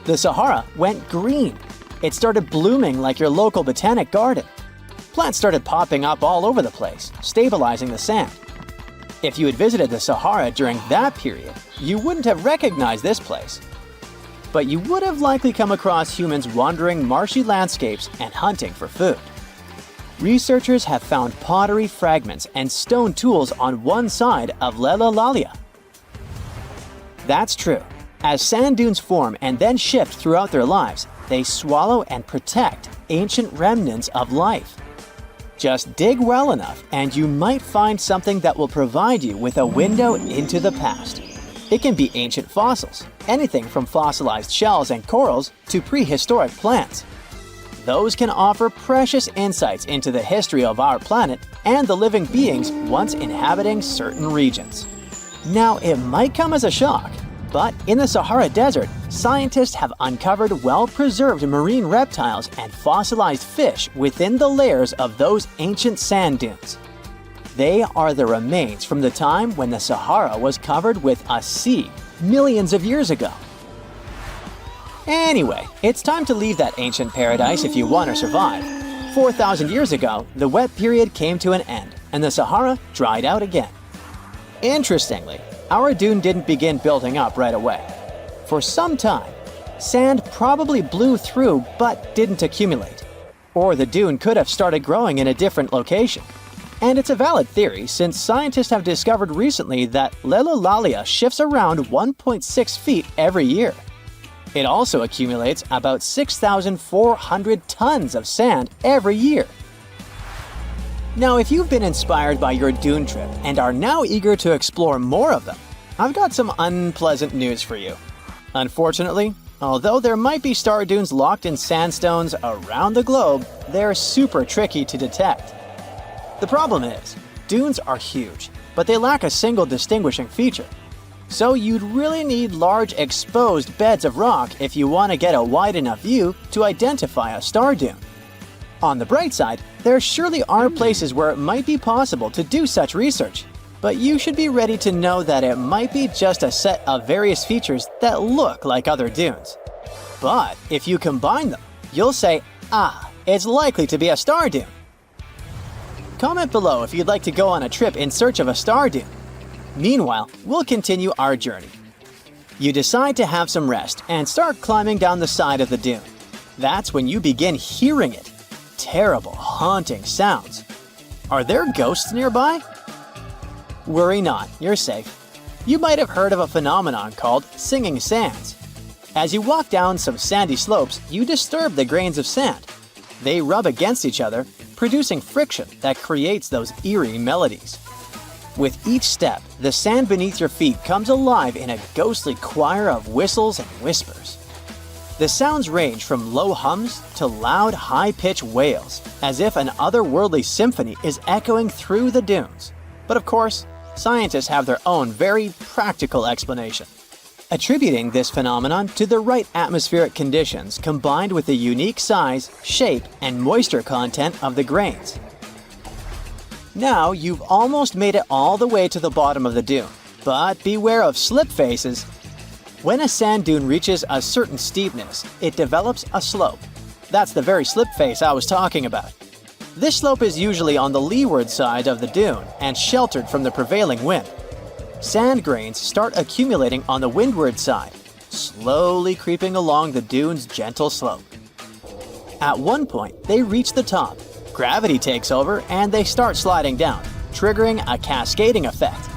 The Sahara went green. It started blooming like your local botanic garden. Plants started popping up all over the place, stabilizing the sand. If you had visited the Sahara during that period, you wouldn't have recognized this place. But you would have likely come across humans wandering marshy landscapes and hunting for food. Researchers have found pottery fragments and stone tools on one side of Lelalalia. That's true. As sand dunes form and then shift throughout their lives, they swallow and protect ancient remnants of life. Just dig well enough and you might find something that will provide you with a window into the past. It can be ancient fossils, anything from fossilized shells and corals to prehistoric plants. Those can offer precious insights into the history of our planet and the living beings once inhabiting certain regions. Now, it might come as a shock, but in the Sahara Desert, scientists have uncovered well-preserved marine reptiles and fossilized fish within the layers of those ancient sand dunes. They are the remains from the time when the Sahara was covered with a sea millions of years ago. Anyway, it's time to leave that ancient paradise if you want to survive. 4,000 years ago, the wet period came to an end, and the Sahara dried out again. Interestingly, our dune didn't begin building up right away. For some time, sand probably blew through but didn't accumulate. Or the dune could have started growing in a different location. And it's a valid theory since scientists have discovered recently that Leilulalia shifts around 1.6 feet every year. It also accumulates about 6,400 tons of sand every year. Now, if you've been inspired by your dune trip and are now eager to explore more of them, I've got some unpleasant news for you. Unfortunately, although there might be star dunes locked in sandstones around the globe, they're super tricky to detect. The problem is, dunes are huge, but they lack a single distinguishing feature. So you'd really need large exposed beds of rock if you want to get a wide enough view to identify a star dune. On the bright side, there surely are places where it might be possible to do such research, but you should be ready to know that it might be just a set of various features that look like other dunes. But if you combine them, you'll say, it's likely to be a star dune. Comment below if you'd like to go on a trip in search of a star dune. Meanwhile, we'll continue our journey. You decide to have some rest and start climbing down the side of the dune. That's when you begin hearing it. Terrible, haunting sounds. Are there ghosts nearby? Worry not, you're safe. You might have heard of a phenomenon called singing sands. As you walk down some sandy slopes, you disturb the grains of sand. They rub against each other, producing friction that creates those eerie melodies. With each step, the sand beneath your feet comes alive in a ghostly choir of whistles and whispers. The sounds range from low hums to loud, high-pitched wails, as if an otherworldly symphony is echoing through the dunes. But of course, scientists have their own very practical explanation, attributing this phenomenon to the right atmospheric conditions combined with the unique size, shape, and moisture content of the grains. Now you've almost made it all the way to the bottom of the dune, but beware of slip faces. When a sand dune reaches a certain steepness, it develops a slope. That's the very slip face I was talking about. This slope is usually on the leeward side of the dune and sheltered from the prevailing wind. Sand grains start accumulating on the windward side, slowly creeping along the dune's gentle slope. At one point, they reach the top. Gravity takes over and they start sliding down, triggering a cascading effect.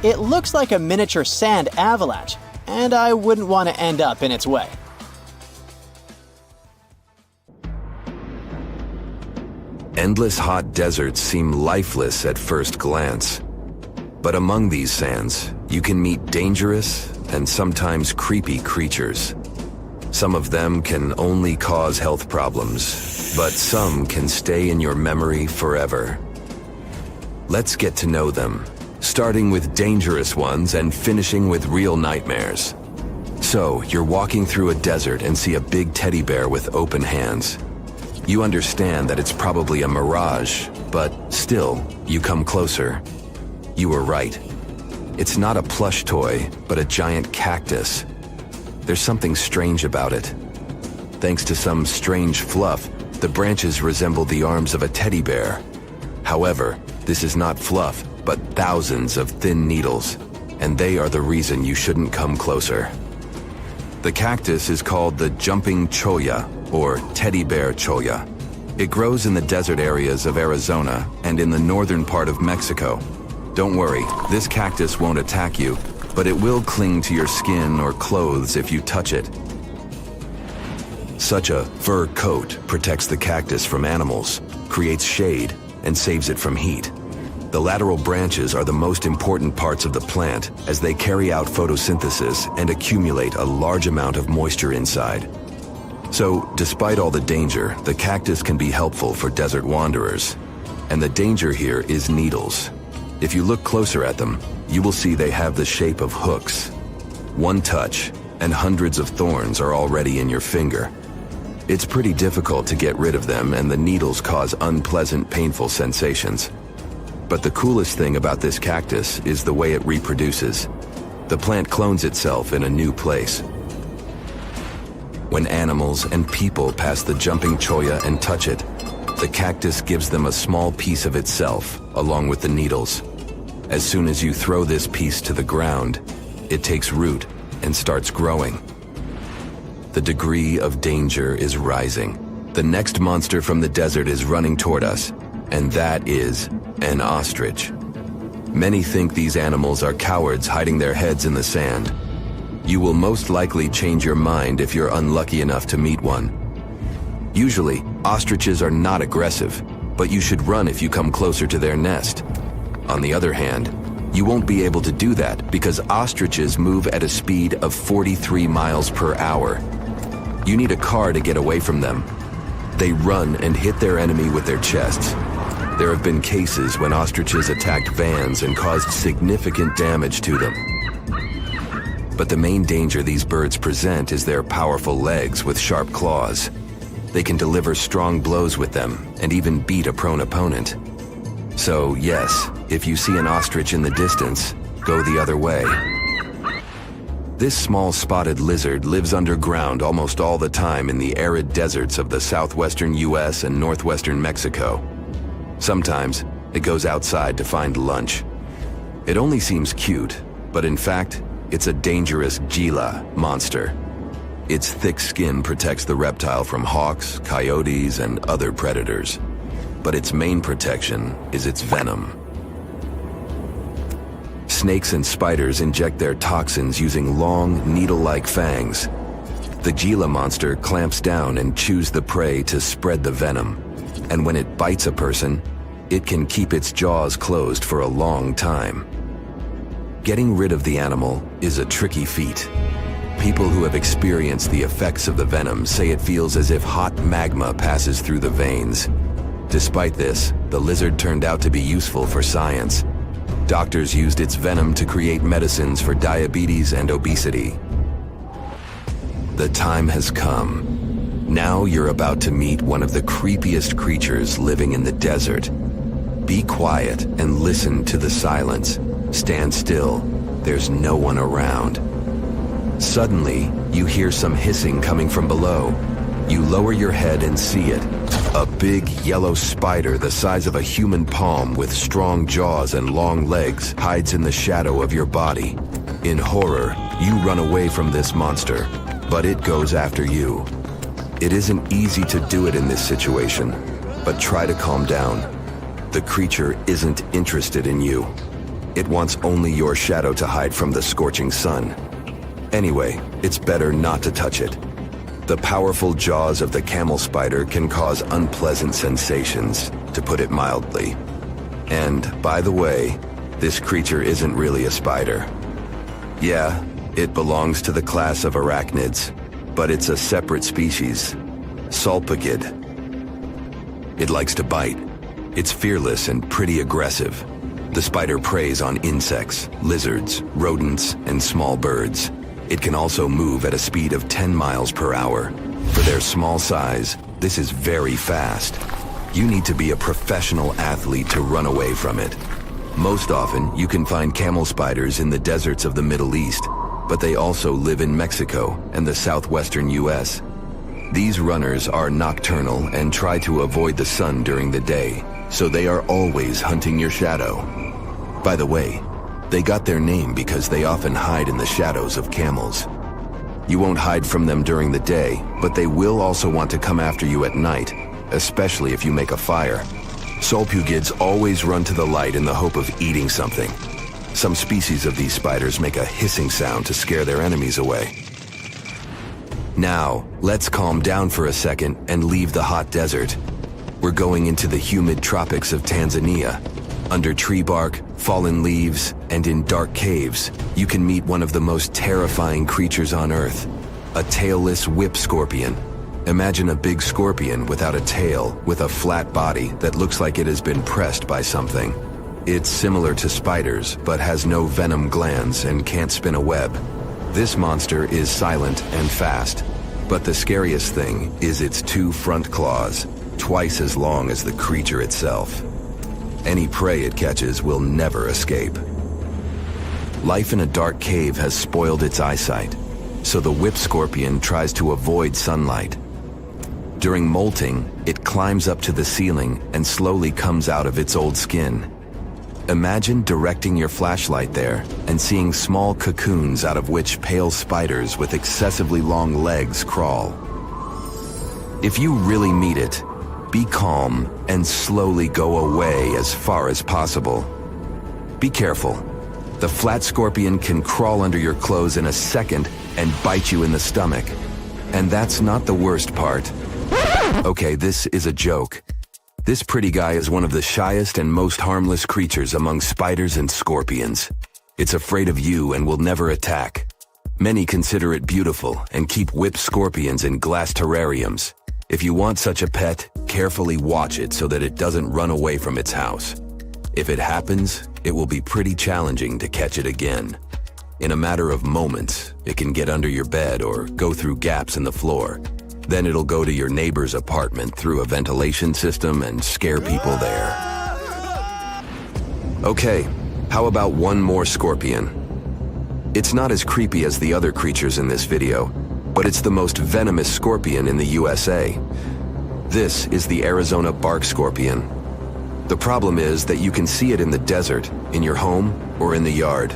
It looks like a miniature sand avalanche, and I wouldn't want to end up in its way. Endless hot deserts seem lifeless at first glance. But among these sands, you can meet dangerous and sometimes creepy creatures. Some of them can only cause health problems, but some can stay in your memory forever. Let's get to know them, starting with dangerous ones and finishing with real nightmares. So, you're walking through a desert and see a big teddy bear with open hands. You understand that it's probably a mirage, but still, you come closer. You were right. It's not a plush toy, but a giant cactus. There's something strange about it. Thanks to some strange fluff, the branches resemble the arms of a teddy bear. However, this is not fluff, but thousands of thin needles, and they are the reason you shouldn't come closer. The cactus is called the jumping cholla, or teddy bear cholla. It grows in the desert areas of Arizona and in the northern part of Mexico. Don't worry, this cactus won't attack you, but it will cling to your skin or clothes if you touch it. Such a fur coat protects the cactus from animals, creates shade, and saves it from heat. The lateral branches are the most important parts of the plant as they carry out photosynthesis and accumulate a large amount of moisture inside. So, despite all the danger, the cactus can be helpful for desert wanderers. And the danger here is needles. If you look closer at them, you will see they have the shape of hooks. One touch, and hundreds of thorns are already in your finger. It's pretty difficult to get rid of them, and the needles cause unpleasant, painful sensations. But the coolest thing about this cactus is the way it reproduces. The plant clones itself in a new place. When animals and people pass the jumping cholla and touch it, the cactus gives them a small piece of itself, along with the needles. As soon as you throw this piece to the ground, it takes root and starts growing. The degree of danger is rising. The next monster from the desert is running toward us, and that is an ostrich. Many think these animals are cowards hiding their heads in the sand. You will most likely change your mind if you're unlucky enough to meet one. Usually, ostriches are not aggressive, but you should run if you come closer to their nest. On the other hand, you won't be able to do that because ostriches move at a speed of 43 miles per hour. You need a car to get away from them. They run and hit their enemy with their chests. There have been cases when ostriches attacked vans and caused significant damage to them. But the main danger these birds present is their powerful legs with sharp claws. They can deliver strong blows with them and even beat a prone opponent. So yes, if you see an ostrich in the distance, go the other way. This small spotted lizard lives underground almost all the time in the arid deserts of the southwestern US and northwestern Mexico. Sometimes it goes outside to find lunch. It only seems cute, but in fact, it's a dangerous Gila monster. Its thick skin protects the reptile from hawks, coyotes, and other predators. But its main protection is its venom. Snakes and spiders inject their toxins using long, needle-like fangs. The Gila monster clamps down and chews the prey to spread the venom. And when it bites a person, it can keep its jaws closed for a long time. Getting rid of the animal is a tricky feat. People who have experienced the effects of the venom say it feels as if hot magma passes through the veins. Despite this, the lizard turned out to be useful for science. Doctors used its venom to create medicines for diabetes and obesity. The time has come. Now you're about to meet one of the creepiest creatures living in the desert. Be quiet and listen to the silence. Stand still. There's no one around. Suddenly, you hear some hissing coming from below. You lower your head and see it. A big yellow spider the size of a human palm with strong jaws and long legs hides in the shadow of your body. In horror, you run away from this monster, but it goes after you. It isn't easy to do it in this situation, but try to calm down. The creature isn't interested in you. It wants only your shadow to hide from the scorching sun. Anyway, it's better not to touch it. The powerful jaws of the camel spider can cause unpleasant sensations, to put it mildly. And, by the way, this creature isn't really a spider. Yeah, it belongs to the class of arachnids, but it's a separate species, Sulpicid. It likes to bite. It's fearless and pretty aggressive. The spider preys on insects, lizards, rodents, and small birds. It can also move at a speed of 10 miles per hour. For their small size, this is very fast. You need to be a professional athlete to run away from it. Most often, you can find camel spiders in the deserts of the Middle East, but they also live in Mexico and the southwestern US. These runners are nocturnal and try to avoid the sun during the day, so they are always hunting your shadow. By the way, they got their name because they often hide in the shadows of camels. You won't hide from them during the day, but they will also want to come after you at night, especially if you make a fire. Sulpugids always run to the light in the hope of eating something. Some species of these spiders make a hissing sound to scare their enemies away. Now, let's calm down for a second and leave the hot desert. We're going into the humid tropics of Tanzania. Under tree bark, fallen leaves, and in dark caves, you can meet one of the most terrifying creatures on Earth, a tailless whip scorpion. Imagine a big scorpion without a tail, with a flat body that looks like it has been pressed by something. It's similar to spiders, but has no venom glands and can't spin a web. This monster is silent and fast, but the scariest thing is its 2 front claws, twice as long as the creature itself. Any prey it catches will never escape. Life in a dark cave has spoiled its eyesight, so the whip scorpion tries to avoid sunlight. During molting, it climbs up to the ceiling and slowly comes out of its old skin. Imagine directing your flashlight there and seeing small cocoons out of which pale spiders with excessively long legs crawl. If you really meet it, be calm and slowly go away as far as possible. Be careful. The flat scorpion can crawl under your clothes in a second and bite you in the stomach. And that's not the worst part. Okay, this is a joke. This pretty guy is one of the shyest and most harmless creatures among spiders and scorpions. It's afraid of you and will never attack. Many consider it beautiful and keep whip scorpions in glass terrariums. If you want such a pet, carefully watch it so that it doesn't run away from its house. If it happens, it will be pretty challenging to catch it again. In a matter of moments, it can get under your bed or go through gaps in the floor. Then it'll go to your neighbor's apartment through a ventilation system and scare people there. Okay, how about one more scorpion? It's not as creepy as the other creatures in this video, but it's the most venomous scorpion in the USA. This is the Arizona bark scorpion. The problem is that you can see it in the desert, in your home, or in the yard.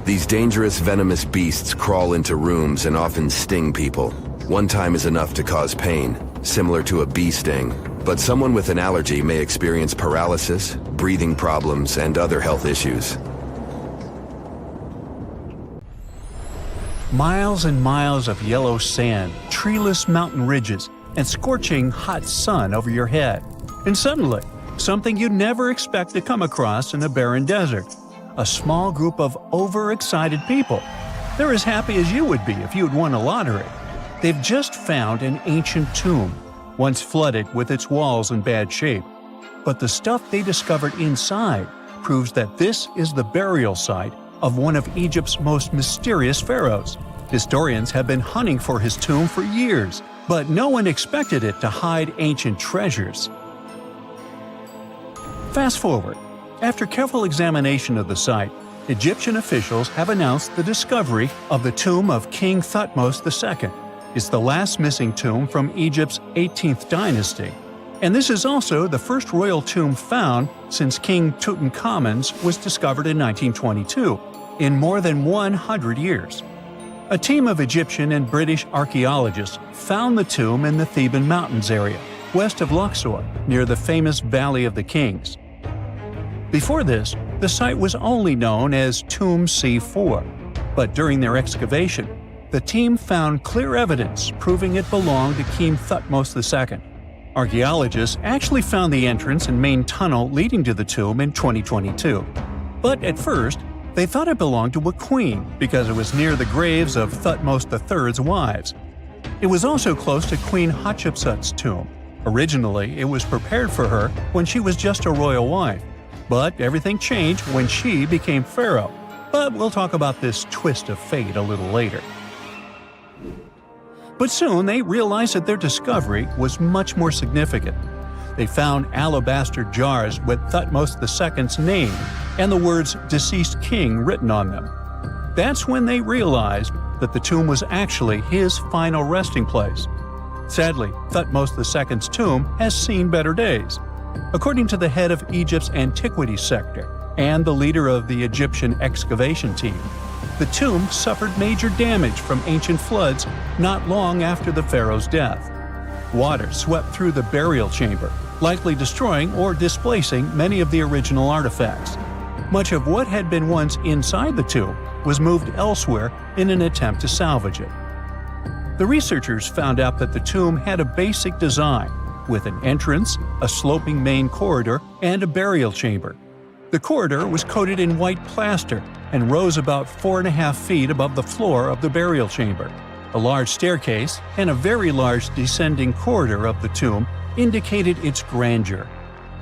These dangerous venomous beasts crawl into rooms and often sting people. One time is enough to cause pain, similar to a bee sting, but someone with an allergy may experience paralysis, breathing problems, and other health issues. Miles and miles of yellow sand, treeless mountain ridges, and scorching hot sun over your head. And suddenly, something you'd never expect to come across in a barren desert. A small group of overexcited people. They're as happy as you would be if you'd won a lottery. They've just found an ancient tomb, once flooded with its walls in bad shape. But the stuff they discovered inside proves that this is the burial site of one of Egypt's most mysterious pharaohs. Historians have been hunting for his tomb for years, but no one expected it to hide ancient treasures. Fast forward. After careful examination of the site, Egyptian officials have announced the discovery of the tomb of King Thutmose II. It's the last missing tomb from Egypt's 18th dynasty. And this is also the first royal tomb found since King Tutankhamun's was discovered in 1922, in more than 100 years. A team of Egyptian and British archaeologists found the tomb in the Theban Mountains area, west of Luxor, near the famous Valley of the Kings. Before this, the site was only known as Tomb C4, but during their excavation, the team found clear evidence proving it belonged to King Thutmose II. Archaeologists actually found the entrance and main tunnel leading to the tomb in 2022. But at first, they thought it belonged to a queen because it was near the graves of Thutmose III's wives. It was also close to Queen Hatshepsut's tomb. Originally, it was prepared for her when she was just a royal wife. But everything changed when she became pharaoh. But we'll talk about this twist of fate a little later. But soon they realized that their discovery was much more significant. They found alabaster jars with Thutmose II's name and the words "deceased king" written on them. That's when they realized that the tomb was actually his final resting place. Sadly, Thutmose II's tomb has seen better days. According to the head of Egypt's antiquities sector and the leader of the Egyptian excavation team, the tomb suffered major damage from ancient floods not long after the pharaoh's death. Water swept through the burial chamber, likely destroying or displacing many of the original artifacts. Much of what had been once inside the tomb was moved elsewhere in an attempt to salvage it. The researchers found out that the tomb had a basic design, with an entrance, a sloping main corridor, and a burial chamber. The corridor was coated in white plaster and rose about 4.5 feet above the floor of the burial chamber. A large staircase and a very large descending corridor of the tomb indicated its grandeur.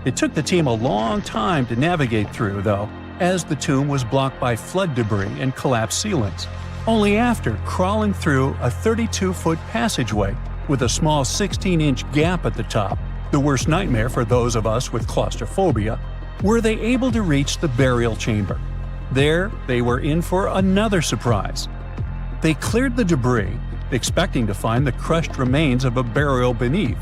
It took the team a long time to navigate through, though, as the tomb was blocked by flood debris and collapsed ceilings. Only after crawling through a 32-foot passageway with a small 16-inch gap at the top, the worst nightmare for those of us with claustrophobia, were they able to reach the burial chamber. There, they were in for another surprise. They cleared the debris, expecting to find the crushed remains of a burial beneath.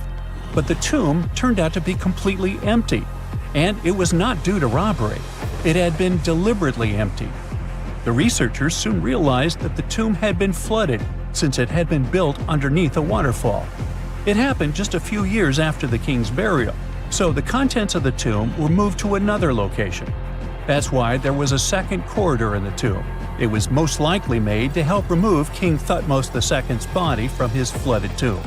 But the tomb turned out to be completely empty, and it was not due to robbery. It had been deliberately emptied. The researchers soon realized that the tomb had been flooded since it had been built underneath a waterfall. It happened just a few years after the king's burial, so the contents of the tomb were moved to another location. That's why there was a second corridor in the tomb. It was most likely made to help remove King Thutmose II's body from his flooded tomb.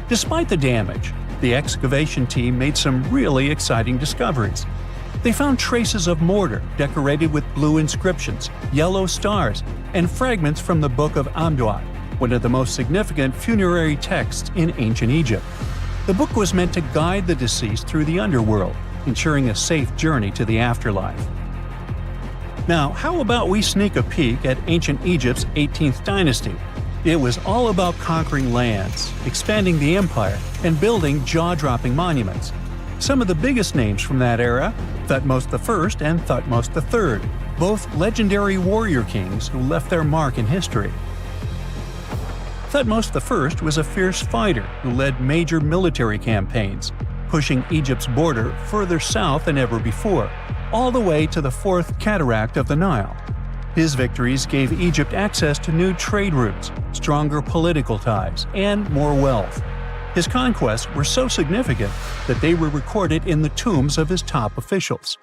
Despite the damage, the excavation team made some really exciting discoveries. They found traces of mortar decorated with blue inscriptions, yellow stars, and fragments from the Book of Amduat, one of the most significant funerary texts in ancient Egypt. The book was meant to guide the deceased through the underworld, ensuring a safe journey to the afterlife. Now, how about we sneak a peek at ancient Egypt's 18th dynasty? It was all about conquering lands, expanding the empire, and building jaw-dropping monuments. Some of the biggest names from that era, Thutmose I and Thutmose III, both legendary warrior kings who left their mark in history. Thutmose I was a fierce fighter who led major military campaigns, pushing Egypt's border further south than ever before, all the way to the fourth cataract of the Nile. His victories gave Egypt access to new trade routes, stronger political ties, and more wealth. His conquests were so significant that they were recorded in the tombs of his top officials.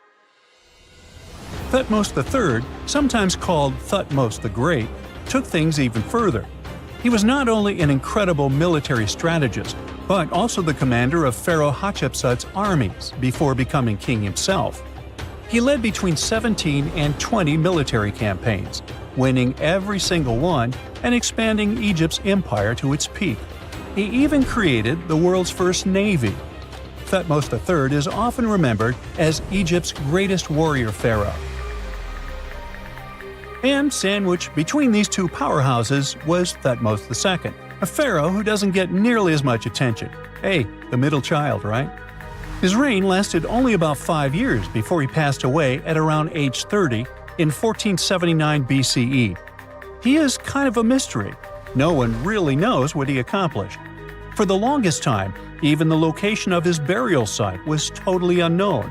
Thutmose III, sometimes called Thutmose the Great, took things even further. He was not only an incredible military strategist, but also the commander of Pharaoh Hatshepsut's armies before becoming king himself. He led between 17 and 20 military campaigns, winning every single one and expanding Egypt's empire to its peak. He even created the world's first navy. Thutmose III is often remembered as Egypt's greatest warrior pharaoh. And sandwiched between these two powerhouses was Thutmose II, a pharaoh who doesn't get nearly as much attention. Hey, the middle child, right? His reign lasted only about 5 years before he passed away at around age 30 in 1479 BCE. He is kind of a mystery. No one really knows what he accomplished. For the longest time, even the location of his burial site was totally unknown.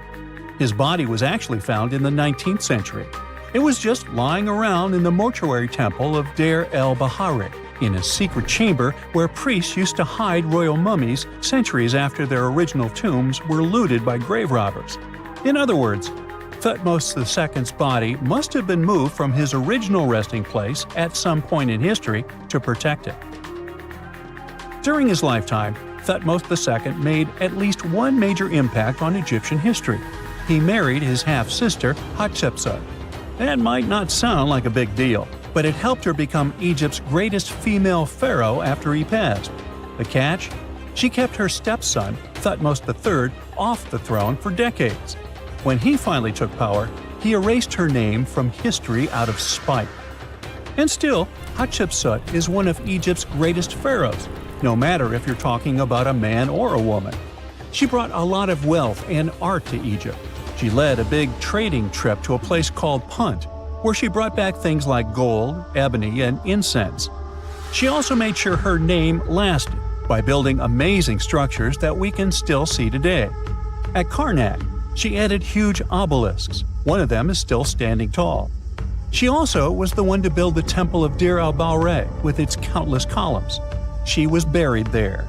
His body was actually found in the 19th century. It was just lying around in the mortuary temple of Deir el-Bahari, in a secret chamber where priests used to hide royal mummies centuries after their original tombs were looted by grave robbers. In other words, Thutmose II's body must have been moved from his original resting place at some point in history to protect it. During his lifetime, Thutmose II made at least one major impact on Egyptian history. He married his half-sister Hatshepsut. That might not sound like a big deal, but it helped her become Egypt's greatest female pharaoh after he passed. The catch? She kept her stepson, Thutmose III, off the throne for decades. When he finally took power, he erased her name from history out of spite. And still, Hatshepsut is one of Egypt's greatest pharaohs, no matter if you're talking about a man or a woman. She brought a lot of wealth and art to Egypt. She led a big trading trip to a place called Punt, where she brought back things like gold, ebony, and incense. She also made sure her name lasted by building amazing structures that we can still see today. At Karnak, she added huge obelisks. One of them is still standing tall. She also was the one to build the Temple of Deir el-Bahari with its countless columns. She was buried there.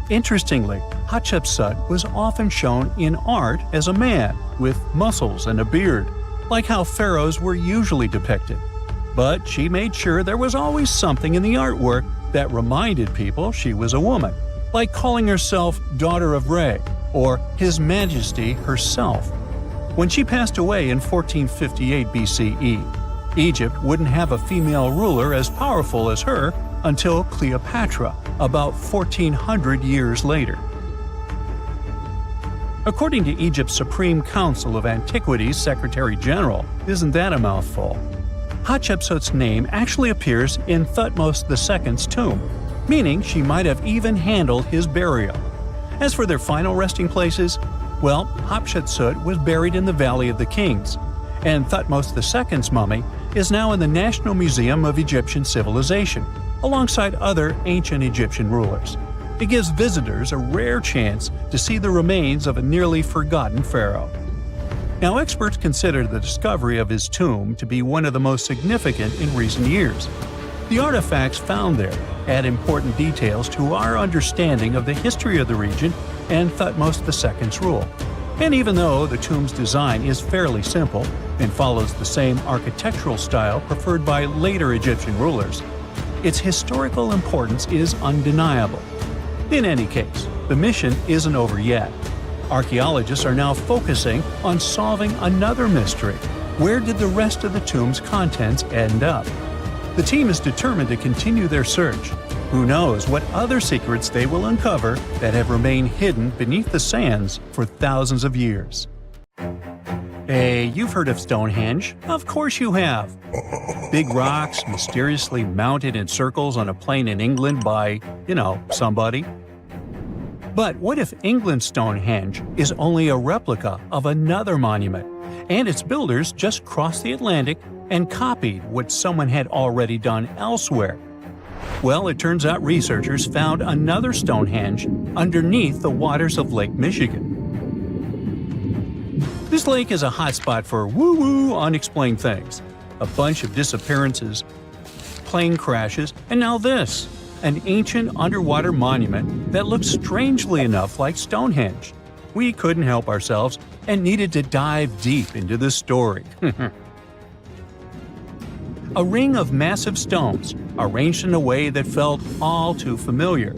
Interestingly, Hatshepsut was often shown in art as a man with muscles and a beard, like how pharaohs were usually depicted. But she made sure there was always something in the artwork that reminded people she was a woman, like calling herself Daughter of Re or His Majesty herself. When she passed away in 1458 BCE, Egypt wouldn't have a female ruler as powerful as her until Cleopatra, about 1400 years later. According to Egypt's Supreme Council of Antiquities Secretary General, isn't that a mouthful? Hatshepsut's name actually appears in Thutmose II's tomb, meaning she might have even handled his burial. As for their final resting places, well, Hatshepsut was buried in the Valley of the Kings, and Thutmose II's mummy is now in the National Museum of Egyptian Civilization, alongside other ancient Egyptian rulers. It gives visitors a rare chance to see the remains of a nearly forgotten pharaoh. Now, experts consider the discovery of his tomb to be one of the most significant in recent years. The artifacts found there add important details to our understanding of the history of the region and Thutmose II's rule. And even though the tomb's design is fairly simple and follows the same architectural style preferred by later Egyptian rulers, its historical importance is undeniable. In any case, the mission isn't over yet. Archaeologists are now focusing on solving another mystery. Where did the rest of the tomb's contents end up? The team is determined to continue their search. Who knows what other secrets they will uncover that have remained hidden beneath the sands for thousands of years. Hey, you've heard of Stonehenge? Of course you have. Big rocks mysteriously mounted in circles on a plain in England by, somebody. But what if England's Stonehenge is only a replica of another monument, and its builders just crossed the Atlantic and copied what someone had already done elsewhere? Well, it turns out researchers found another Stonehenge underneath the waters of Lake Michigan. This lake is a hotspot for woo-woo unexplained things. A bunch of disappearances, plane crashes, and now this. An ancient underwater monument that looks strangely enough like Stonehenge. We couldn't help ourselves and needed to dive deep into this story. A ring of massive stones, arranged in a way that felt all too familiar.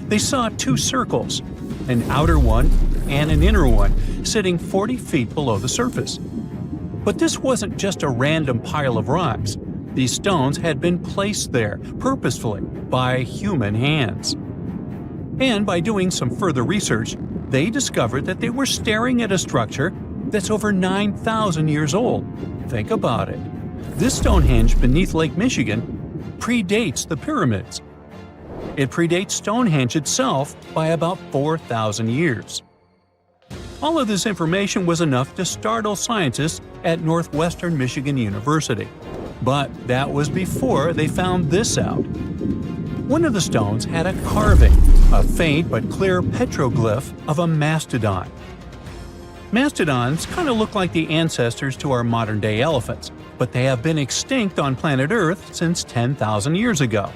They saw two circles, an outer one and an inner one, sitting 40 feet below the surface. But this wasn't just a random pile of rocks. These stones had been placed there, purposefully, by human hands. And by doing some further research, they discovered that they were staring at a structure that's over 9,000 years old. Think about it. This Stonehenge beneath Lake Michigan predates the pyramids. It predates Stonehenge itself by about 4,000 years. All of this information was enough to startle scientists at Northwestern Michigan University. But that was before they found this out. One of the stones had a carving, a faint but clear petroglyph of a mastodon. Mastodons kind of look like the ancestors to our modern-day elephants, but they have been extinct on planet Earth since 10,000 years ago.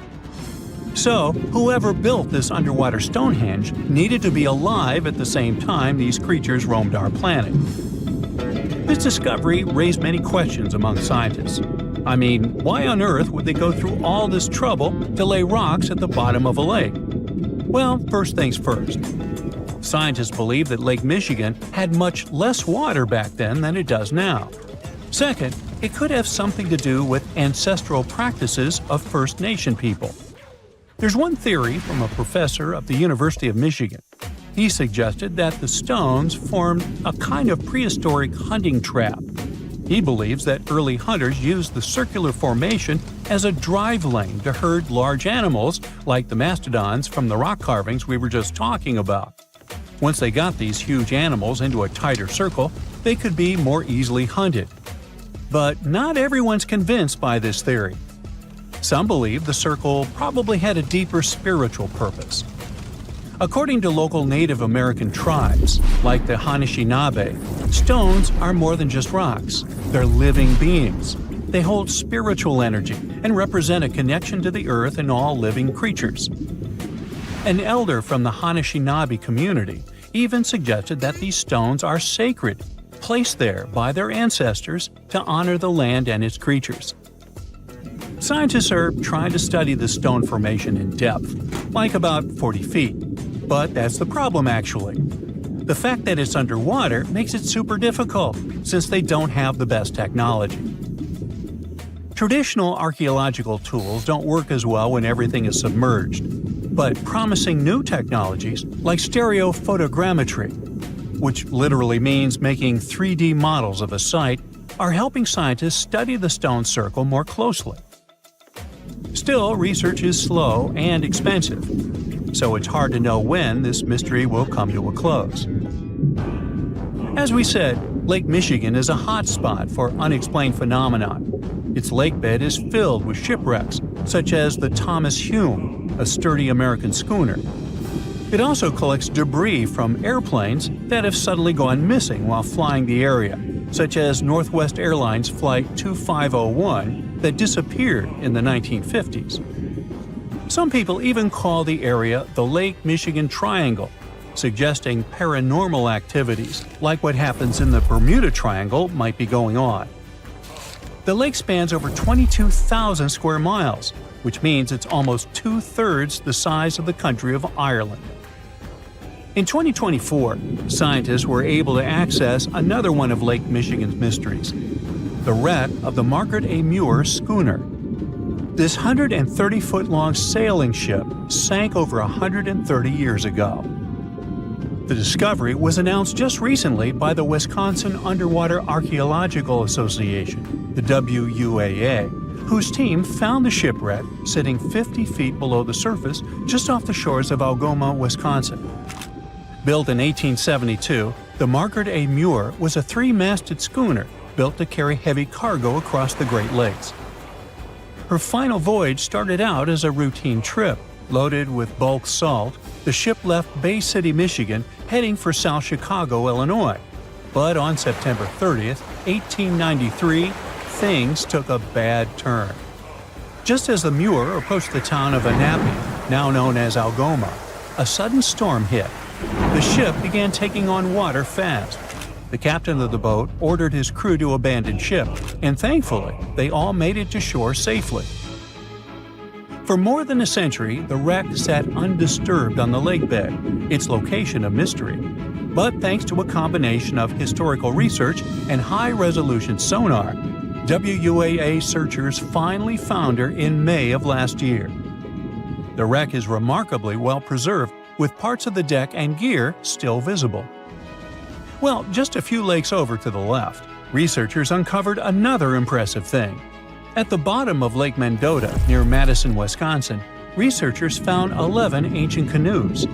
So, whoever built this underwater Stonehenge needed to be alive at the same time these creatures roamed our planet. This discovery raised many questions among scientists. I mean, why on earth would they go through all this trouble to lay rocks at the bottom of a lake? Well, first things first. Scientists believe that Lake Michigan had much less water back then than it does now. Second, it could have something to do with ancestral practices of First Nation people. There's one theory from a professor of the University of Michigan. He suggested that the stones formed a kind of prehistoric hunting trap. He believes that early hunters used the circular formation as a drive lane to herd large animals like the mastodons from the rock carvings we were just talking about. Once they got these huge animals into a tighter circle, they could be more easily hunted. But not everyone's convinced by this theory. Some believe the circle probably had a deeper spiritual purpose. According to local Native American tribes, like the Anishinaabe, stones are more than just rocks. They're living beings. They hold spiritual energy and represent a connection to the earth and all living creatures. An elder from the Anishinaabe community even suggested that these stones are sacred, placed there by their ancestors to honor the land and its creatures. Scientists are trying to study the stone formation in depth, like about 40 feet. But that's the problem, actually. The fact that it's underwater makes it super difficult, since they don't have the best technology. Traditional archaeological tools don't work as well when everything is submerged, but promising new technologies like stereophotogrammetry, which literally means making 3D models of a site, are helping scientists study the stone circle more closely. Still, research is slow and expensive, so it's hard to know when this mystery will come to a close. As we said, Lake Michigan is a hot spot for unexplained phenomena. Its lakebed is filled with shipwrecks, such as the Thomas Hume, a sturdy American schooner, It also collects debris from airplanes that have suddenly gone missing while flying the area, such as Northwest Airlines Flight 2501 that disappeared in the 1950s. Some people even call the area the Lake Michigan Triangle, suggesting paranormal activities like what happens in the Bermuda Triangle might be going on. The lake spans over 22,000 square miles, which means it's almost two-thirds the size of the country of Ireland. In 2024, scientists were able to access another one of Lake Michigan's mysteries, the wreck of the Margaret A. Muir schooner. This 130-foot-long sailing ship sank over 130 years ago. The discovery was announced just recently by the Wisconsin Underwater Archaeological Association, the WUAA, whose team found the shipwreck sitting 50 feet below the surface just off the shores of Algoma, Wisconsin. Built in 1872, the Margaret A. Muir was a three-masted schooner built to carry heavy cargo across the Great Lakes. Her final voyage started out as a routine trip. Loaded with bulk salt, the ship left Bay City, Michigan, heading for South Chicago, Illinois. But on September 30th, 1893, things took a bad turn. Just as the Muir approached the town of Annapolis, now known as Algoma, a sudden storm hit. The ship began taking on water fast. The captain of the boat ordered his crew to abandon ship, and thankfully, they all made it to shore safely. For more than a century, the wreck sat undisturbed on the lake bed, its location a mystery. But thanks to a combination of historical research and high-resolution sonar, WUAA searchers finally found her in May of last year. The wreck is remarkably well preserved, with parts of the deck and gear still visible. Well, just a few lakes over to the left, researchers uncovered another impressive thing. At the bottom of Lake Mendota, near Madison, Wisconsin, researchers found 11 ancient canoes.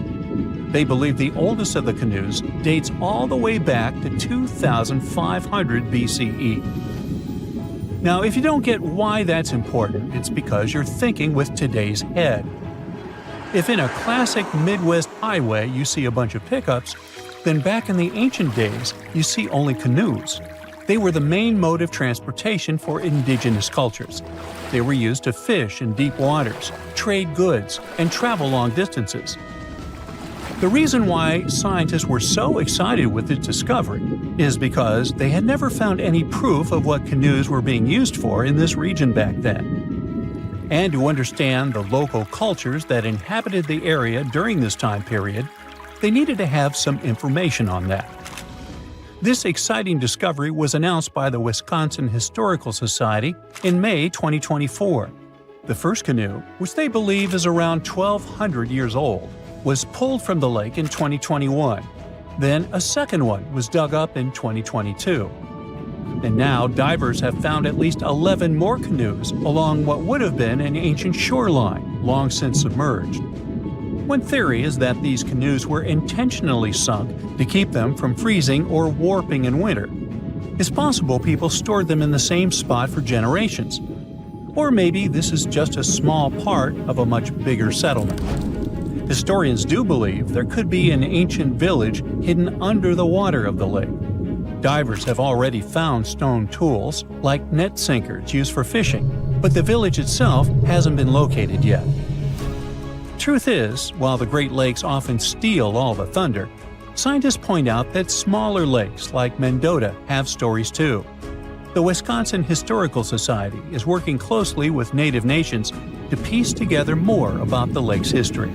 They believe the oldest of the canoes dates all the way back to 2500 BCE. Now, if you don't get why that's important, it's because you're thinking with today's head. If in a classic Midwest highway you see a bunch of pickups, then back in the ancient days you see only canoes. They were the main mode of transportation for indigenous cultures. They were used to fish in deep waters, trade goods, and travel long distances. The reason why scientists were so excited with this discovery is because they had never found any proof of what canoes were being used for in this region back then. And to understand the local cultures that inhabited the area during this time period, they needed to have some information on that. This exciting discovery was announced by the Wisconsin Historical Society in May 2024. The first canoe, which they believe is around 1,200 years old, was pulled from the lake in 2021. Then a second one was dug up in 2022. And now divers have found at least 11 more canoes along what would have been an ancient shoreline, long since submerged. One theory is that these canoes were intentionally sunk to keep them from freezing or warping in winter. It's possible people stored them in the same spot for generations. Or maybe this is just a small part of a much bigger settlement. Historians do believe there could be an ancient village hidden under the water of the lake. Divers have already found stone tools, like net sinkers used for fishing, but the village itself hasn't been located yet. Truth is, while the Great Lakes often steal all the thunder, scientists point out that smaller lakes like Mendota have stories too. The Wisconsin Historical Society is working closely with Native nations to piece together more about the lake's history.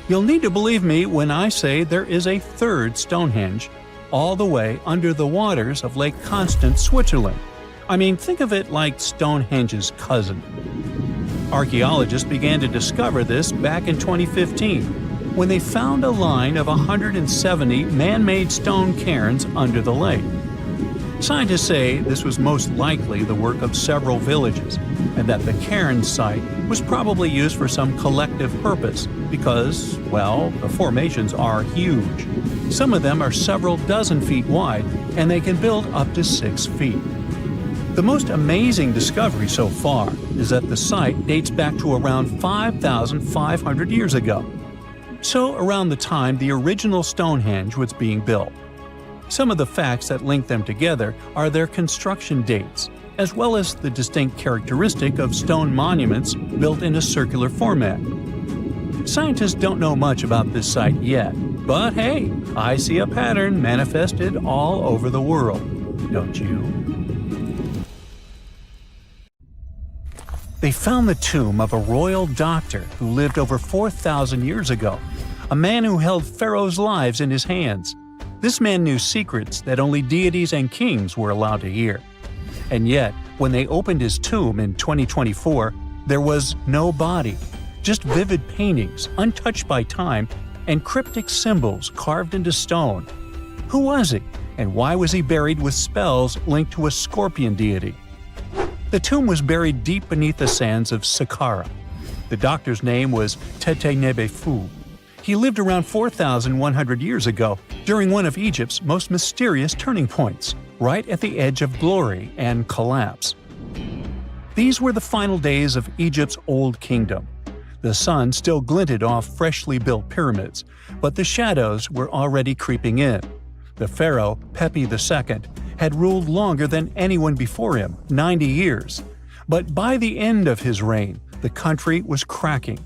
You'll need to believe me when I say there is a third Stonehenge, all the way under the waters of Lake Constance, Switzerland. I mean, think of it like Stonehenge's cousin. Archaeologists began to discover this back in 2015, when they found a line of 170 man-made stone cairns under the lake. Scientists say this was most likely the work of several villages, and that the cairn site was probably used for some collective purpose because, well, the formations are huge. Some of them are several dozen feet wide, and they can build up to 6 feet. The most amazing discovery so far is that the site dates back to around 5,500 years ago, so around the time the original Stonehenge was being built. Some of the facts that link them together are their construction dates, as well as the distinct characteristic of stone monuments built in a circular format. Scientists don't know much about this site yet, but hey, I see a pattern manifested all over the world, don't you? They found the tomb of a royal doctor who lived over 4,000 years ago, a man who held pharaohs' lives in his hands. This man knew secrets that only deities and kings were allowed to hear. And yet, when they opened his tomb in 2024, there was no body, just vivid paintings, untouched by time, and cryptic symbols carved into stone. Who was he, and why was he buried with spells linked to a scorpion deity? The tomb was buried deep beneath the sands of Saqqara. The doctor's name was Tete-Nebe-Fu. He lived around 4,100 years ago, during one of Egypt's most mysterious turning points, right at the edge of glory and collapse. These were the final days of Egypt's Old Kingdom. The sun still glinted off freshly built pyramids, but the shadows were already creeping in. The pharaoh, Pepi II, had ruled longer than anyone before him, 90 years. But by the end of his reign, the country was cracking.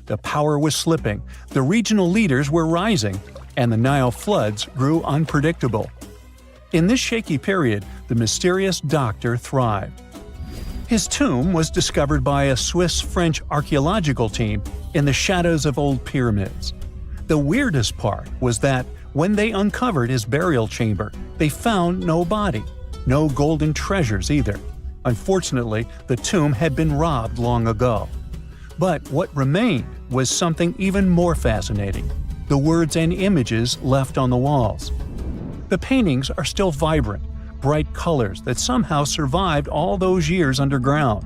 The power was slipping, the regional leaders were rising, and the Nile floods grew unpredictable. In this shaky period, the mysterious doctor thrived. His tomb was discovered by a Swiss-French archaeological team in the shadows of old pyramids. The weirdest part was that when they uncovered his burial chamber, they found no body, no golden treasures either. Unfortunately, the tomb had been robbed long ago. But what remained was something even more fascinating: the words and images left on the walls. The paintings are still vibrant, bright colors that somehow survived all those years underground.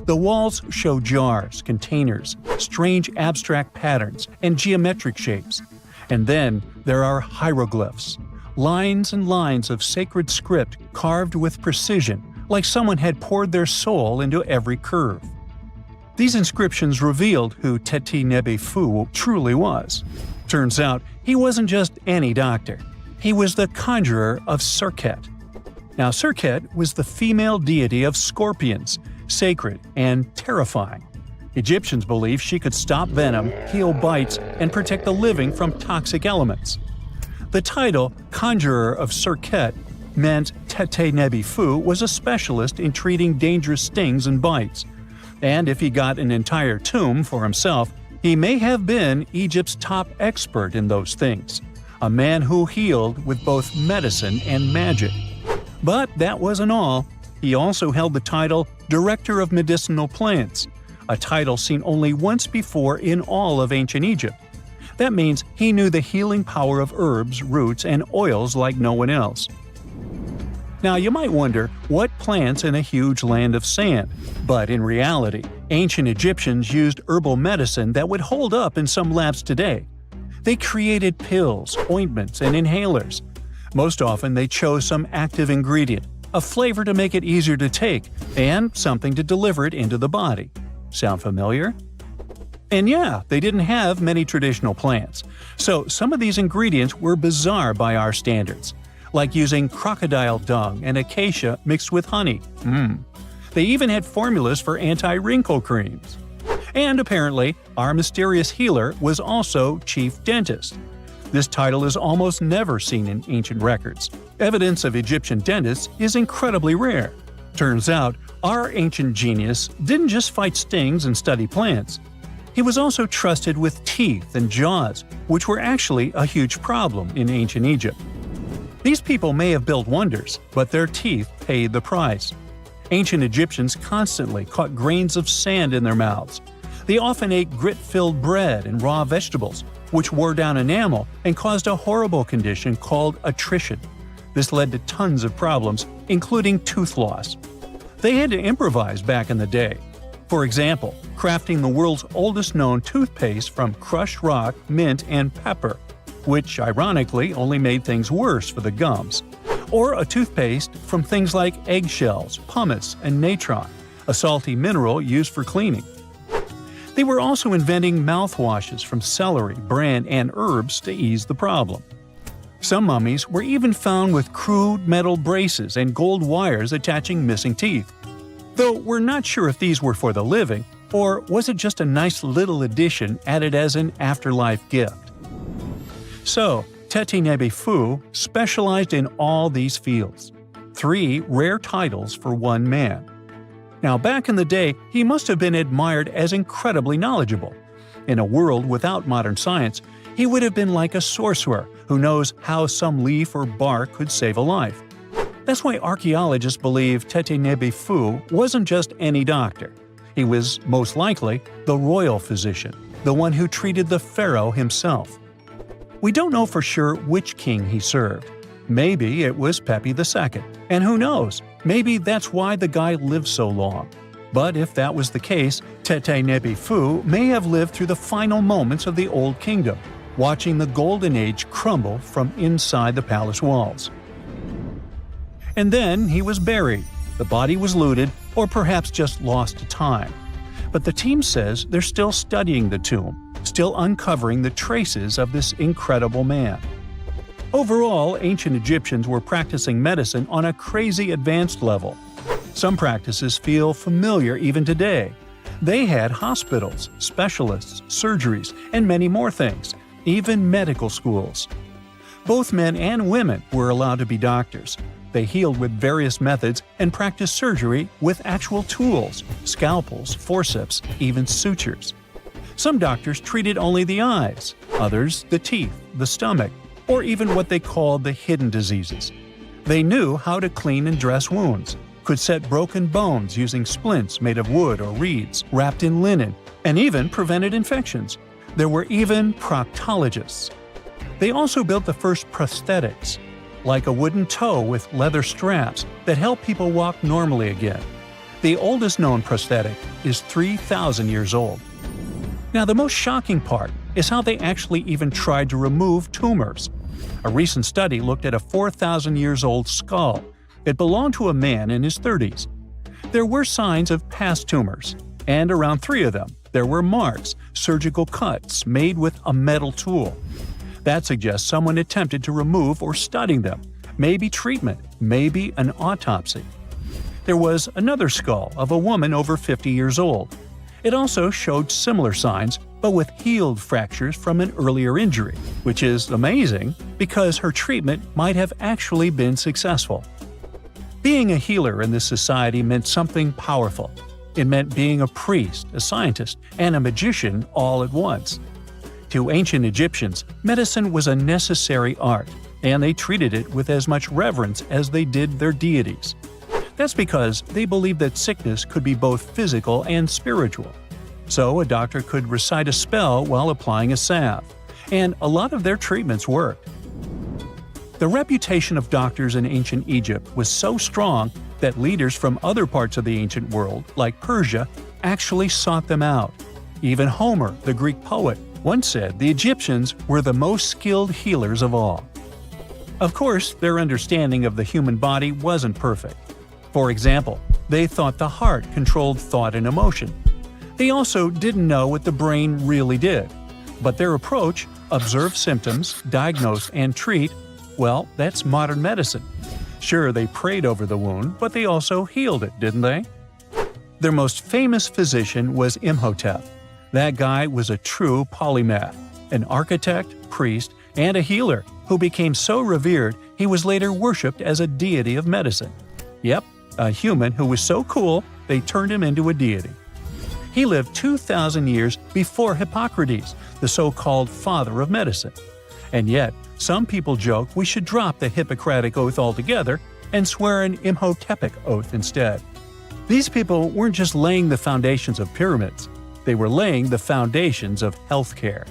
The walls show jars, containers, strange abstract patterns, and geometric shapes. And then there are hieroglyphs, lines and lines of sacred script carved with precision, like someone had poured their soul into every curve. These inscriptions revealed who Tete-Nebe-Fu truly was. Turns out, he wasn't just any doctor. He was the conjurer of Serket. Now, Serket was the female deity of scorpions, sacred and terrifying. Egyptians believed she could stop venom, heal bites, and protect the living from toxic elements. The title, Conjurer of Serket, meant Tete-Nebe-Fu was a specialist in treating dangerous stings and bites. And if he got an entire tomb for himself, he may have been Egypt's top expert in those things, a man who healed with both medicine and magic. But that wasn't all. He also held the title Director of Medicinal Plants, a title seen only once before in all of ancient Egypt. That means he knew the healing power of herbs, roots, and oils like no one else. Now, you might wonder, what plants in a huge land of sand? But in reality, ancient Egyptians used herbal medicine that would hold up in some labs today. They created pills, ointments, and inhalers. Most often they chose some active ingredient, a flavor to make it easier to take, and something to deliver it into the body. Sound familiar? And yeah, they didn't have many traditional plants, so some of these ingredients were bizarre by our standards, like using crocodile dung and acacia mixed with honey. They even had formulas for anti-wrinkle creams. And apparently, our mysterious healer was also chief dentist. This title is almost never seen in ancient records. Evidence of Egyptian dentists is incredibly rare. Turns out, our ancient genius didn't just fight stings and study plants. He was also trusted with teeth and jaws, which were actually a huge problem in ancient Egypt. These people may have built wonders, but their teeth paid the price. Ancient Egyptians constantly caught grains of sand in their mouths. They often ate grit-filled bread and raw vegetables, which wore down enamel and caused a horrible condition called attrition. This led to tons of problems, including tooth loss. They had to improvise back in the day. For example, crafting the world's oldest known toothpaste from crushed rock, mint, and pepper, which ironically only made things worse for the gums. Or a toothpaste from things like eggshells, pumice, and natron, a salty mineral used for cleaning. They were also inventing mouthwashes from celery, bran, and herbs to ease the problem. Some mummies were even found with crude metal braces and gold wires attaching missing teeth. Though we're not sure if these were for the living, or was it just a nice little addition added as an afterlife gift. So, Teti Nebi Fu specialized in all these fields. 3 rare titles for one man. Now, back in the day, he must have been admired as incredibly knowledgeable. In a world without modern science, he would have been like a sorcerer who knows how some leaf or bark could save a life. That's why archaeologists believe Teti Nebi Fu wasn't just any doctor. He was, most likely, the royal physician, the one who treated the pharaoh himself. We don't know for sure which king he served. Maybe it was Pepi II, and who knows, maybe that's why the guy lived so long. But if that was the case, Teti Nebi Fu may have lived through the final moments of the Old Kingdom, watching the Golden Age crumble from inside the palace walls. And then he was buried. The body was looted, or perhaps just lost to time. But the team says they're still studying the tomb, still uncovering the traces of this incredible man. Overall, ancient Egyptians were practicing medicine on a crazy advanced level. Some practices feel familiar even today. They had hospitals, specialists, surgeries, and many more things, even medical schools. Both men and women were allowed to be doctors. They healed with various methods and practiced surgery with actual tools, scalpels, forceps, even sutures. Some doctors treated only the eyes, others the teeth, the stomach, or even what they called the hidden diseases. They knew how to clean and dress wounds, could set broken bones using splints made of wood or reeds wrapped in linen, and even prevented infections. There were even proctologists. They also built the first prosthetics, like a wooden toe with leather straps that help people walk normally again. The oldest known prosthetic is 3,000 years old. Now, the most shocking part is how they actually even tried to remove tumors. A recent study looked at a 4,000 years old skull. It belonged to a man in his 30s. There were signs of past tumors, and around 3 of them, there were marks, surgical cuts made with a metal tool. That suggests someone attempted to remove or study them, maybe treatment, maybe an autopsy. There was another skull of a woman over 50 years old. It also showed similar signs, but with healed fractures from an earlier injury, which is amazing because her treatment might have actually been successful. Being a healer in this society meant something powerful. It meant being a priest, a scientist, and a magician all at once. To ancient Egyptians, medicine was a necessary art, and they treated it with as much reverence as they did their deities. That's because they believed that sickness could be both physical and spiritual. So a doctor could recite a spell while applying a salve, and a lot of their treatments worked. The reputation of doctors in ancient Egypt was so strong that leaders from other parts of the ancient world, like Persia, actually sought them out. Even Homer, the Greek poet, once said the Egyptians were the most skilled healers of all. Of course, their understanding of the human body wasn't perfect. For example, they thought the heart controlled thought and emotion. They also didn't know what the brain really did. But their approach, observe symptoms, diagnose, and treat, well, that's modern medicine. Sure, they prayed over the wound, but they also healed it, didn't they? Their most famous physician was Imhotep. That guy was a true polymath, an architect, priest, and a healer who became so revered he was later worshipped as a deity of medicine. Yep, a human who was so cool they turned him into a deity. He lived 2,000 years before Hippocrates, the so-called father of medicine. And yet, some people joke we should drop the Hippocratic Oath altogether and swear an Imhotepic oath instead. These people weren't just laying the foundations of pyramids, they were laying the foundations of healthcare.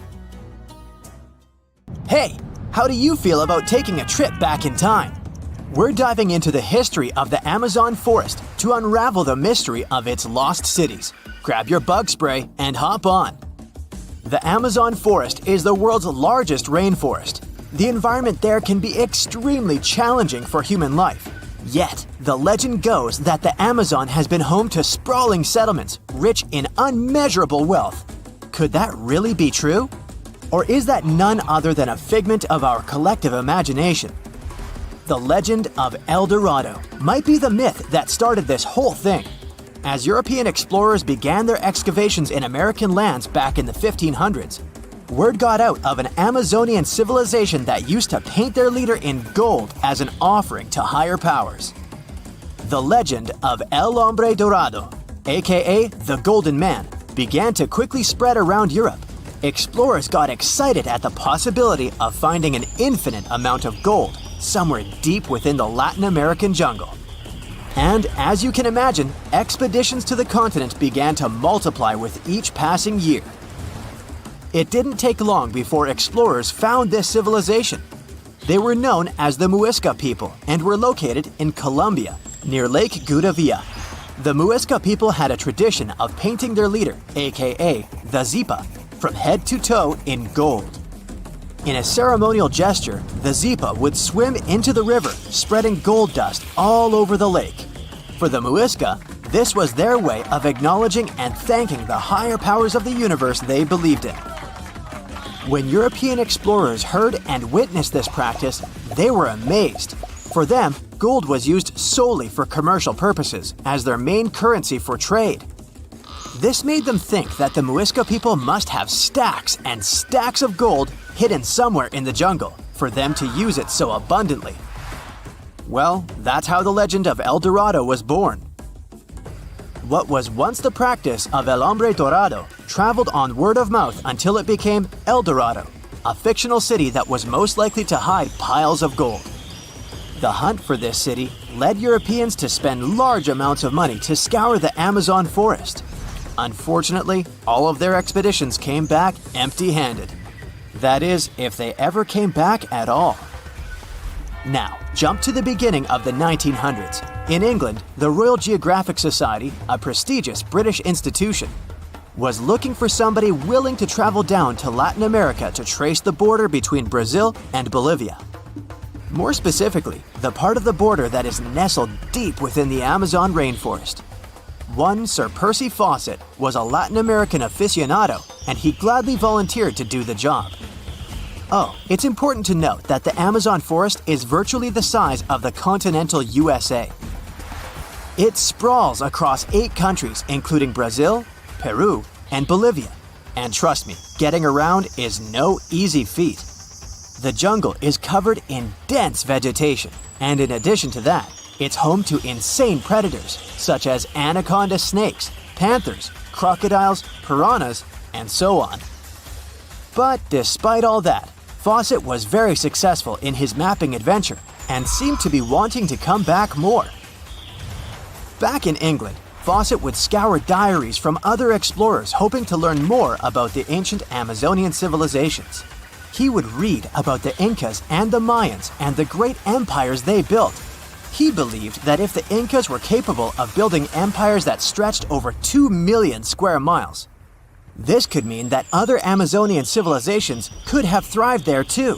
Hey, how do you feel about taking a trip back in time? We're diving into the history of the Amazon forest to unravel the mystery of its lost cities. Grab your bug spray and hop on. The Amazon forest is the world's largest rainforest. The environment there can be extremely challenging for human life. Yet, the legend goes that the Amazon has been home to sprawling settlements, rich in unmeasurable wealth. Could that really be true? Or is that none other than a figment of our collective imagination? The legend of El Dorado might be the myth that started this whole thing. As European explorers began their excavations in American lands back in the 1500s, word got out of an Amazonian civilization that used to paint their leader in gold as an offering to higher powers. The legend of El Hombre Dorado, aka the Golden Man, began to quickly spread around Europe. Explorers got excited at the possibility of finding an infinite amount of gold somewhere deep within the Latin American jungle. And as you can imagine, expeditions to the continent began to multiply with each passing year. It didn't take long before explorers found this civilization. They were known as the Muisca people and were located in Colombia, near Lake Gudavia. The Muisca people had a tradition of painting their leader, aka the Zipa, from head to toe in gold. In a ceremonial gesture, the Zipa would swim into the river, spreading gold dust all over the lake. For the Muisca, this was their way of acknowledging and thanking the higher powers of the universe they believed in. When European explorers heard and witnessed this practice, they were amazed. For them, gold was used solely for commercial purposes as their main currency for trade. This made them think that the Muisca people must have stacks and stacks of gold hidden somewhere in the jungle for them to use it so abundantly. Well, that's how the legend of El Dorado was born. What was once the practice of El Hombre Dorado traveled on word of mouth until it became El Dorado, a fictional city that was most likely to hide piles of gold. The hunt for this city led Europeans to spend large amounts of money to scour the Amazon forest. Unfortunately, all of their expeditions came back empty-handed. That is, if they ever came back at all. Now, jump to the beginning of the 1900s. In England, the Royal Geographic Society, a prestigious British institution, was looking for somebody willing to travel down to Latin America to trace the border between Brazil and Bolivia. More specifically, the part of the border that is nestled deep within the Amazon rainforest. One Sir Percy Fawcett was a Latin American aficionado, and he gladly volunteered to do the job. Oh, it's important to note that the Amazon forest is virtually the size of the continental USA. It sprawls across 8 countries, including Brazil, Peru, and Bolivia. And trust me, getting around is no easy feat. The jungle is covered in dense vegetation, and in addition to that, it's home to insane predators such as anaconda snakes, panthers, crocodiles, piranhas, and so on. But despite all that, Fawcett was very successful in his mapping adventure and seemed to be wanting to come back more. Back in England, Fawcett would scour diaries from other explorers hoping to learn more about the ancient Amazonian civilizations. He would read about the Incas and the Mayans and the great empires they built. He believed that if the Incas were capable of building empires that stretched over 2 million square miles, this could mean that other Amazonian civilizations could have thrived there too.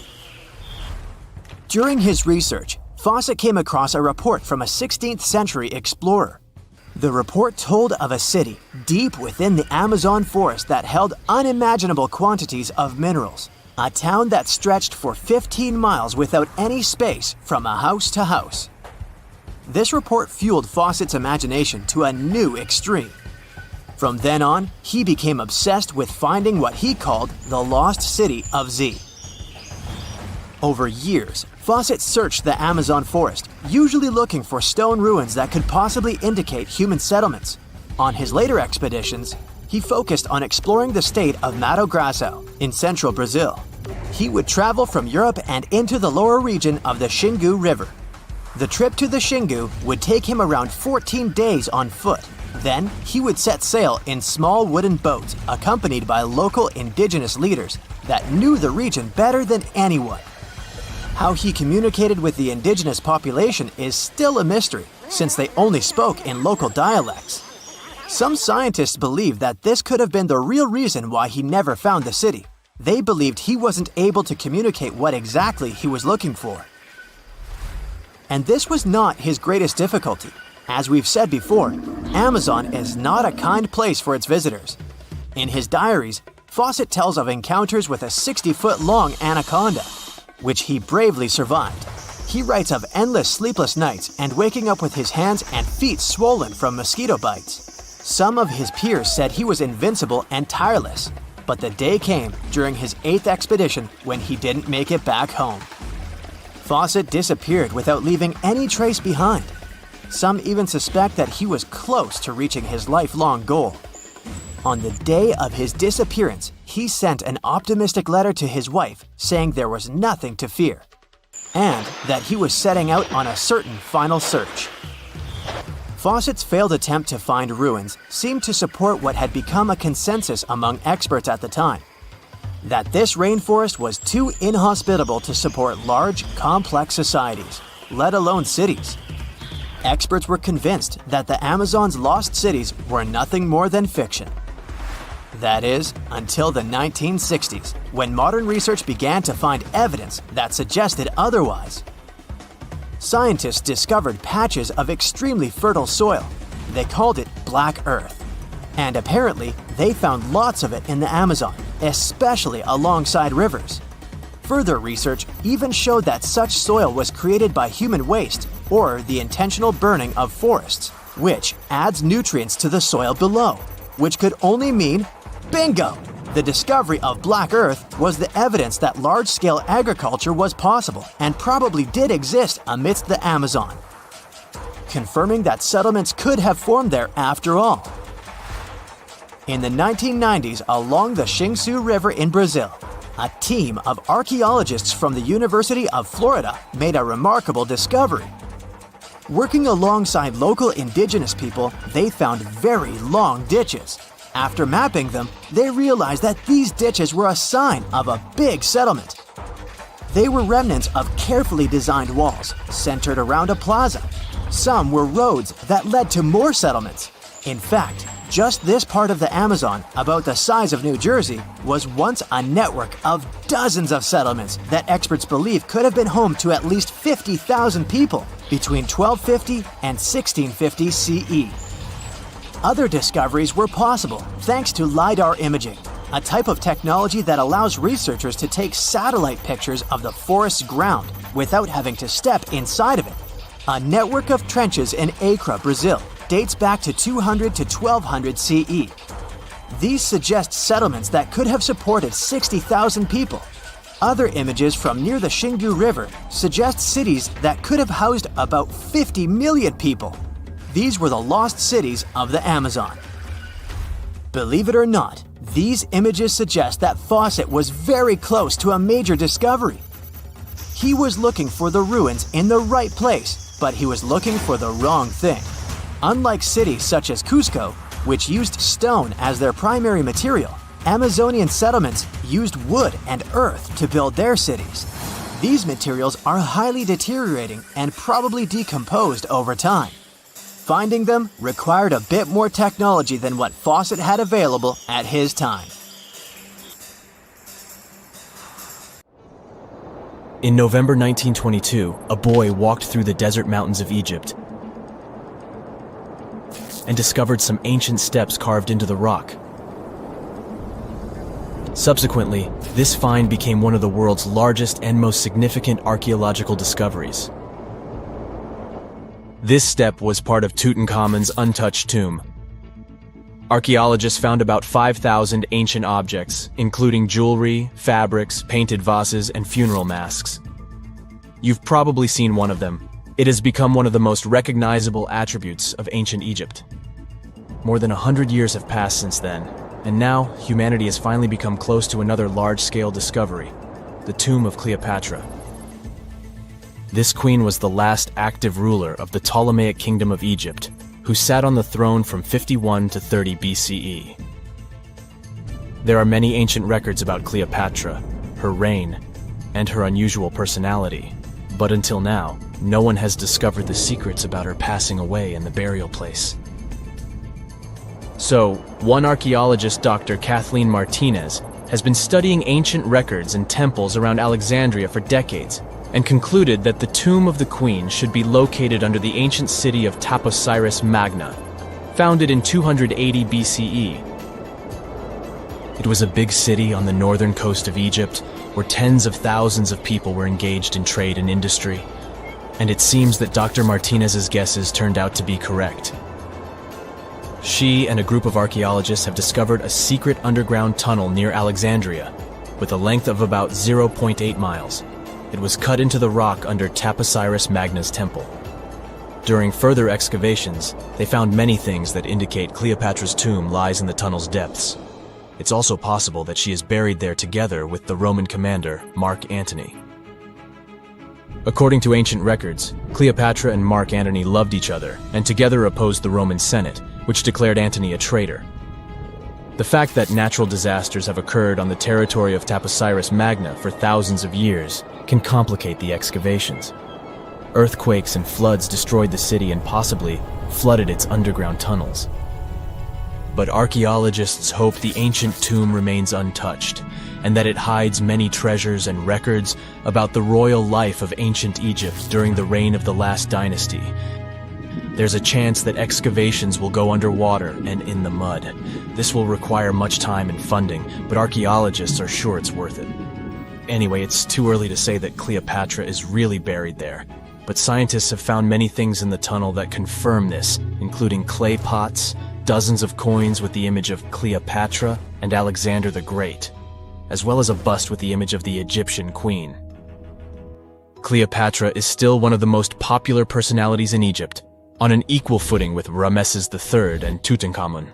During his research, Fawcett came across a report from a 16th century explorer. The report told of a city deep within the Amazon forest that held unimaginable quantities of minerals. A town that stretched for 15 miles without any space from a house to house. This report fueled Fawcett's imagination to a new extreme. From then on, he became obsessed with finding what he called the lost city of Z. Over years, Fawcett searched the Amazon forest, usually looking for stone ruins that could possibly indicate human settlements. On his later expeditions, he focused on exploring the state of Mato Grosso in central Brazil. He would travel from Europe and into the lower region of the Xingu River. The trip to the Xingu would take him around 14 days on foot. Then, he would set sail in small wooden boats accompanied by local indigenous leaders that knew the region better than anyone. How he communicated with the indigenous population is still a mystery, since they only spoke in local dialects. Some scientists believe that this could have been the real reason why he never found the city. They believed he wasn't able to communicate what exactly he was looking for. And this was not his greatest difficulty. As we've said before, Amazon is not a kind place for its visitors. In his diaries, Fawcett tells of encounters with a 60-foot-long anaconda, which he bravely survived. He writes of endless sleepless nights and waking up with his hands and feet swollen from mosquito bites. Some of his peers said he was invincible and tireless, but the day came during his 8th expedition when he didn't make it back home. Fawcett disappeared without leaving any trace behind. Some even suspect that he was close to reaching his lifelong goal. On the day of his disappearance, he sent an optimistic letter to his wife saying there was nothing to fear, and that he was setting out on a certain final search. Fawcett's failed attempt to find ruins seemed to support what had become a consensus among experts at the time, that this rainforest was too inhospitable to support large, complex societies, let alone cities. Experts were convinced that the Amazon's lost cities were nothing more than fiction. That is, until the 1960s, when modern research began to find evidence that suggested otherwise. Scientists discovered patches of extremely fertile soil. They called it Black Earth. And apparently, they found lots of it in the Amazon, especially alongside rivers. Further research even showed that such soil was created by human waste or the intentional burning of forests, which adds nutrients to the soil below, which could only mean bingo! The discovery of Black Earth was the evidence that large-scale agriculture was possible and probably did exist amidst the Amazon, confirming that settlements could have formed there after all. In the 1990s, along the Xingu River in Brazil, a team of archaeologists from the University of Florida made a remarkable discovery. Working alongside local indigenous people, they found very long ditches. After mapping them, they realized that these ditches were a sign of a big settlement. They were remnants of carefully designed walls centered around a plaza. Some were roads that led to more settlements. In fact, just this part of the Amazon, about the size of New Jersey, was once a network of dozens of settlements that experts believe could have been home to at least 50,000 people between 1250 and 1650 CE. Other discoveries were possible thanks to LiDAR imaging, a type of technology that allows researchers to take satellite pictures of the forest's ground without having to step inside of it. A network of trenches in Acre, Brazil, dates back to 200 to 1200 CE. These suggest settlements that could have supported 60,000 people. Other images from near the Xingu River suggest cities that could have housed about 50 million people. These were the lost cities of the Amazon. Believe it or not, these images suggest that Fawcett was very close to a major discovery. He was looking for the ruins in the right place, but he was looking for the wrong thing. Unlike cities such as Cusco, which used stone as their primary material, Amazonian settlements used wood and earth to build their cities. These materials are highly deteriorating and probably decomposed over time. Finding them required a bit more technology than what Fawcett had available at his time. In November 1922, a boy walked through the desert mountains of Egypt and discovered some ancient steps carved into the rock. Subsequently, this find became one of the world's largest and most significant archaeological discoveries. This step was part of Tutankhamun's untouched tomb. Archaeologists found about 5,000 ancient objects, including jewelry, fabrics, painted vases, and funeral masks. You've probably seen one of them. It has become one of the most recognizable attributes of ancient Egypt. More than 100 years have passed since then, and now humanity has finally become close to another large-scale discovery, the tomb of Cleopatra. This queen was the last active ruler of the Ptolemaic Kingdom of Egypt, who sat on the throne from 51 to 30 BCE. There are many ancient records about Cleopatra, her reign, and her unusual personality, but until now, no one has discovered the secrets about her passing away in the burial place. So, one archaeologist, Dr. Kathleen Martinez, has been studying ancient records and temples around Alexandria for decades, and concluded that the tomb of the queen should be located under the ancient city of Taposiris Magna, founded in 280 BCE. It was a big city on the northern coast of Egypt where tens of thousands of people were engaged in trade and industry. And it seems that Dr. Martinez's guesses turned out to be correct. She and a group of archaeologists have discovered a secret underground tunnel near Alexandria with a length of about 0.8 miles. It was cut into the rock under Taposiris Magna's temple. During further excavations, they found many things that indicate Cleopatra's tomb lies in the tunnel's depths. It's also possible that she is buried there together with the Roman commander, Mark Antony. According to ancient records, Cleopatra and Mark Antony loved each other and together opposed the Roman Senate, which declared Antony a traitor. The fact that natural disasters have occurred on the territory of Taposiris Magna for thousands of years can complicate the excavations. Earthquakes and floods destroyed the city and possibly flooded its underground tunnels. But archaeologists hope the ancient tomb remains untouched, and that it hides many treasures and records about the royal life of ancient Egypt during the reign of the last dynasty. There's a chance that excavations will go underwater and in the mud. This will require much time and funding, but archaeologists are sure it's worth it. Anyway, it's too early to say that Cleopatra is really buried there, but scientists have found many things in the tunnel that confirm this, including clay pots, dozens of coins with the image of Cleopatra and Alexander the Great, as well as a bust with the image of the Egyptian queen. Cleopatra is still one of the most popular personalities in Egypt, on an equal footing with Ramesses III and Tutankhamun.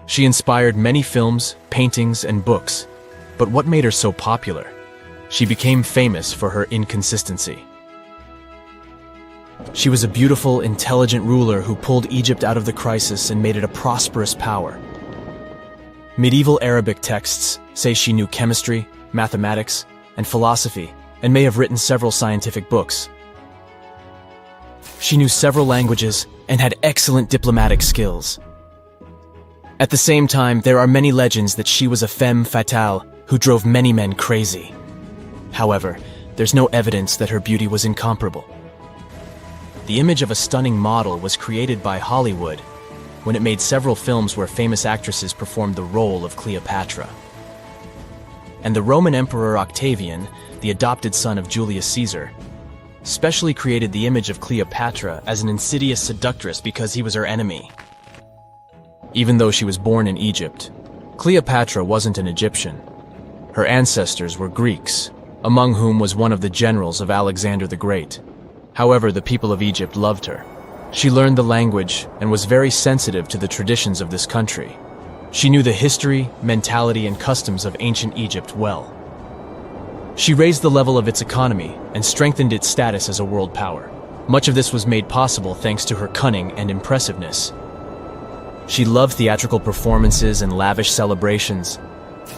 She inspired many films, paintings, and books, but what made her so popular? She became famous for her inconsistency. She was a beautiful, intelligent ruler who pulled Egypt out of the crisis and made it a prosperous power. Medieval Arabic texts say she knew chemistry, mathematics, and philosophy, and may have written several scientific books. She knew several languages and had excellent diplomatic skills. At the same time, there are many legends that she was a femme fatale who drove many men crazy. However, there's no evidence that her beauty was incomparable. The image of a stunning model was created by Hollywood when it made several films where famous actresses performed the role of Cleopatra. And the Roman Emperor Octavian, the adopted son of Julius Caesar, specially created the image of Cleopatra as an insidious seductress because he was her enemy. Even though she was born in Egypt, Cleopatra wasn't an Egyptian. Her ancestors were Greeks, among whom was one of the generals of Alexander the Great. However, the people of Egypt loved her. She learned the language and was very sensitive to the traditions of this country. She knew the history, mentality, and customs of ancient Egypt well. She raised the level of its economy and strengthened its status as a world power. Much of this was made possible thanks to her cunning and impressiveness. She loved theatrical performances and lavish celebrations.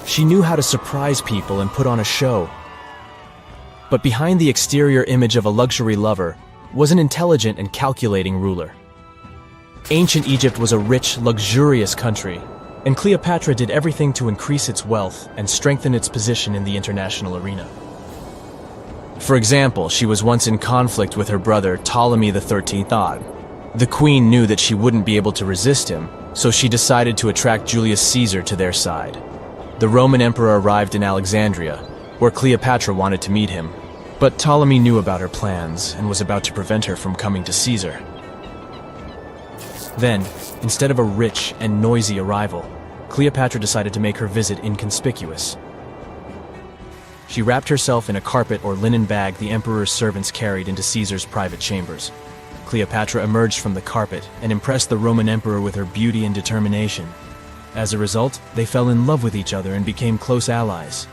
She knew how to surprise people and put on a show. But behind the exterior image of a luxury lover was an intelligent and calculating ruler. Ancient Egypt was a rich, luxurious country, and Cleopatra did everything to increase its wealth and strengthen its position in the international arena. For example, she was once in conflict with her brother Ptolemy XIII Odd. The queen knew that she wouldn't be able to resist him, so she decided to attract Julius Caesar to their side. The Roman emperor arrived in Alexandria, where Cleopatra wanted to meet him, but Ptolemy knew about her plans and was about to prevent her from coming to Caesar. Then, instead of a rich and noisy arrival, Cleopatra decided to make her visit inconspicuous. She wrapped herself in a carpet or linen bag the emperor's servants carried into Caesar's private chambers. Cleopatra emerged from the carpet and impressed the Roman emperor with her beauty and determination. As a result, they fell in love with each other and became close allies.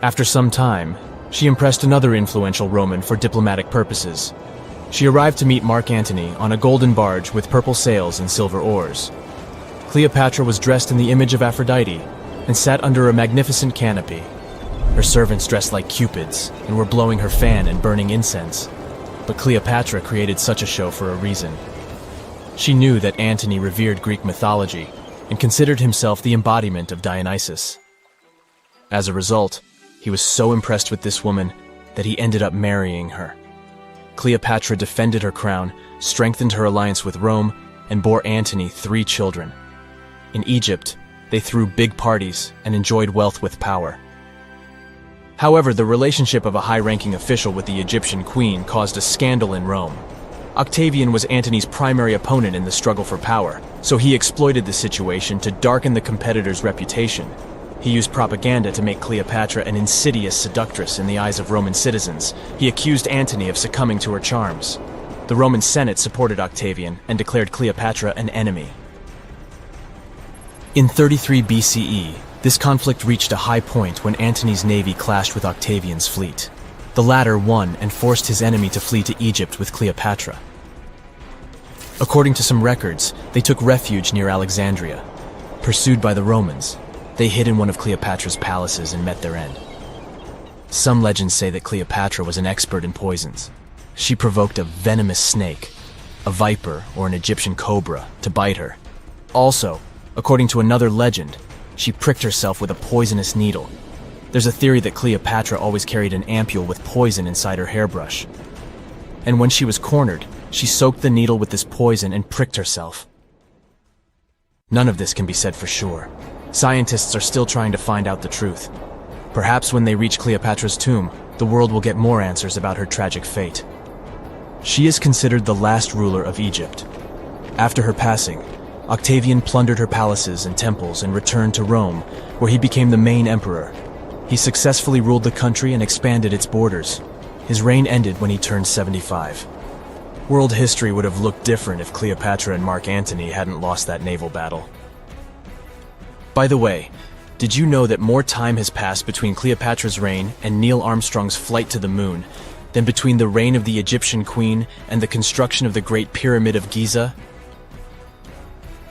After some time, she impressed another influential Roman for diplomatic purposes. She arrived to meet Mark Antony on a golden barge with purple sails and silver oars. Cleopatra was dressed in the image of Aphrodite and sat under a magnificent canopy. Her servants dressed like cupids and were blowing her fan and burning incense. But Cleopatra created such a show for a reason. She knew that Antony revered Greek mythology and considered himself the embodiment of Dionysus. As a result, he was so impressed with this woman that he ended up marrying her. Cleopatra defended her crown, strengthened her alliance with Rome, and bore Antony 3 children. In Egypt, They threw big parties and enjoyed wealth with power. However, the relationship of a high-ranking official with the Egyptian queen caused a scandal in Rome. Octavian was Antony's primary opponent in the struggle for power, so he exploited the situation to darken the competitor's reputation. He used propaganda to make Cleopatra an insidious seductress in the eyes of Roman citizens. He accused Antony of succumbing to her charms. The Roman Senate supported Octavian and declared Cleopatra an enemy. In 33 BCE, this conflict reached a high point when Antony's navy clashed with Octavian's fleet. The latter won and forced his enemy to flee to Egypt with Cleopatra. According to some records, they took refuge near Alexandria. Pursued by the Romans, they hid in one of Cleopatra's palaces and met their end. Some legends say that Cleopatra was an expert in poisons. She provoked a venomous snake, a viper or an Egyptian cobra, to bite her. Also, according to another legend, she pricked herself with a poisonous needle. There's a theory that Cleopatra always carried an ampule with poison inside her hairbrush. And when she was cornered, she soaked the needle with this poison and pricked herself. None of this can be said for sure. Scientists are still trying to find out the truth. Perhaps when they reach Cleopatra's tomb, the world will get more answers about her tragic fate. She is considered the last ruler of Egypt. After her passing, Octavian plundered her palaces and temples and returned to Rome, where he became the main emperor. He successfully ruled the country and expanded its borders. His reign ended when he turned 75. World history would have looked different if Cleopatra and Mark Antony hadn't lost that naval battle. By the way, did you know that more time has passed between Cleopatra's reign and Neil Armstrong's flight to the moon than between the reign of the Egyptian queen and the construction of the Great Pyramid of Giza?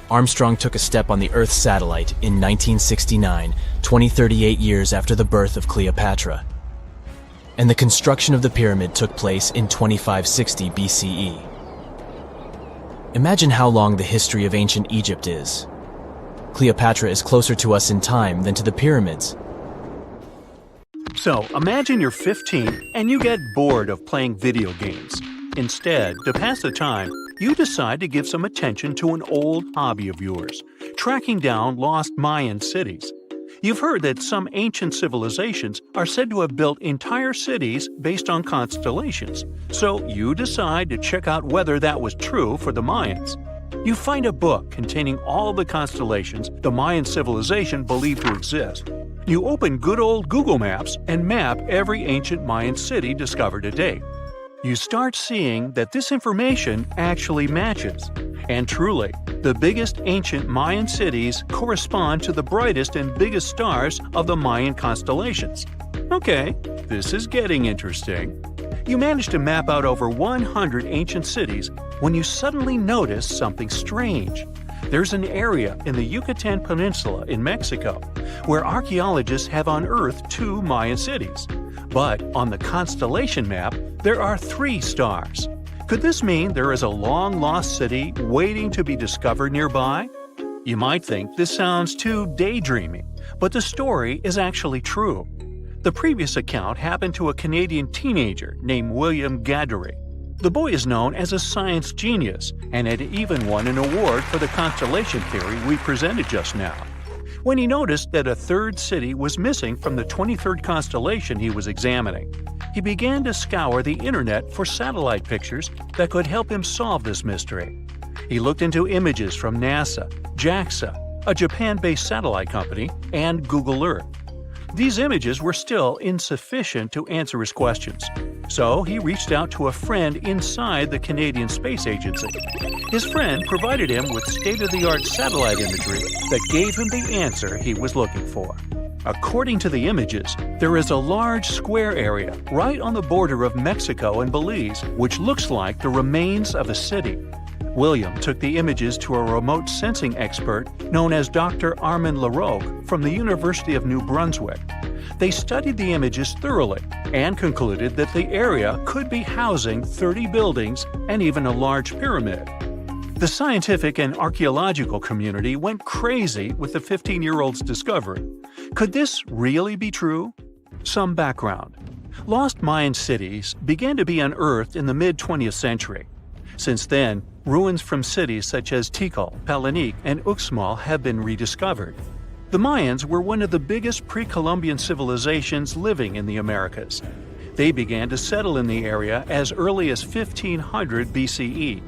Armstrong took a step on the Earth satellite in 1969, 38 years after the birth of Cleopatra. And the construction of the pyramid took place in 2560 BCE. Imagine how long the history of ancient Egypt is. Cleopatra is closer to us in time than to the pyramids. So, imagine you're 15 and you get bored of playing video games. Instead, to pass the time, you decide to give some attention to an old hobby of yours, tracking down lost Mayan cities. You've heard that some ancient civilizations are said to have built entire cities based on constellations, so you decide to check out whether that was true for the Mayans. You find a book containing all the constellations the Mayan civilization believed to exist. You open good old Google Maps and map every ancient Mayan city discovered to date. You start seeing that this information actually matches. And truly, the biggest ancient Mayan cities correspond to the brightest and biggest stars of the Mayan constellations. Okay, this is getting interesting. You manage to map out over 100 ancient cities when you suddenly notice something strange. There's an area in the Yucatan Peninsula in Mexico where archaeologists have unearthed 2 Mayan cities. But on the constellation map, there are 3 stars. Could this mean there is a long-lost city waiting to be discovered nearby? You might think this sounds too daydreaming, but the story is actually true. The previous account happened to a Canadian teenager named William Gaddery. The boy is known as a science genius and had even won an award for the constellation theory we presented just now. When he noticed that a 3rd city was missing from the 23rd constellation he was examining, he began to scour the internet for satellite pictures that could help him solve this mystery. He looked into images from NASA, JAXA, a Japan-based satellite company, and Google Earth. These images were still insufficient to answer his questions, so he reached out to a friend inside the Canadian Space Agency. His friend provided him with state-of-the-art satellite imagery that gave him the answer he was looking for. According to the images, there is a large square area right on the border of Mexico and Belize, which looks like the remains of a city. William took the images to a remote sensing expert known as Dr. Armand Laroque from the University of New Brunswick. They studied the images thoroughly and concluded that the area could be housing 30 buildings and even a large pyramid. The scientific and archaeological community went crazy with the 15-year-old's discovery. Could this really be true? Some background. Lost Mayan cities began to be unearthed in the mid-20th century. Since then, ruins from cities such as Tikal, Palenque, and Uxmal have been rediscovered. The Mayans were one of the biggest pre-Columbian civilizations living in the Americas. They began to settle in the area as early as 1500 BCE.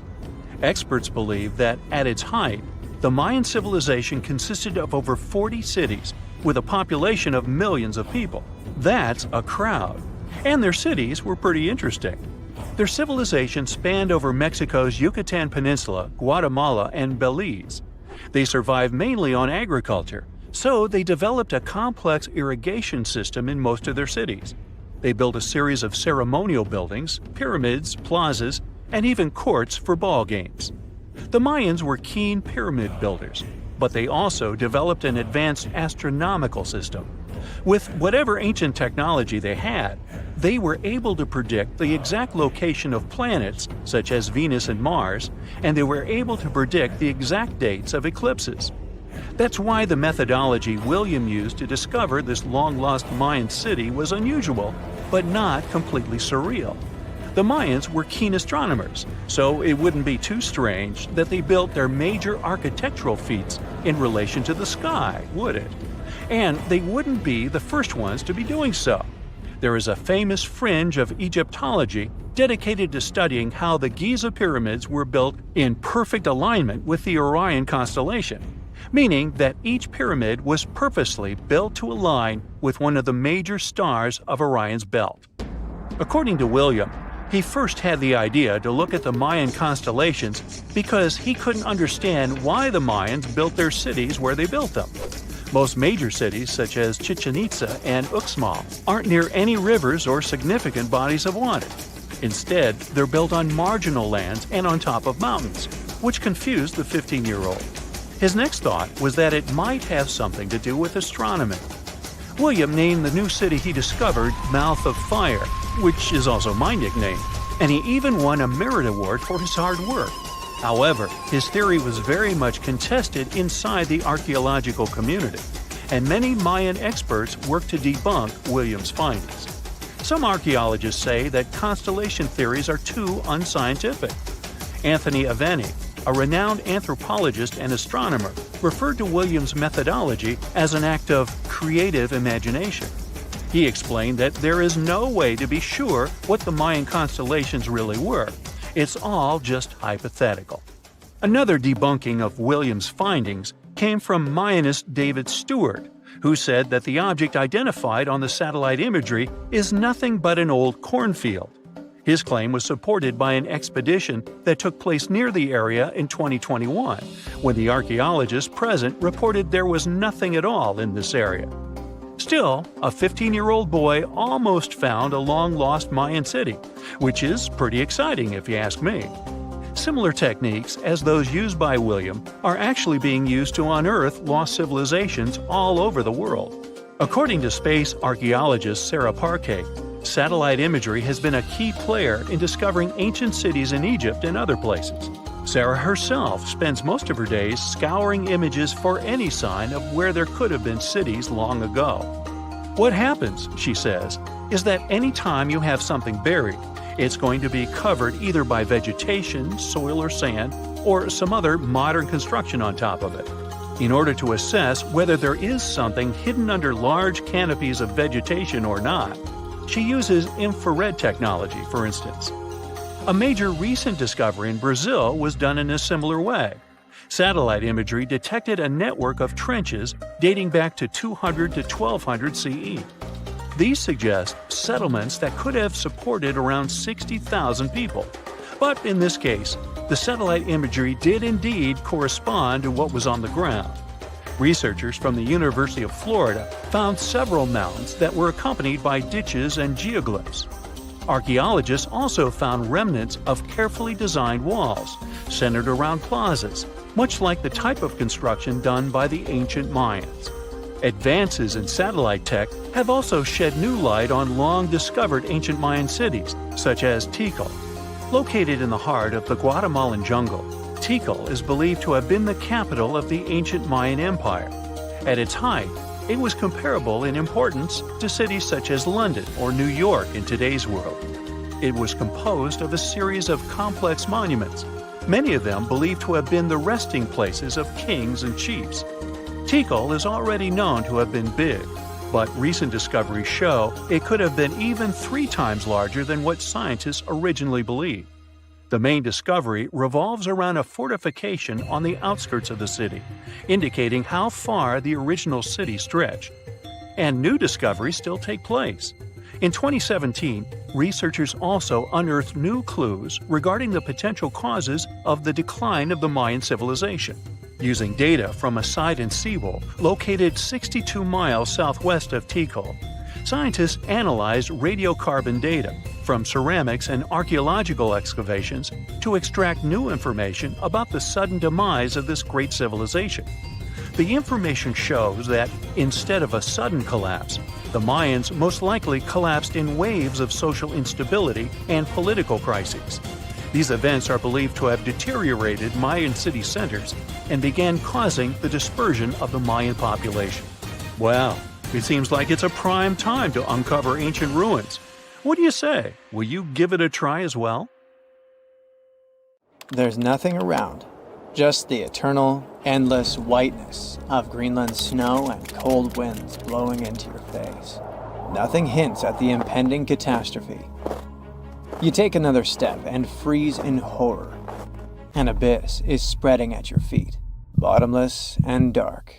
Experts believe that, at its height, the Mayan civilization consisted of over 40 cities with a population of millions of people. That's a crowd. And their cities were pretty interesting. Their civilization spanned over Mexico's Yucatan Peninsula, Guatemala, and Belize. They survived mainly on agriculture, so they developed a complex irrigation system in most of their cities. They built a series of ceremonial buildings, pyramids, plazas, and even courts for ball games. The Mayans were keen pyramid builders, but they also developed an advanced astronomical system. With whatever ancient technology they had, they were able to predict the exact location of planets, such as Venus and Mars, and they were able to predict the exact dates of eclipses. That's why the methodology William used to discover this long-lost Mayan city was unusual, but not completely surreal. The Mayans were keen astronomers, so it wouldn't be too strange that they built their major architectural feats in relation to the sky, would it? And they wouldn't be the first ones to be doing so. There is a famous fringe of Egyptology dedicated to studying how the Giza pyramids were built in perfect alignment with the Orion constellation, meaning that each pyramid was purposely built to align with one of the major stars of Orion's belt. According to William, he first had the idea to look at the Mayan constellations because he couldn't understand why the Mayans built their cities where they built them. Most major cities, such as Chichen Itza and Uxmal, aren't near any rivers or significant bodies of water. Instead, they're built on marginal lands and on top of mountains, which confused the 15-year-old. His next thought was that it might have something to do with astronomy. William named the new city he discovered Mouth of Fire, which is also my nickname, and he even won a merit award for his hard work. However, his theory was very much contested inside the archaeological community, and many Mayan experts worked to debunk William's findings. Some archaeologists say that constellation theories are too unscientific. Anthony Aveni, a renowned anthropologist and astronomer, referred to William's methodology as an act of creative imagination. He explained that there is no way to be sure what the Mayan constellations really were. It's all just hypothetical. Another debunking of William's findings came from Mayanist David Stewart, who said that the object identified on the satellite imagery is nothing but an old cornfield. His claim was supported by an expedition that took place near the area in 2021, when the archaeologists present reported there was nothing at all in this area. Still, a 15-year-old boy almost found a long-lost Mayan city, which is pretty exciting if you ask me. Similar techniques as those used by William are actually being used to unearth lost civilizations all over the world. According to space archaeologist Sarah Parquet, satellite imagery has been a key player in discovering ancient cities in Egypt and other places. Sarah herself spends most of her days scouring images for any sign of where there could have been cities long ago. What happens, she says, is that any time you have something buried, it's going to be covered either by vegetation, soil or sand, or some other modern construction on top of it. In order to assess whether there is something hidden under large canopies of vegetation or not, she uses infrared technology, for instance. A major recent discovery in Brazil was done in a similar way. Satellite imagery detected a network of trenches dating back to 200 to 1200 CE. These suggest settlements that could have supported around 60,000 people. But in this case, the satellite imagery did indeed correspond to what was on the ground. Researchers from the University of Florida found several mountains that were accompanied by ditches and geoglyphs. Archaeologists also found remnants of carefully designed walls, centered around plazas, much like the type of construction done by the ancient Mayans. Advances in satellite tech have also shed new light on long-discovered ancient Mayan cities, such as Tikal. Located in the heart of the Guatemalan jungle, Tikal is believed to have been the capital of the ancient Mayan Empire. At its height, it was comparable in importance to cities such as London or New York in today's world. It was composed of a series of complex monuments, many of them believed to have been the resting places of kings and chiefs. Tikal is already known to have been big, but recent discoveries show it could have been even 3 times larger than what scientists originally believed. The main discovery revolves around a fortification on the outskirts of the city, indicating how far the original city stretched. And new discoveries still take place. In 2017, researchers also unearthed new clues regarding the potential causes of the decline of the Mayan civilization. Using data from a site in Sewell, located 62 miles southwest of Tikal, scientists analyzed radiocarbon data from ceramics and archaeological excavations to extract new information about the sudden demise of this great civilization. The information shows that, instead of a sudden collapse, the Mayans most likely collapsed in waves of social instability and political crises. These events are believed to have deteriorated Mayan city centers and began causing the dispersion of the Mayan population. Well, it seems like it's a prime time to uncover ancient ruins. What do you say? Will you give it a try as well? There's nothing around, just the eternal, endless whiteness of Greenland's snow and cold winds blowing into your face. Nothing hints at the impending catastrophe. You take another step and freeze in horror. An abyss is spreading at your feet, bottomless and dark.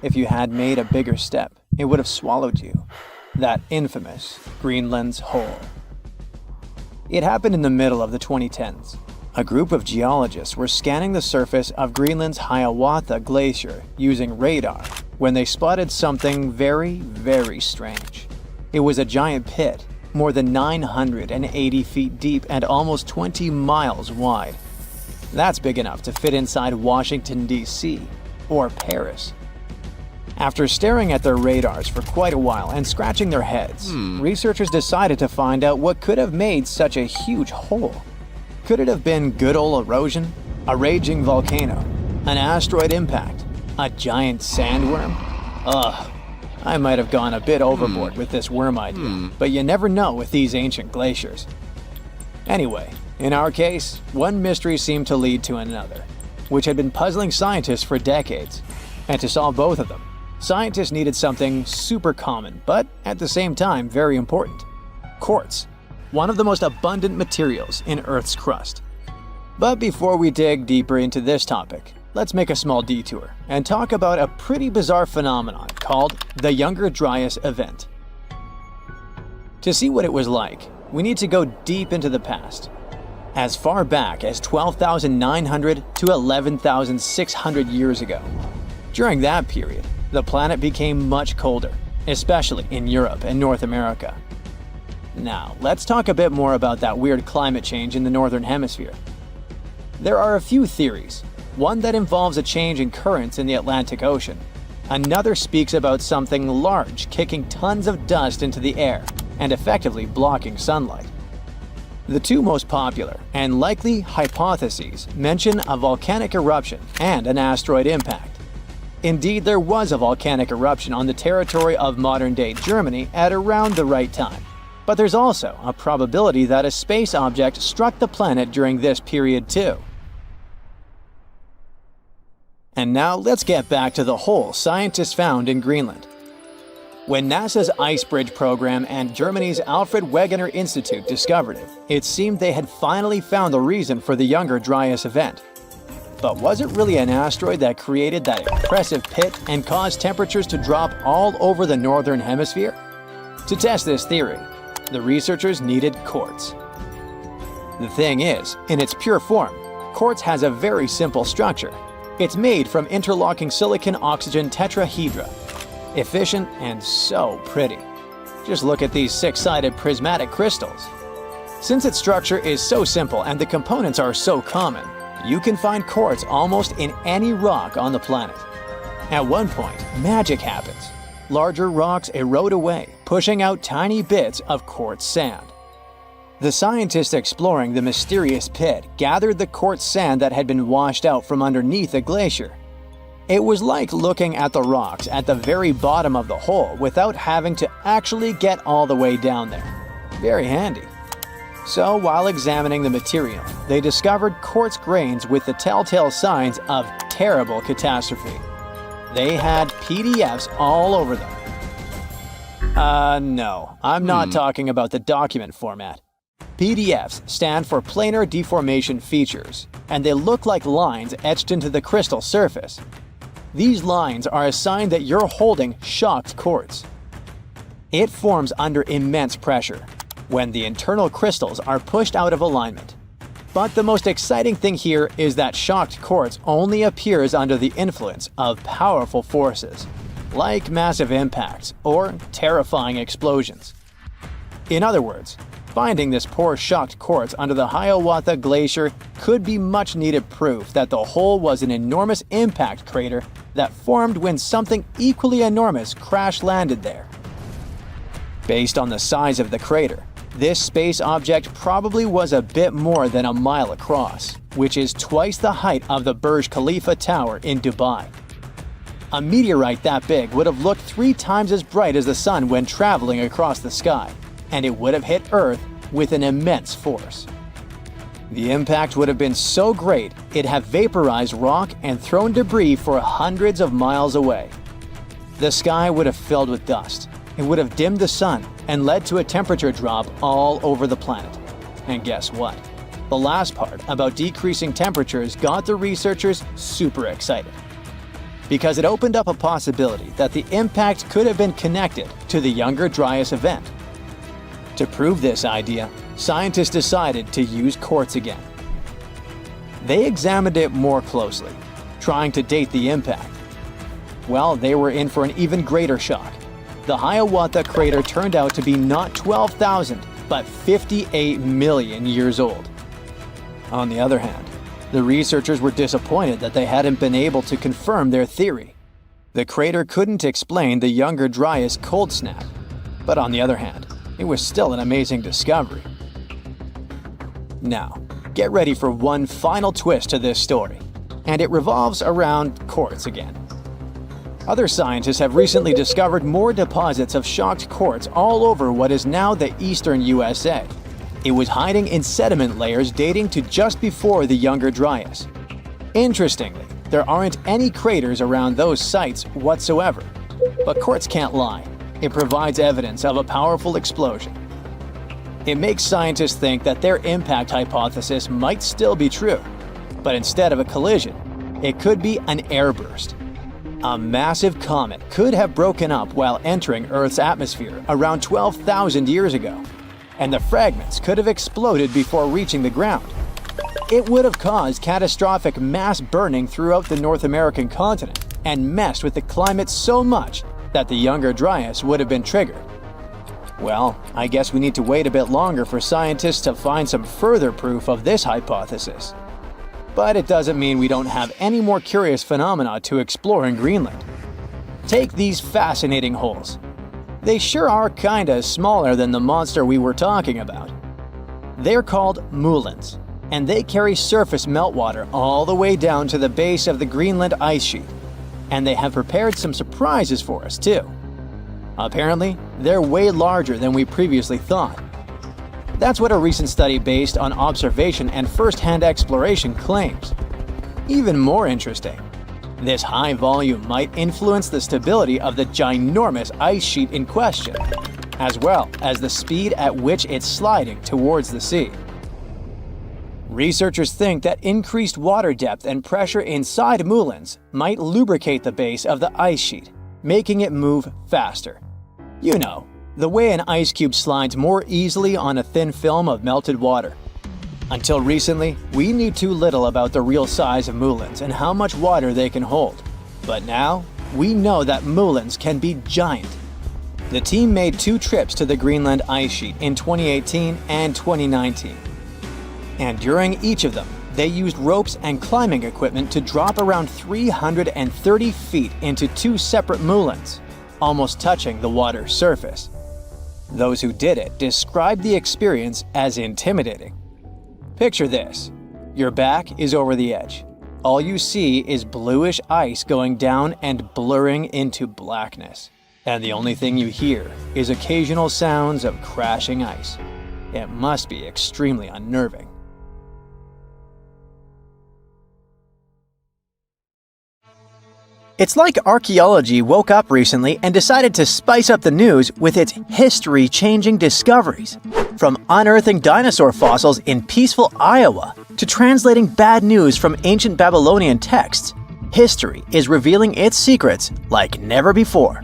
If you had made a bigger step, it would have swallowed you. That infamous Greenland's hole. It happened in the middle of the 2010s. A group of geologists were scanning the surface of Greenland's Hiawatha Glacier using radar when they spotted something very, very strange. It was a giant pit, more than 980 feet deep and almost 20 miles wide. That's big enough to fit inside Washington, D.C. or Paris. After staring at their radars for quite a while and scratching their heads, researchers decided to find out what could have made such a huge hole. Could it have been good old erosion, a raging volcano, an asteroid impact, a giant sandworm? Ugh, I might have gone a bit overboard with this worm idea, but you never know with these ancient glaciers. Anyway, in our case, one mystery seemed to lead to another, which had been puzzling scientists for decades. And to solve both of them, scientists needed something super common, but at the same time very important: quartz, one of the most abundant materials in Earth's crust. But before we dig deeper into this topic, let's make a small detour and talk about a pretty bizarre phenomenon called the Younger Dryas event. To see what it was like, we need to go deep into the past, as far back as 12,900 to 11,600 years ago. During that period, the planet became much colder, especially in Europe and North America. Now, let's talk a bit more about that weird climate change in the Northern Hemisphere. There are a few theories. One that involves a change in currents in the Atlantic Ocean. Another speaks about something large kicking tons of dust into the air and effectively blocking sunlight. The two most popular and likely hypotheses mention a volcanic eruption and an asteroid impact. Indeed, there was a volcanic eruption on the territory of modern-day Germany at around the right time. But there's also a probability that a space object struck the planet during this period too. And now let's get back to the hole scientists found in Greenland. When NASA's Ice Bridge program and Germany's Alfred Wegener Institute discovered it, it seemed they had finally found the reason for the Younger Dryas event. But was it really an asteroid that created that impressive pit and caused temperatures to drop all over the Northern Hemisphere? To test this theory, the researchers needed quartz. The thing is, in its pure form, quartz has a very simple structure. It's made from interlocking silicon-oxygen tetrahedra. Efficient and so pretty. Just look at these six-sided prismatic crystals. Since its structure is so simple and the components are so common, you can find quartz almost in any rock on the planet. At one point, magic happens. Larger rocks erode away, pushing out tiny bits of quartz sand. The scientists exploring the mysterious pit gathered the quartz sand that had been washed out from underneath the glacier. It was like looking at the rocks at the very bottom of the hole without having to actually get all the way down there. Very handy. So, while examining the material, they discovered quartz grains with the telltale signs of terrible catastrophe. they had PDFs all over them. No, I'm not talking about the document format. PDFs stand for planar deformation features, and they look like lines etched into the crystal surface. These lines are a sign that you're holding shocked quartz. It forms under immense pressure, when the internal crystals are pushed out of alignment. But the most exciting thing here is that shocked quartz only appears under the influence of powerful forces, like massive impacts or terrifying explosions. In other words, finding this poor shocked quartz under the Hiawatha Glacier could be much needed proof that the hole was an enormous impact crater that formed when something equally enormous crash-landed there. Based on the size of the crater, this space object probably was a bit more than a mile across, which is twice the height of the Burj Khalifa Tower in Dubai. A meteorite that big would have looked 3 times as bright as the sun when traveling across the sky, and it would have hit Earth with an immense force. The impact would have been so great it'd have vaporized rock and thrown debris for hundreds of miles away. The sky would have filled with dust. It would have dimmed the sun and led to a temperature drop all over the planet. And guess what? The last part about decreasing temperatures got the researchers super excited, because it opened up a possibility that the impact could have been connected to the Younger Dryas event. To prove this idea, scientists decided to use quartz again. They examined it more closely, trying to date the impact. Well, they were in for an even greater shock. The Hiawatha crater turned out to be not 12,000, but 58 million years old. On the other hand, the researchers were disappointed that they hadn't been able to confirm their theory. The crater couldn't explain the Younger Dryas cold snap, but on the other hand, it was still an amazing discovery. Now, get ready for one final twist to this story, and it revolves around quartz again. Other scientists have recently discovered more deposits of shocked quartz all over what is now the eastern USA. It was hiding in sediment layers dating to just before the Younger Dryas. Interestingly, there aren't any craters around those sites whatsoever. But quartz can't lie. It provides evidence of a powerful explosion. It makes scientists think that their impact hypothesis might still be true, but instead of a collision, it could be an airburst. A massive comet could have broken up while entering Earth's atmosphere around 12,000 years ago, and the fragments could have exploded before reaching the ground. It would have caused catastrophic mass burning throughout the North American continent and messed with the climate so much that the Younger Dryas would have been triggered. Well, I guess we need to wait a bit longer for scientists to find some further proof of this hypothesis. But it doesn't mean we don't have any more curious phenomena to explore in Greenland. Take these fascinating holes. They sure are kinda smaller than the monster we were talking about. They're called moulins, and they carry surface meltwater all the way down to the base of the Greenland ice sheet. And they have prepared some surprises for us too. Apparently, they're way larger than we previously thought. That's what a recent study based on observation and first-hand exploration claims. Even more interesting, this high volume might influence the stability of the ginormous ice sheet in question, as well as the speed at which it's sliding towards the sea. Researchers think that increased water depth and pressure inside moulins might lubricate the base of the ice sheet, making it move faster. You know, the way an ice cube slides more easily on a thin film of melted water. Until recently, we knew too little about the real size of moulins and how much water they can hold. But now, we know that moulins can be giant. The team made 2 trips to the Greenland ice sheet in 2018 and 2019. And during each of them, they used ropes and climbing equipment to drop around 330 feet into 2 separate moulins, almost touching the water's surface. Those who did it described the experience as intimidating. Picture this. Your back is over the edge. All you see is bluish ice going down and blurring into blackness. And the only thing you hear is occasional sounds of crashing ice. It must be extremely unnerving. It's like archaeology woke up recently and decided to spice up the news with its history-changing discoveries. From unearthing dinosaur fossils in peaceful Iowa to translating bad news from ancient Babylonian texts, history is revealing its secrets like never before.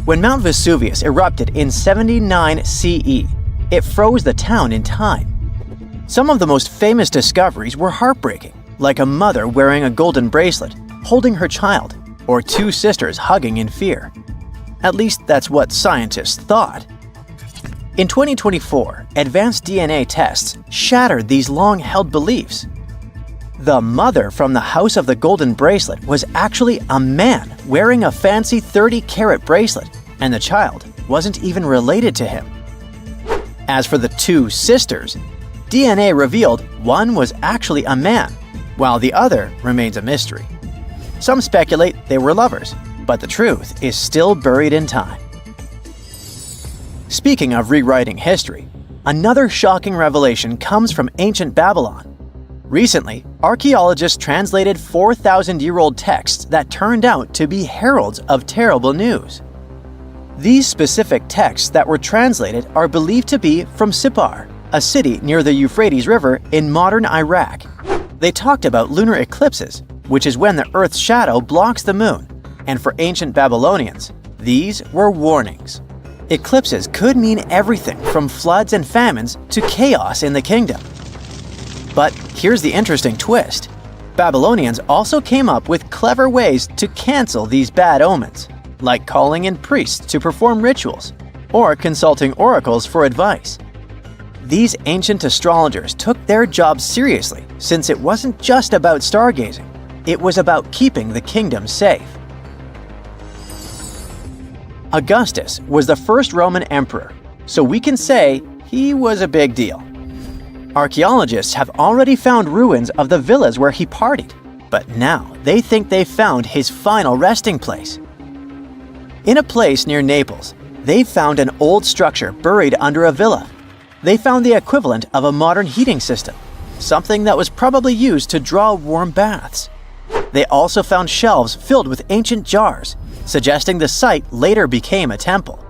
When Mount Vesuvius erupted in 79 CE, it froze the town in time. Some of the most famous discoveries were heartbreaking, like a mother wearing a golden bracelet, holding her child, or two sisters hugging in fear. At least that's what scientists thought. In 2024, advanced DNA tests shattered these long-held beliefs. The mother from the House of the Golden Bracelet was actually a man wearing a fancy 30-carat bracelet, and the child wasn't even related to him. As for the two sisters, DNA revealed one was actually a man, while the other remains a mystery. Some speculate they were lovers, but the truth is still buried in time. Speaking of rewriting history, another shocking revelation comes from ancient Babylon. Recently, archaeologists translated 4,000-year-old texts that turned out to be heralds of terrible news. These specific texts that were translated are believed to be from Sippar, a city near the Euphrates River in modern Iraq. They talked about lunar eclipses, which is when the Earth's shadow blocks the moon, and for ancient Babylonians, these were warnings. Eclipses could mean everything from floods and famines to chaos in the kingdom. But here's the interesting twist. Babylonians also came up with clever ways to cancel these bad omens, like calling in priests to perform rituals, or consulting oracles for advice. These ancient astrologers took their job seriously, since it wasn't just about stargazing. It was about keeping the kingdom safe. Augustus was the first Roman emperor, so we can say he was a big deal. Archaeologists have already found ruins of the villas where he partied, but now they think they've found his final resting place. In a place near Naples, they found an old structure buried under a villa. They found the equivalent of a modern heating system, something that was probably used to draw warm baths. They also found shelves filled with ancient jars, suggesting the site later became a temple.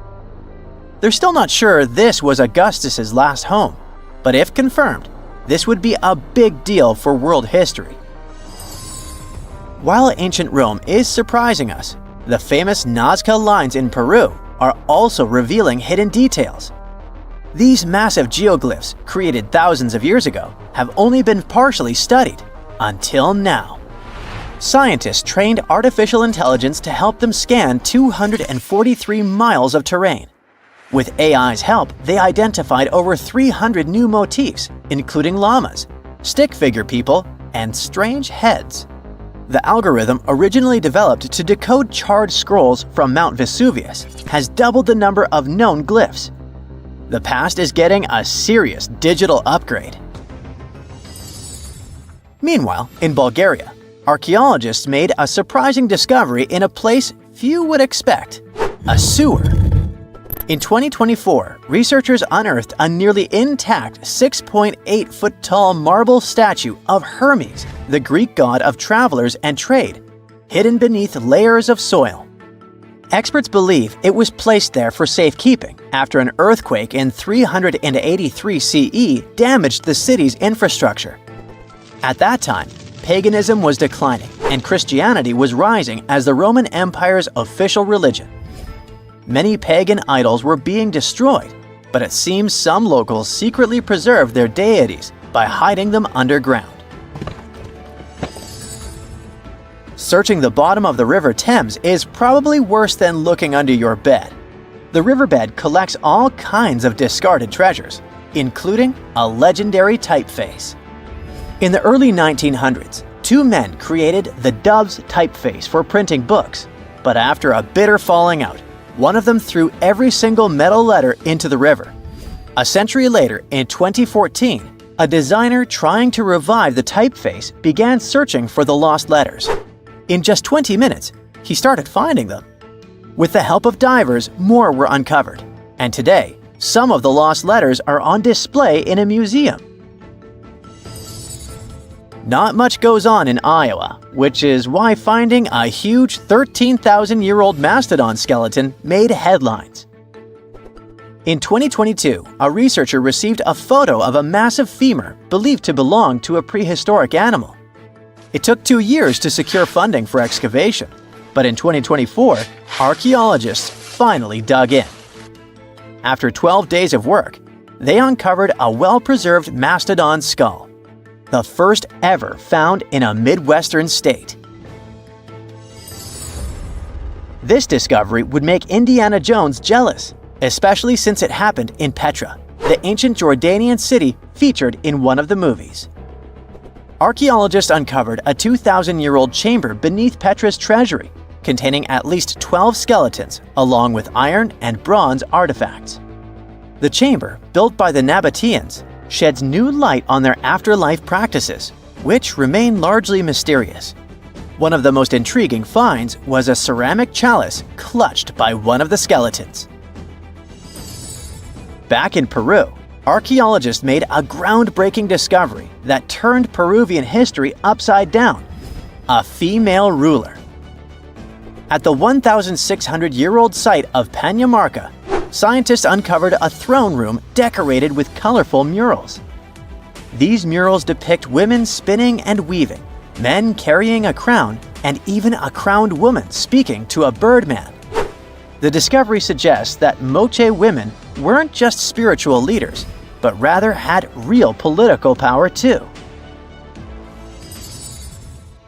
They're still not sure this was Augustus's last home, but if confirmed, this would be a big deal for world history. While ancient Rome is surprising us, the famous Nazca lines in Peru are also revealing hidden details. These massive geoglyphs, created thousands of years ago, have only been partially studied until now. Scientists trained artificial intelligence to help them scan 243 miles of terrain. With AI's help, they identified over 300 new motifs, including llamas, stick figure people, and strange heads. The algorithm, originally developed to decode charred scrolls from Mount Vesuvius, has doubled the number of known glyphs. The past is getting a serious digital upgrade. Meanwhile, in Bulgaria, archaeologists made a surprising discovery in a place few would expect: a sewer. In 2024, researchers unearthed a nearly intact 6.8-foot-tall marble statue of Hermes, the Greek god of travelers and trade, hidden beneath layers of soil. Experts believe it was placed there for safekeeping after an earthquake in 383 CE damaged the city's infrastructure. At that time, paganism was declining and Christianity was rising as the Roman Empire's official religion. Many pagan idols were being destroyed, but it seems some locals secretly preserved their deities by hiding them underground. Searching the bottom of the River Thames is probably worse than looking under your bed. The riverbed collects all kinds of discarded treasures, including a legendary typeface. In the early 1900s, two men created the Dove's typeface for printing books, but after a bitter falling out, one of them threw every single metal letter into the river. A century later, in 2014, a designer trying to revive the typeface began searching for the lost letters. In just 20 minutes, he started finding them. With the help of divers, more were uncovered, and today, some of the lost letters are on display in a museum. Not much goes on in Iowa, which is why finding a huge 13,000-year-old mastodon skeleton made headlines. In 2022, a researcher received a photo of a massive femur believed to belong to a prehistoric animal. It took 2 years to secure funding for excavation, but in 2024, archaeologists finally dug in. After 12 days of work, they uncovered a well-preserved mastodon skull, the first ever found in a Midwestern state. This discovery would make Indiana Jones jealous, especially since it happened in Petra, the ancient Jordanian city featured in one of the movies. Archaeologists uncovered a 2,000-year-old chamber beneath Petra's treasury, containing at least 12 skeletons along with iron and bronze artifacts. The chamber, built by the Nabateans, sheds new light on their afterlife practices, which remain largely mysterious. One of the most intriguing finds was a ceramic chalice clutched by one of the skeletons. Back in Peru, archaeologists made a groundbreaking discovery that turned Peruvian history upside down: a female ruler. At the 1,600-year-old site of Pañamarca, scientists uncovered a throne room decorated with colorful murals. These murals depict women spinning and weaving, men carrying a crown, and even a crowned woman speaking to a birdman. The discovery suggests that Moche women weren't just spiritual leaders, but rather had real political power too.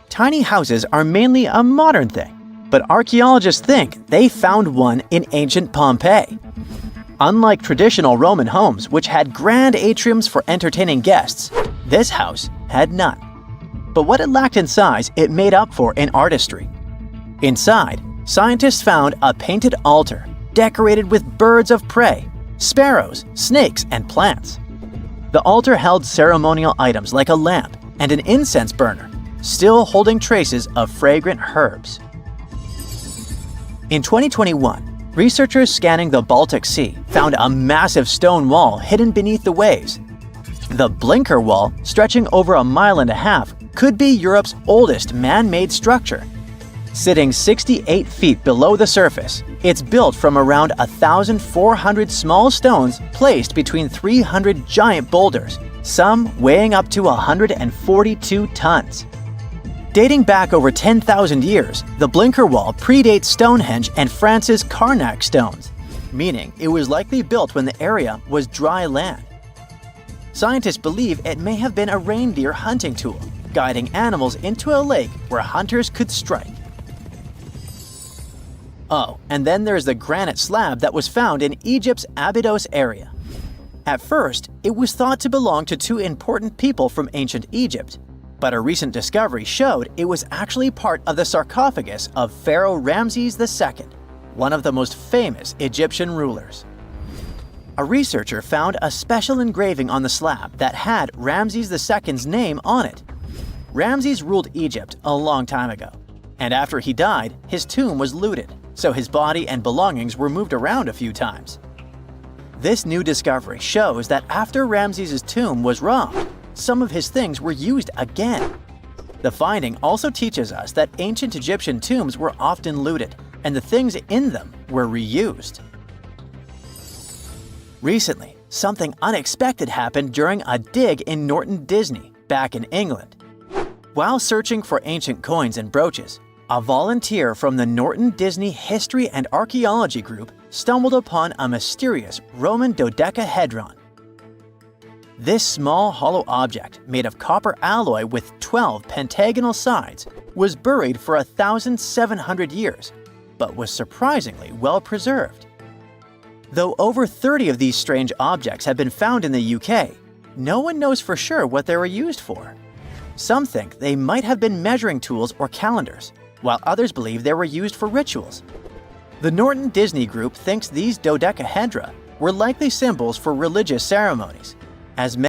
Tiny houses are mainly a modern thing, but archaeologists think they found one in ancient Pompeii. Unlike traditional Roman homes, which had grand atriums for entertaining guests, this house had none. But what it lacked in size, it made up for in artistry. Inside, scientists found a painted altar decorated with birds of prey, sparrows, snakes, and plants. The altar held ceremonial items like a lamp and an incense burner, still holding traces of fragrant herbs. In 2021, researchers scanning the Baltic Sea found a massive stone wall hidden beneath the waves. The Blinker Wall, stretching over 1.5 miles, could be Europe's oldest man-made structure. Sitting 68 feet below the surface, it's built from around 1,400 small stones placed between 300 giant boulders, some weighing up to 142 tons. Dating back over 10,000 years, the Blinker Wall predates Stonehenge and France's Karnak stones, meaning it was likely built when the area was dry land. Scientists believe it may have been a reindeer hunting tool, guiding animals into a lake where hunters could strike. Oh, and then there's the granite slab that was found in Egypt's Abydos area. At first, it was thought to belong to 2 important people from ancient Egypt, but a recent discovery showed it was actually part of the sarcophagus of Pharaoh Ramses II, one of the most famous Egyptian rulers. A researcher found a special engraving on the slab that had Ramses II's name on it. Ramses ruled Egypt a long time ago, and after he died, his tomb was looted, so his body and belongings were moved around a few times. This new discovery shows that after Ramses' tomb was robbed, some of his things were used again. The finding also teaches us that ancient Egyptian tombs were often looted, and the things in them were reused. Recently, something unexpected happened during a dig in Norton Disney, back in England. While searching for ancient coins and brooches, a volunteer from the Norton Disney History and Archaeology group stumbled upon a mysterious Roman dodecahedron. This small hollow object, made of copper alloy with 12 pentagonal sides, was buried for 1,700 years, but was surprisingly well preserved. Though over 30 of these strange objects have been found in the UK, no one knows for sure what they were used for. Some think they might have been measuring tools or calendars, while others believe they were used for rituals. The Norton Disney Group thinks these dodecahedra were likely symbols for religious ceremonies, as